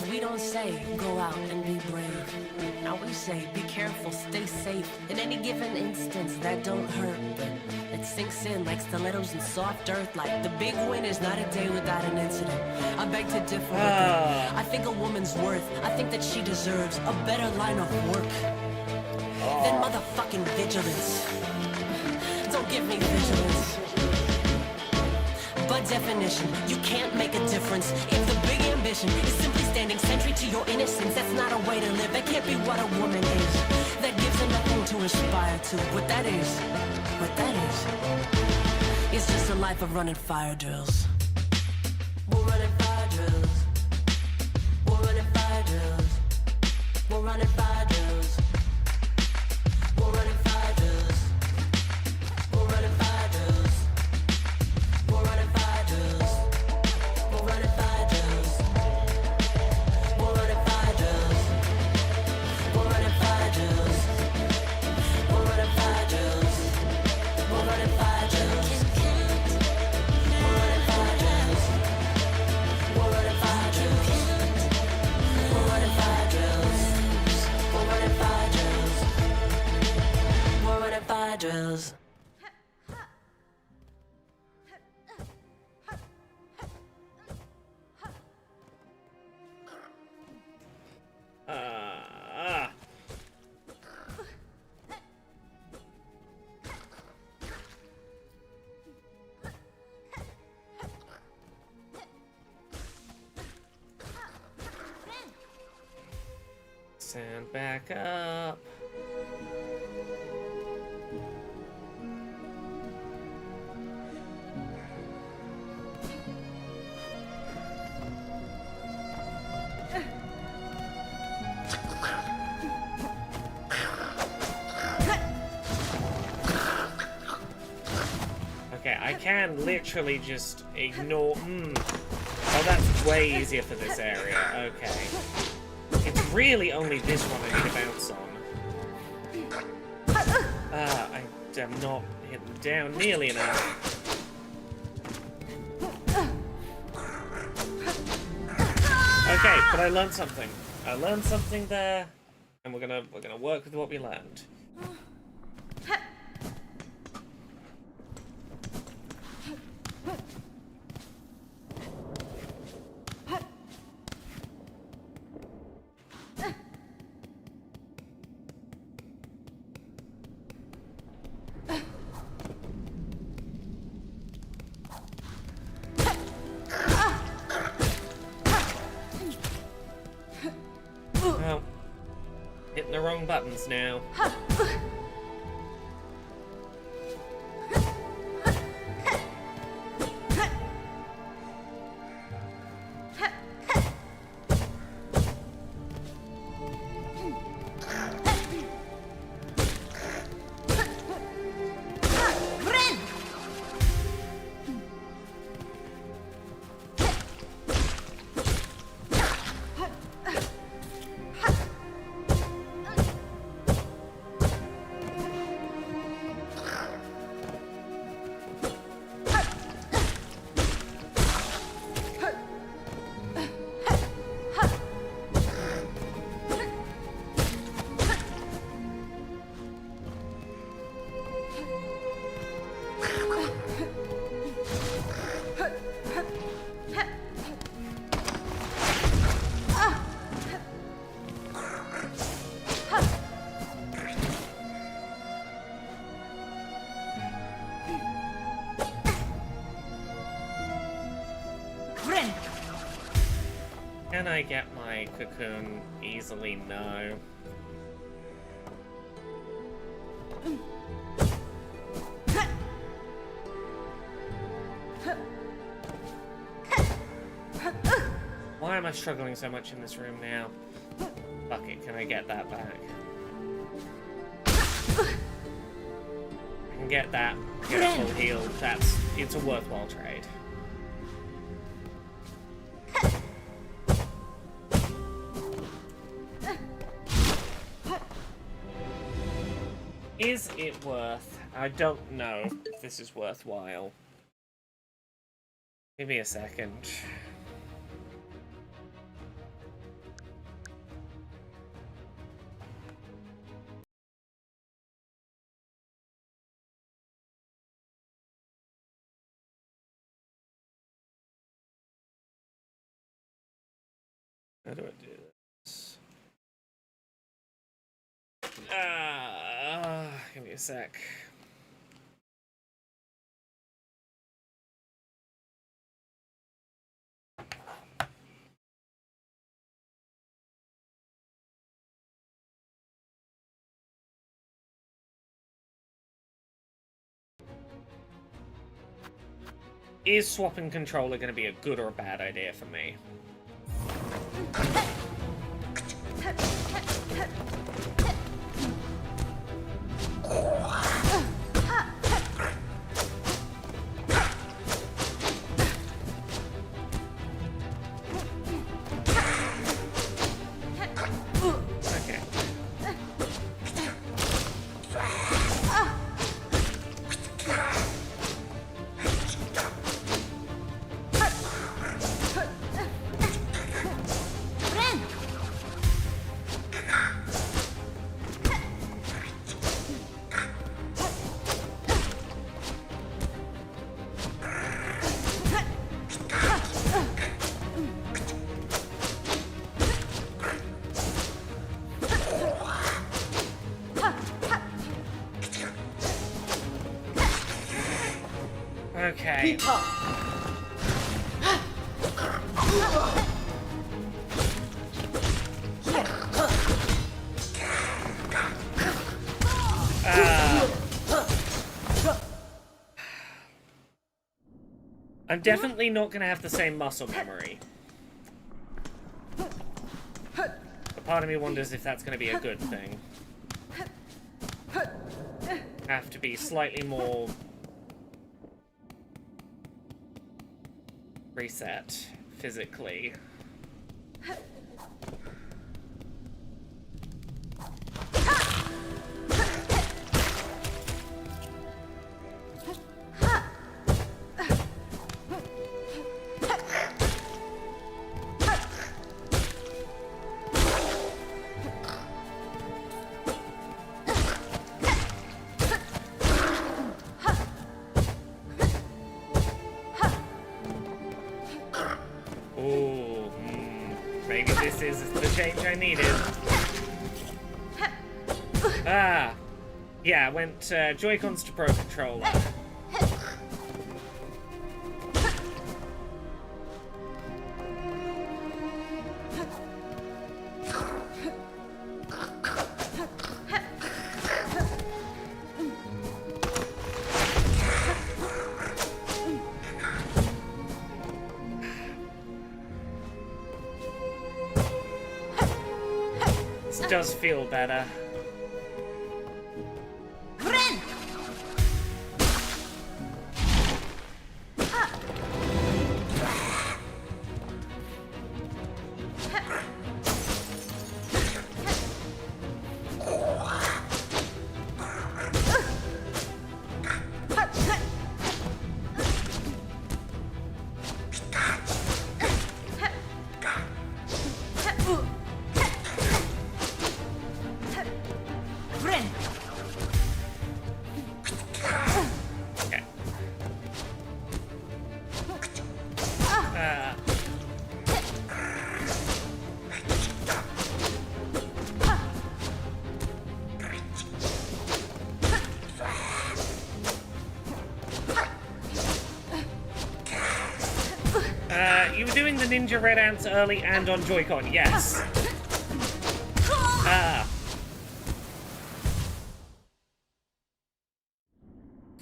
We don't say go out and be brave. Now we say be careful, stay safe. In any given instance, that don't hurt, but it sinks in like stilettos in soft earth. Like the big win is not a day without an incident. I beg to differ with her. I think a woman's worth, I think that she deserves a better line of work than motherfucking vigilance. Don't give me vigilance. By definition, you can't make a difference if the big ambition is simply standing sentry to your innocence. That's not a way to live. That can't be what a woman is. That gives her nothing to aspire to. What that is, it's just a life of running fire drills. We're running fire drills. We're running fire drills. We're running fire drills. We're running fire drills. We're running fire drills. We're running fire drills. We're running fire drills. We're running fire drills. We're running fire drills. We're running fire drills. We're running fire drills. We're running fire drills. We're running fire drills. We're running fire drills. We're running fire drills. We're running fire drills. Stand back up. can literally just ignore... Oh, that's way easier for this area. Okay. It's really only this one I need to bounce on. I am not hitting down nearly enough. Okay, but I learned something. I learned something there, and we're gonna work with what we learned. Well, hitting the wrong buttons now. Can I get my cocoon easily? No. Why am I struggling so much in this room now? Fuck it, can I get that back? I can get that, get a full heal. It's a worthwhile trade. Is it worth? I don't know if this is worthwhile. Give me a second. How do I do this? Give me a sec. Is swapping controller going to be a good or a bad idea for me? Okay. I'm definitely not going to have the same muscle memory. But part of me wonders if that's going to be a good thing. Have to be slightly more reset physically. Maybe this is the change I needed. Ah. Yeah, went Joy-Cons to Pro Controller. This does feel better. You were doing the Ninja Red Ants early and on Joy-Con, yes.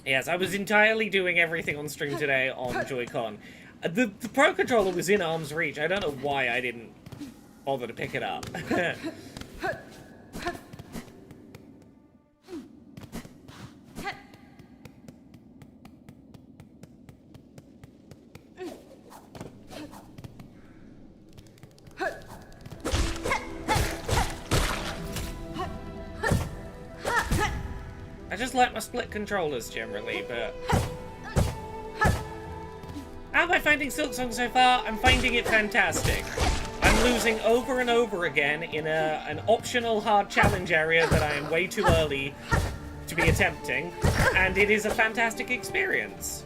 Yes, I was entirely doing everything on stream today on Joy-Con. The Pro Controller was in arm's reach. I don't know why I didn't bother to pick it up. I just like my split controllers generally, but... How am I finding Silksong so far? I'm finding it fantastic. I'm losing over and over again in an optional hard challenge area that I am way too early to be attempting, and it is a fantastic experience.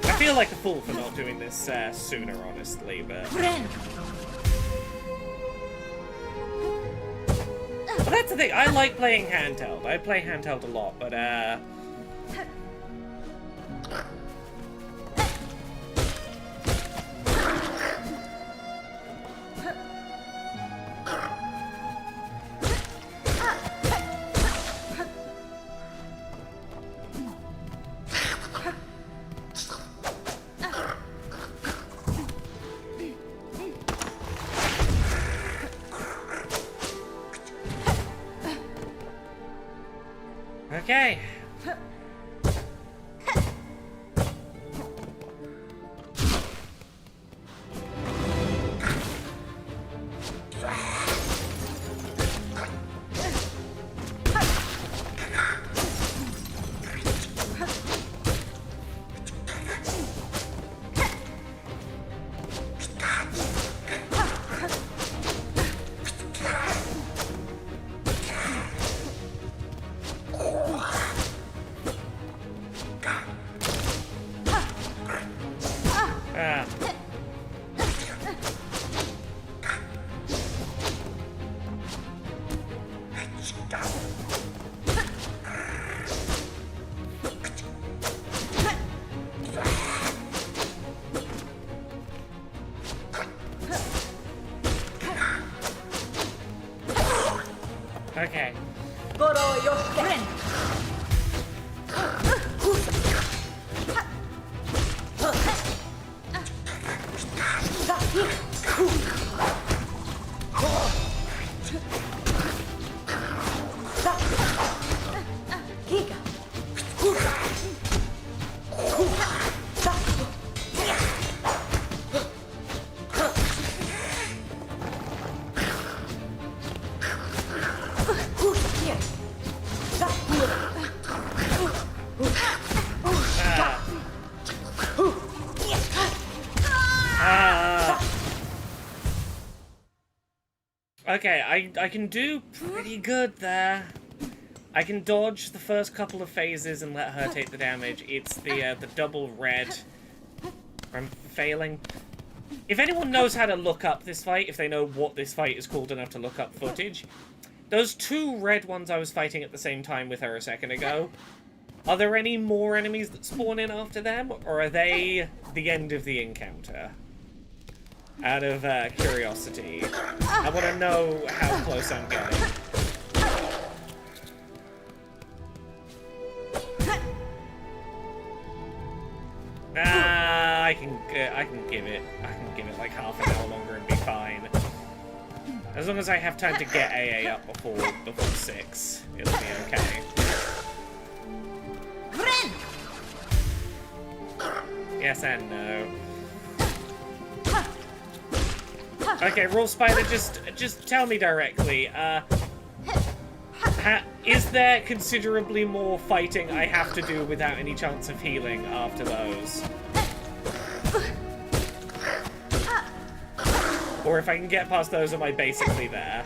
I feel like a fool for not doing this sooner, honestly, but... But that's the thing, I like playing handheld. I play handheld a lot, but okay. Okay. Okay, I can do pretty good there. I can dodge the first couple of phases and let her take the damage. It's the double red. I'm failing. If anyone knows how to look up this fight, if they know what this fight is called enough to look up footage, those two red ones I was fighting at the same time with her a second ago, are there any more enemies that spawn in after them, or are they the end of the encounter? Out of curiosity. I want to know how close I'm getting. I can give it like half an hour longer and be fine. As long as I have time to get AA up before 6, it'll be okay. Yes and no. Okay, Raw Spider, just tell me directly, is there considerably more fighting I have to do without any chance of healing after those? Or if I can get past those, am I basically there?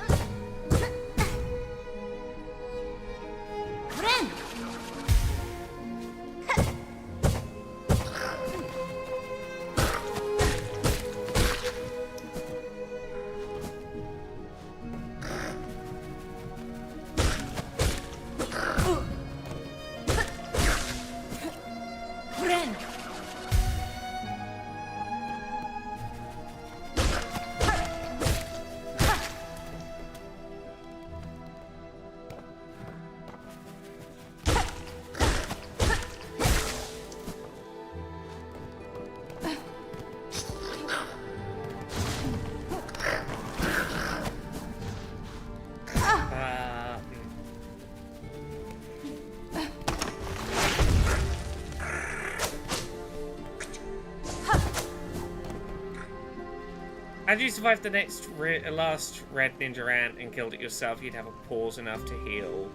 Had you survived the last red ninja ant and killed it yourself, you'd have a pause enough to heal.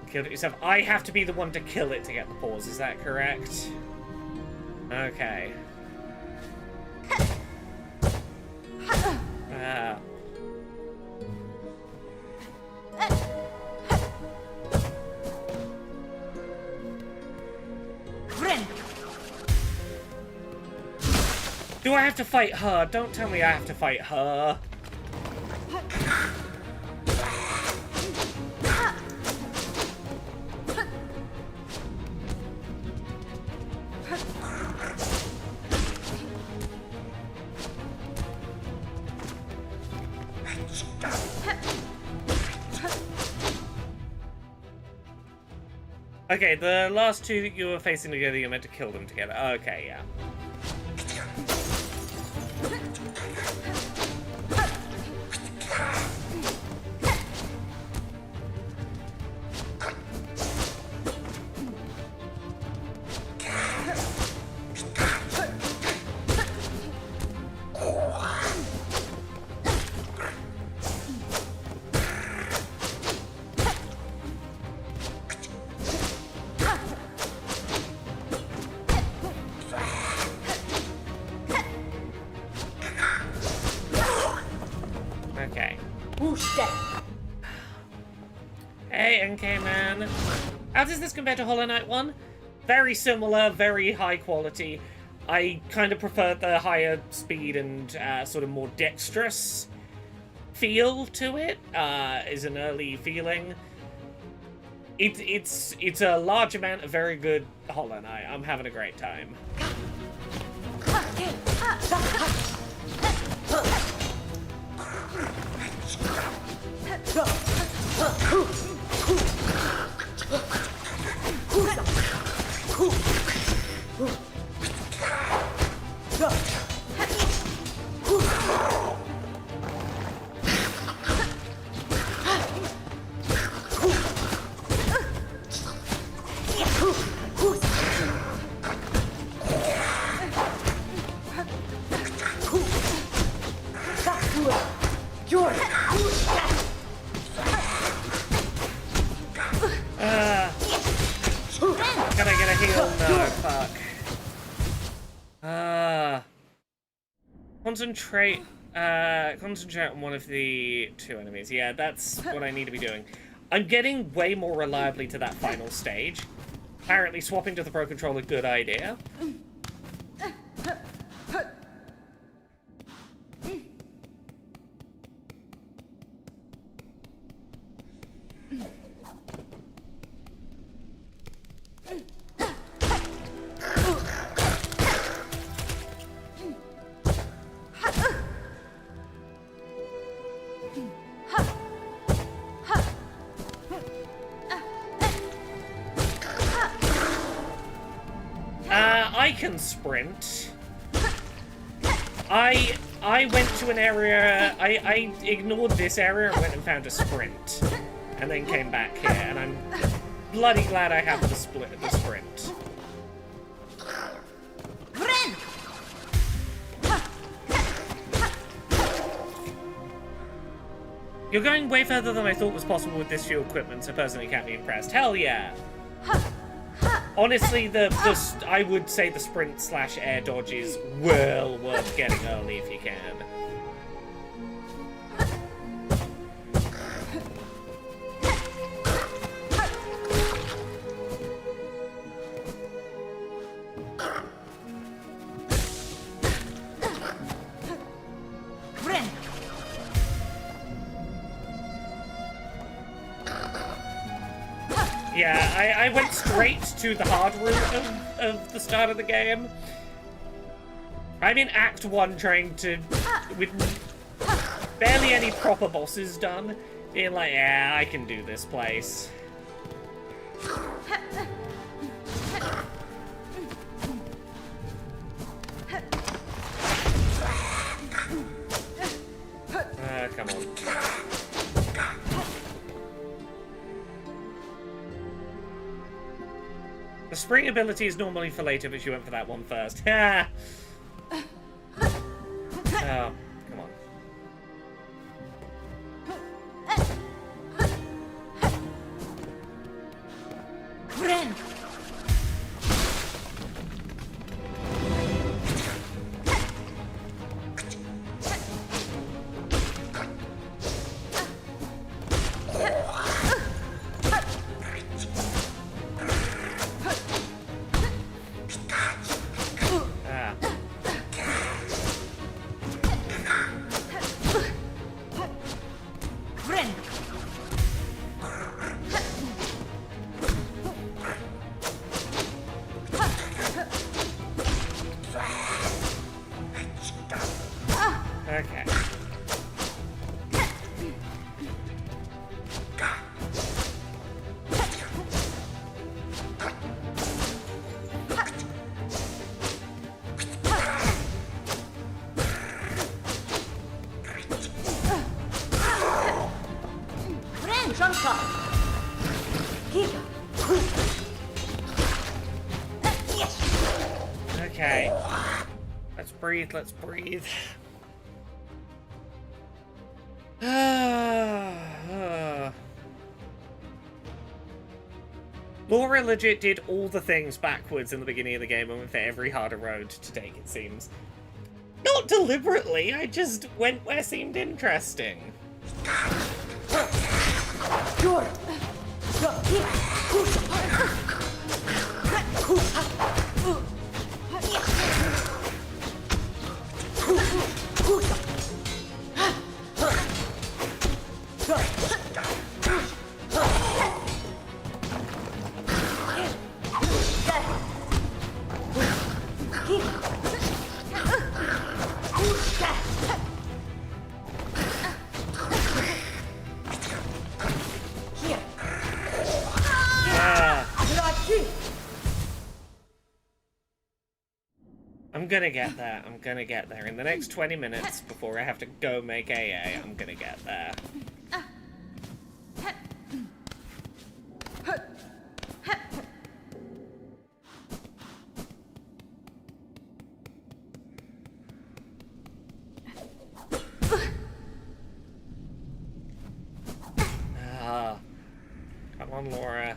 Killed it yourself. I have to be the one to kill it to get the pause, is that correct? Okay. Do I have to fight her? Don't tell me I have to fight her. Okay, the last two that you were facing together, you're meant to kill them together. Okay, yeah. How does this compare to Hollow Knight 1? Very similar, very high quality. I kind of prefer the higher speed and sort of more dexterous feel to it, is an early feeling. It's a large amount of very good Hollow Knight. I'm having a great time. Can I get a heal? No, fuck. Concentrate on one of the two enemies. Yeah, that's what I need to be doing. I'm getting way more reliably to that final stage. Apparently swapping to the Pro Controller, good idea. I can sprint. I went to an area, I ignored this area and went and found a sprint. And then came back here, and I'm bloody glad I have the sprint. You're going way further than I thought was possible with this few equipment, so personally can't be impressed. Hell yeah! Honestly, I would say the sprint/air dodge is well worth getting early if you can. Yeah, I went straight to the hard route of the start of the game. I'm in Act 1 trying to, with barely any proper bosses done, being like, yeah, I can do this place. Come on. The spring ability is normally for later, but you went for that one first. Ha! Oh, come on. Ren! Okay. Okay. Let's breathe. Laura legit did all the things backwards in the beginning of the game and went for every harder road to take, it seems. Not deliberately, I just went where seemed interesting. I'm gonna get there. I'm gonna get there. In the next 20 minutes, before I have to go make AA, I'm gonna get there. Come on, Laura.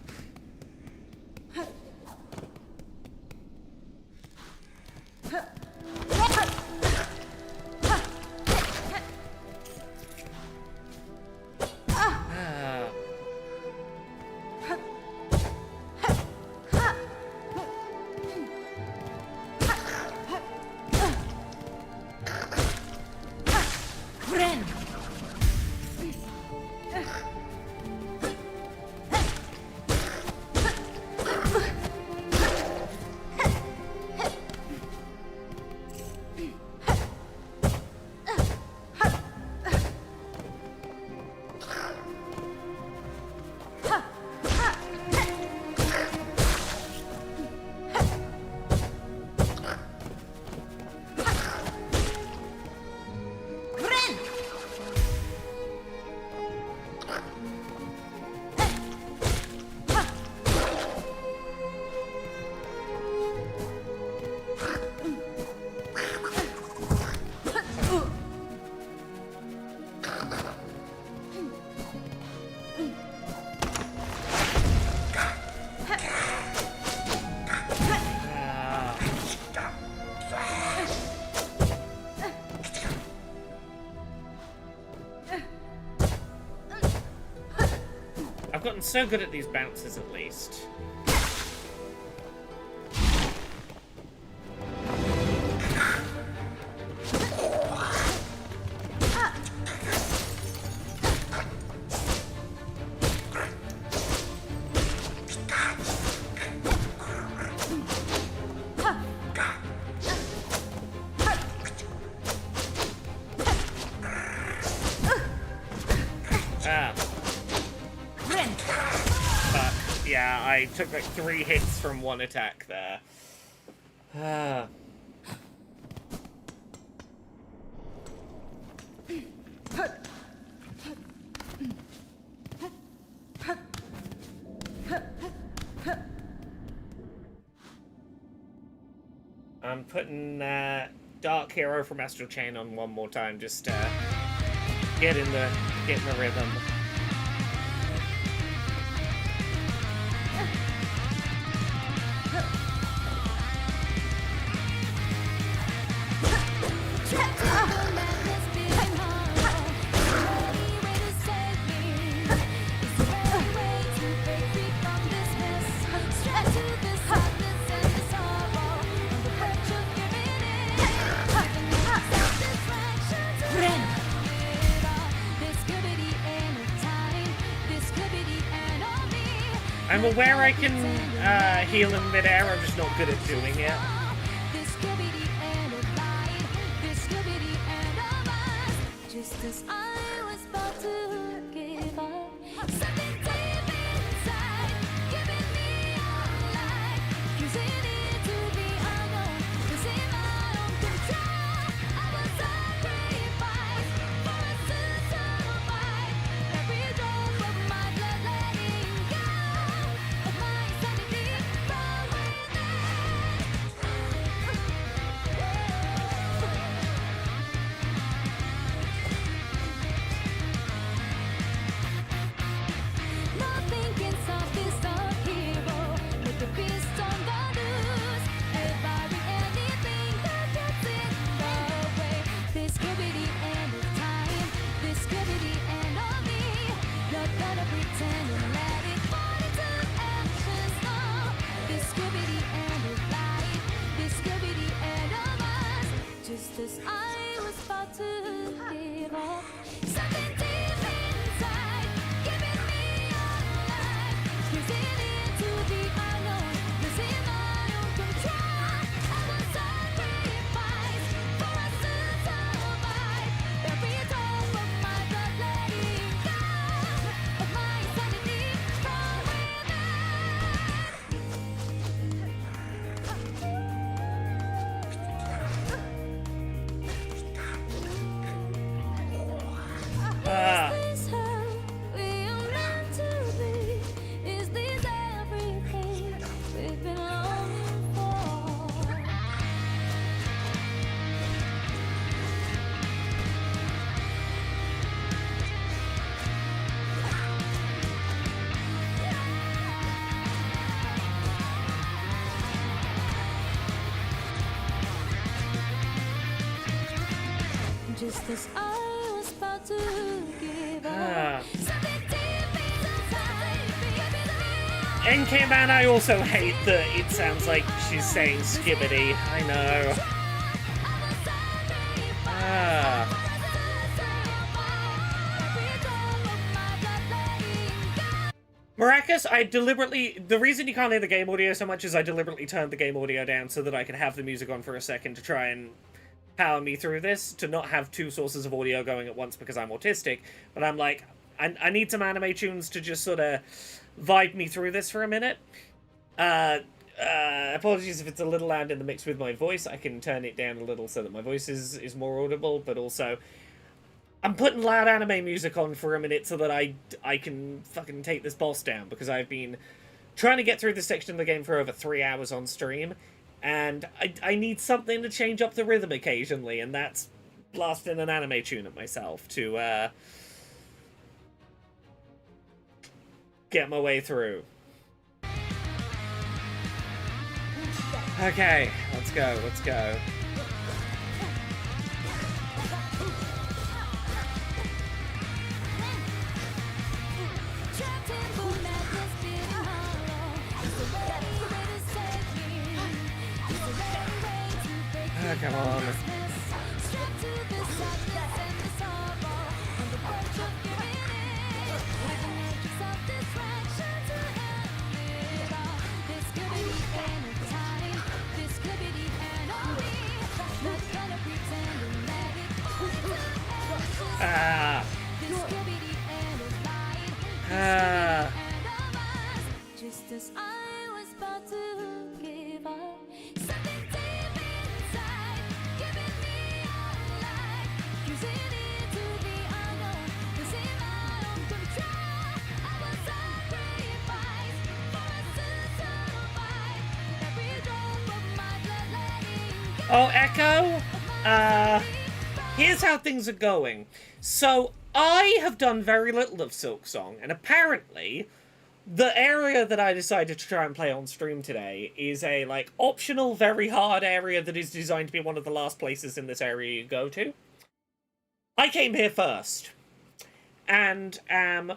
I've gotten so good at these bounces, at least. Yeah, I took like 3 hits from 1 attack there. I'm putting Dark Hero from Astral Chain on one more time, just to get in the rhythm. I'm aware I can heal in midair, I'm just not good at doing it. Just as I was about to give up, something deep inside, giving me all life, using it to be unknown, losing my own control. I was sacrificed for us to survive. Every drop of my blood letting go of my sanity from within. Just as I was about to give up. NK Man, I also hate that it sounds like she's saying skibbity. I know. Maracas, the reason you can't hear the game audio so much is I deliberately turned the game audio down so that I could have the music on for a second to try and power me through this, to not have two sources of audio going at once because I'm autistic. But I'm like, I need some anime tunes to just sort of vibe me through this for a minute. Apologies if it's a little loud in the mix with my voice. I can turn it down a little so that my voice is more audible, but also I'm putting loud anime music on for a minute so that I can fucking take this boss down, because I've been trying to get through this section of the game for over 3 hours on stream, and I need something to change up the rhythm occasionally, and that's blasting an anime tune at myself to get my way through. Okay, let's go, let's go. Oh, come on. Just as I was about to give up, something deep inside, giving me a light, using it to be unknown, losing my own control. I was sacrificed for us to survive. Every drop of my blood letting go. Oh, Echo? Here's how things are going. So, I have done very little of Silksong, and apparently the area that I decided to try and play on stream today is a, like, optional, very hard area that is designed to be one of the last places in this area you go to. I came here first, and am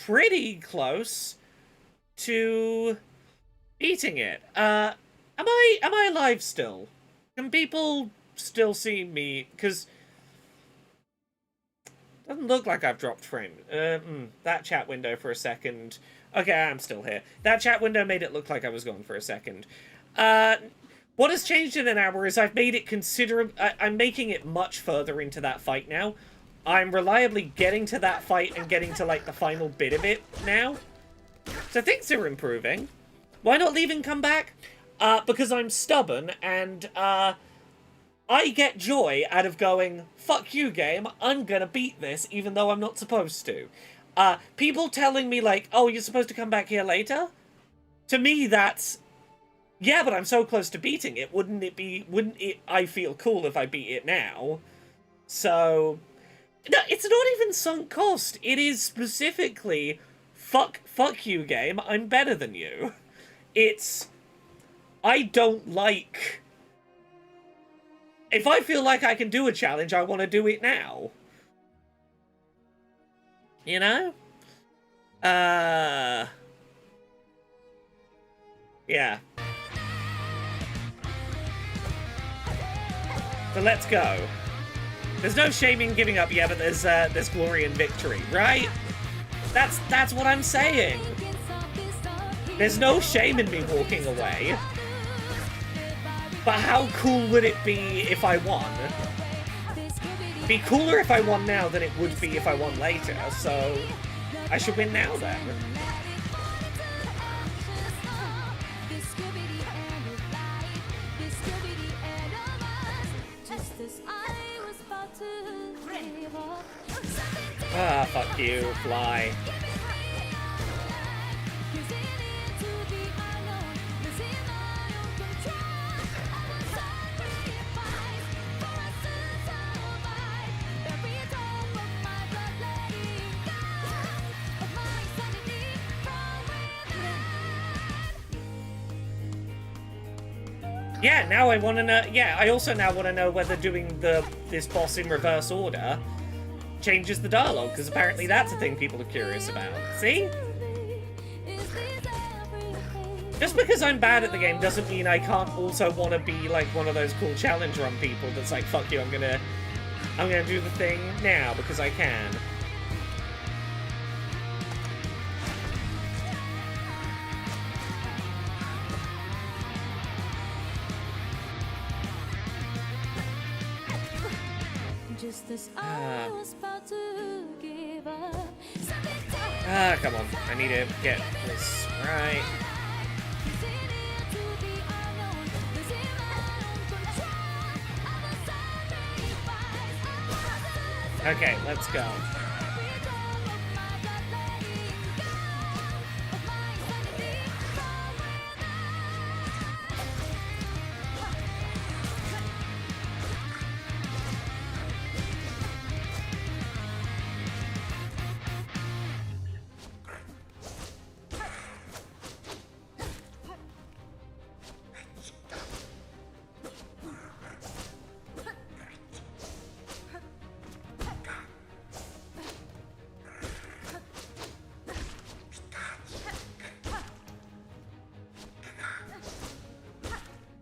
pretty close to beating it. Am I alive still? Can people still see me? Because doesn't look like I've dropped frame. That chat window for a second. Okay, I'm still here. That chat window made it look like I was gone for a second. What has changed in an hour is I've made it considerable. I'm making it much further into that fight now. I'm reliably getting to that fight and getting to, like, the final bit of it now. So things are improving. Why not leave and come back? Because I'm stubborn, and, I get joy out of going, fuck you, game, I'm gonna beat this, even though I'm not supposed to. People telling me, like, oh, you're supposed to come back here later? To me, that's, yeah, but I'm so close to beating it, wouldn't it, I feel cool if I beat it now? So, no, it's not even sunk cost, it is specifically, fuck you, game, I'm better than you. It's, I don't like... If I feel like I can do a challenge, I want to do it now. You know? Yeah. So let's go. There's no shame in giving up, yeah, but there's glory in victory, right? That's what I'm saying. There's no shame in me walking away. But how cool would it be if I won? It'd be cooler if I won now than it would be if I won later, so I should win now then. Ah, fuck you, fly. Yeah, now I want to know. Yeah, I also now want to know whether doing this boss in reverse order changes the dialogue, because apparently that's a thing people are curious about. See? Just because I'm bad at the game doesn't mean I can't also want to be like one of those cool challenge run people that's like, fuck you, I'm gonna do the thing now because I can. Just as I was about to give up. Come on. I need to get this right. Okay, let's go.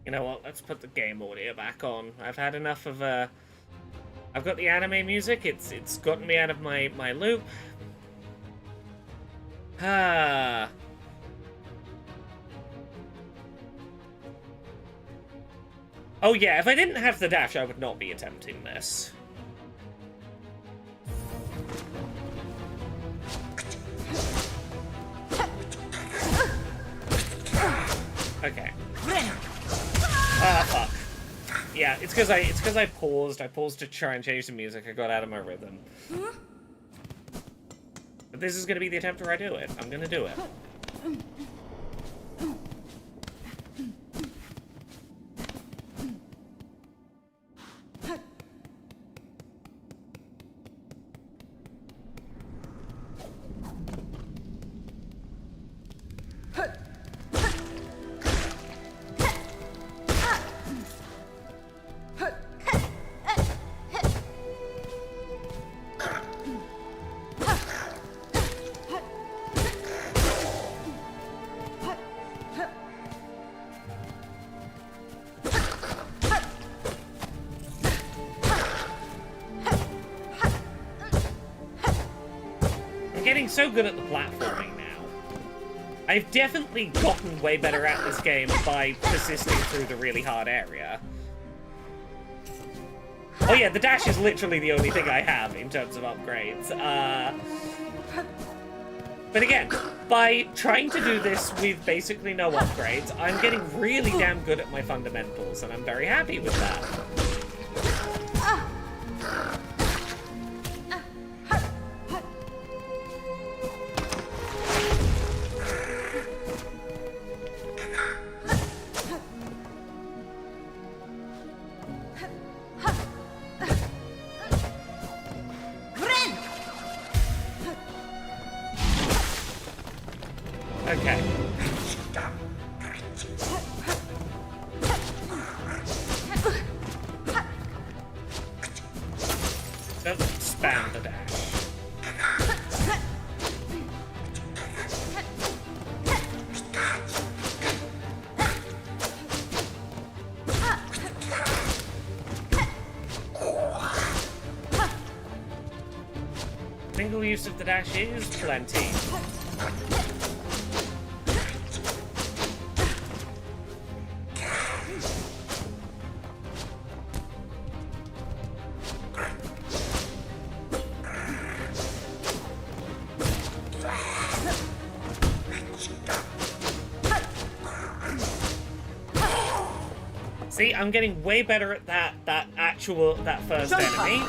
You know what, let's put the game audio back on. I've had enough of, I've got the anime music, it's gotten me out of my loop. Ah. Oh yeah, if I didn't have the dash, I would not be attempting this. Okay. Ah, fuck. Yeah, it's because I paused. I paused to try and change the music. I got out of my rhythm. But this is gonna be the attempt where I do it. I'm gonna do it. Getting so good at the platforming now. I've definitely gotten way better at this game by persisting through the really hard area. Oh yeah, the dash is literally the only thing I have in terms of upgrades. But again, by trying to do this with basically no upgrades, I'm getting really damn good at my fundamentals, and I'm very happy with that. Okay. Don't spam the dash. Single use of the dash is plenty. See, I'm getting way better at that first enemy.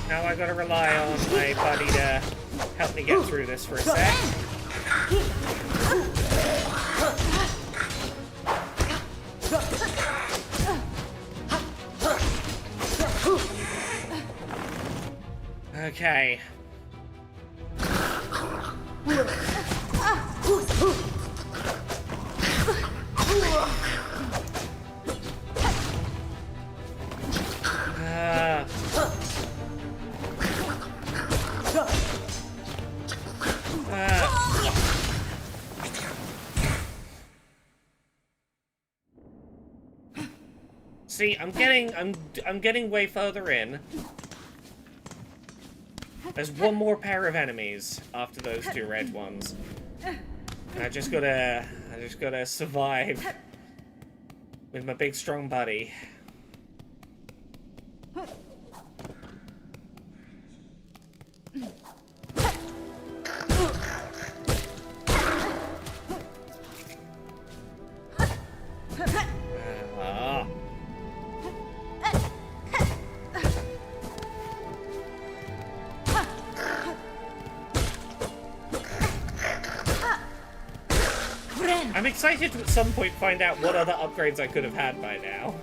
Now I gotta rely on my buddy to help me get through this for a sec. Okay. See, I'm getting way further in. There's one more pair of enemies after those two red ones. And I just gotta survive with my big strong buddy. I'm excited to at some point find out what other upgrades I could have had by now.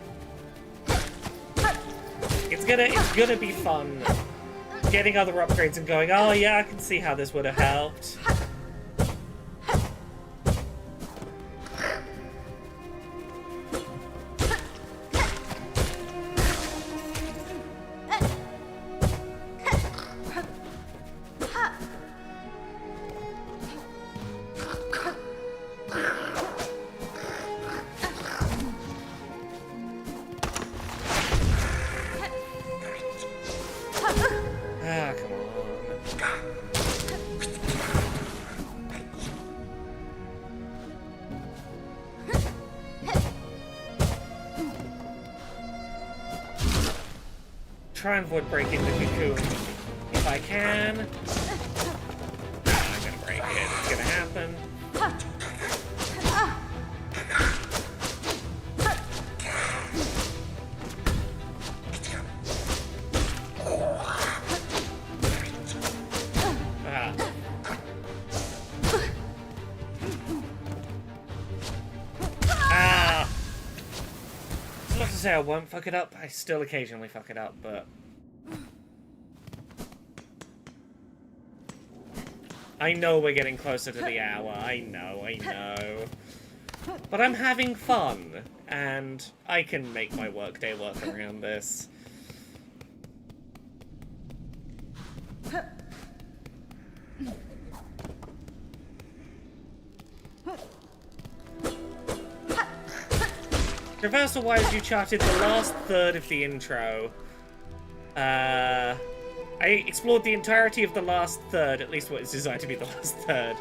It's gonna be fun getting other upgrades and going, oh yeah, I can see how this would have helped. Try and avoid breaking the cocoon if I can. I'm gonna break it. It's gonna happen. Not to say I won't fuck it up. I still occasionally fuck it up, but I know we're getting closer to the hour. I know. But I'm having fun, and I can make my workday work around this. Traversal-wise, you charted the last third of the intro. I explored the entirety of the last third, at least what is designed to be the last third.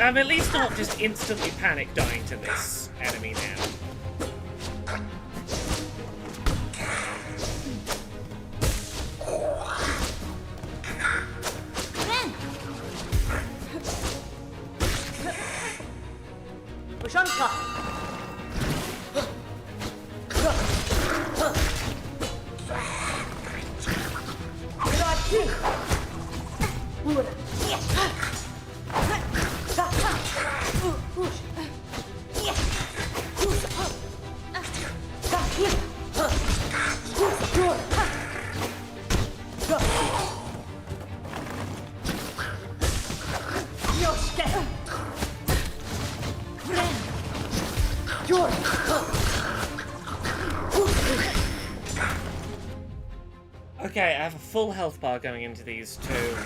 I'm at least not just instantly panic dying to this enemy now. Okay, I have a full health bar going into these two.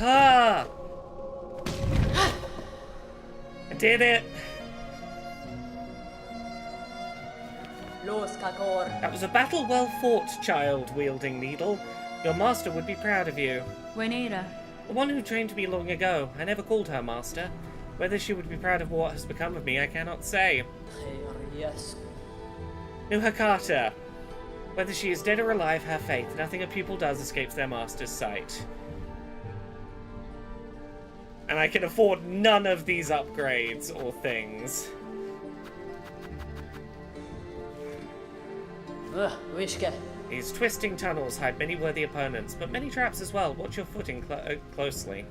Ah! I did it! That was a battle well fought, child wielding needle. Your master would be proud of you. Juanita. The one who trained me long ago. I never called her master. Whether she would be proud of what has become of me, I cannot say. Nuhakata. Whether she is dead or alive, have faith. Nothing a pupil does escapes their master's sight. And I can afford none of these upgrades or things. These twisting tunnels hide many worthy opponents, but many traps as well. Watch your footing closely.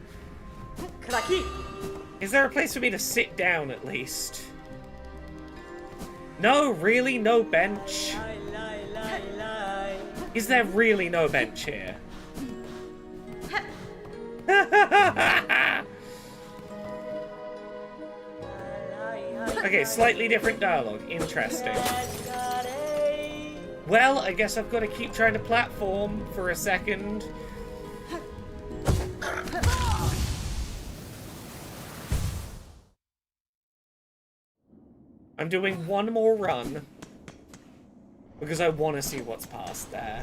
Is there a place for me to sit down at least? No, really? No bench? Is there really no bench here? Okay, slightly different dialogue. Interesting. Well, I guess I've got to keep trying to platform for a second. I'm doing one more run because I want to see what's past there.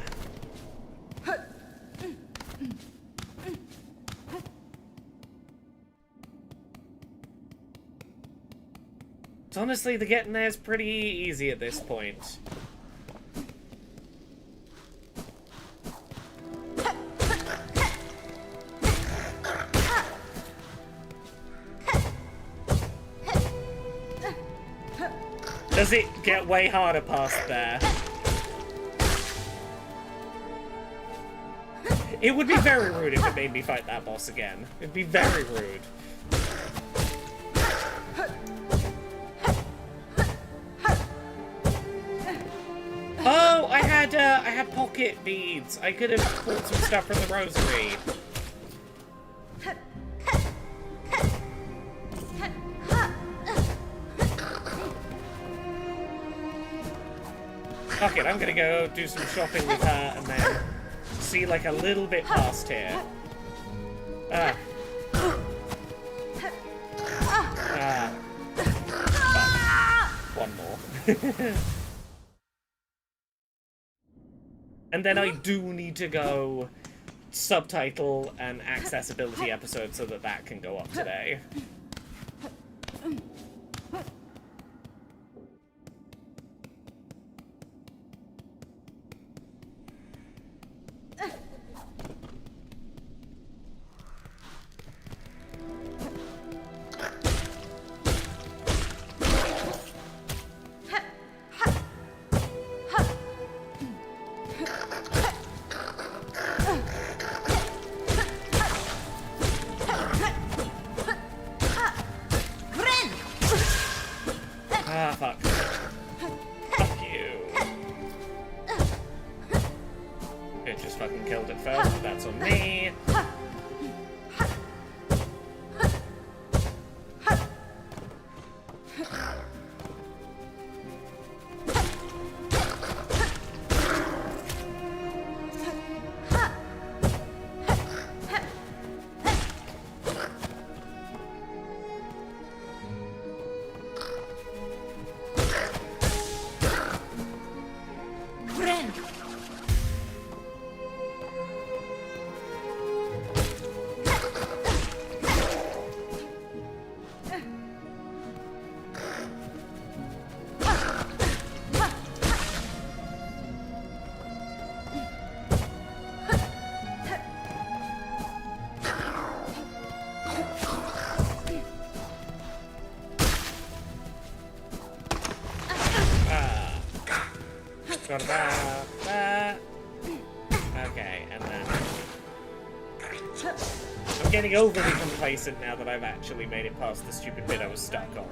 So honestly, the getting there is pretty easy at this point. Does it get way harder past there? It would be very rude if it made me fight that boss again. It'd be very rude. Oh, I had pocket beads. I could have bought some stuff from the rosary. Fuck it, I'm gonna go do some shopping with her and then see like a little bit past here. One more. And then I do need to go subtitle an accessibility episode so that that can go up today. Fuck. Fuck you. It just fucking killed it first, but that's on me. Got that. Okay, and then... I'm getting overly complacent now that I've actually made it past the stupid bit I was stuck on.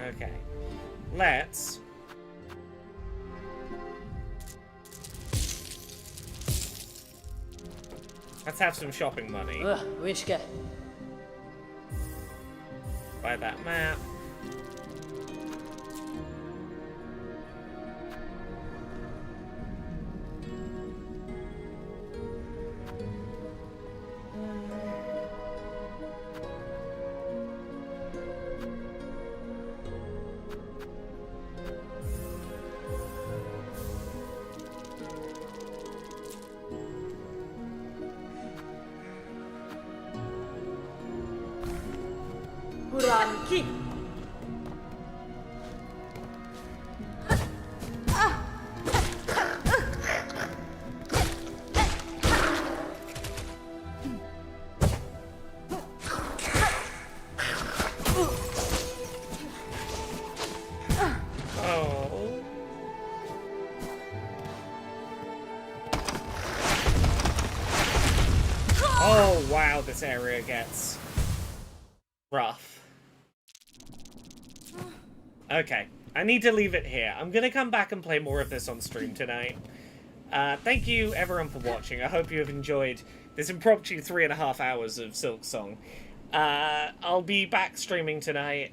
Okay. Let's... Let's have some shopping money. Buy that map. Oh, wow, this area gets rough. Okay, I need to leave it here. I'm gonna come back and play more of this on stream tonight. Thank you, everyone, for watching. I hope you have enjoyed this impromptu 3.5 hours of Silksong. I'll be back streaming tonight.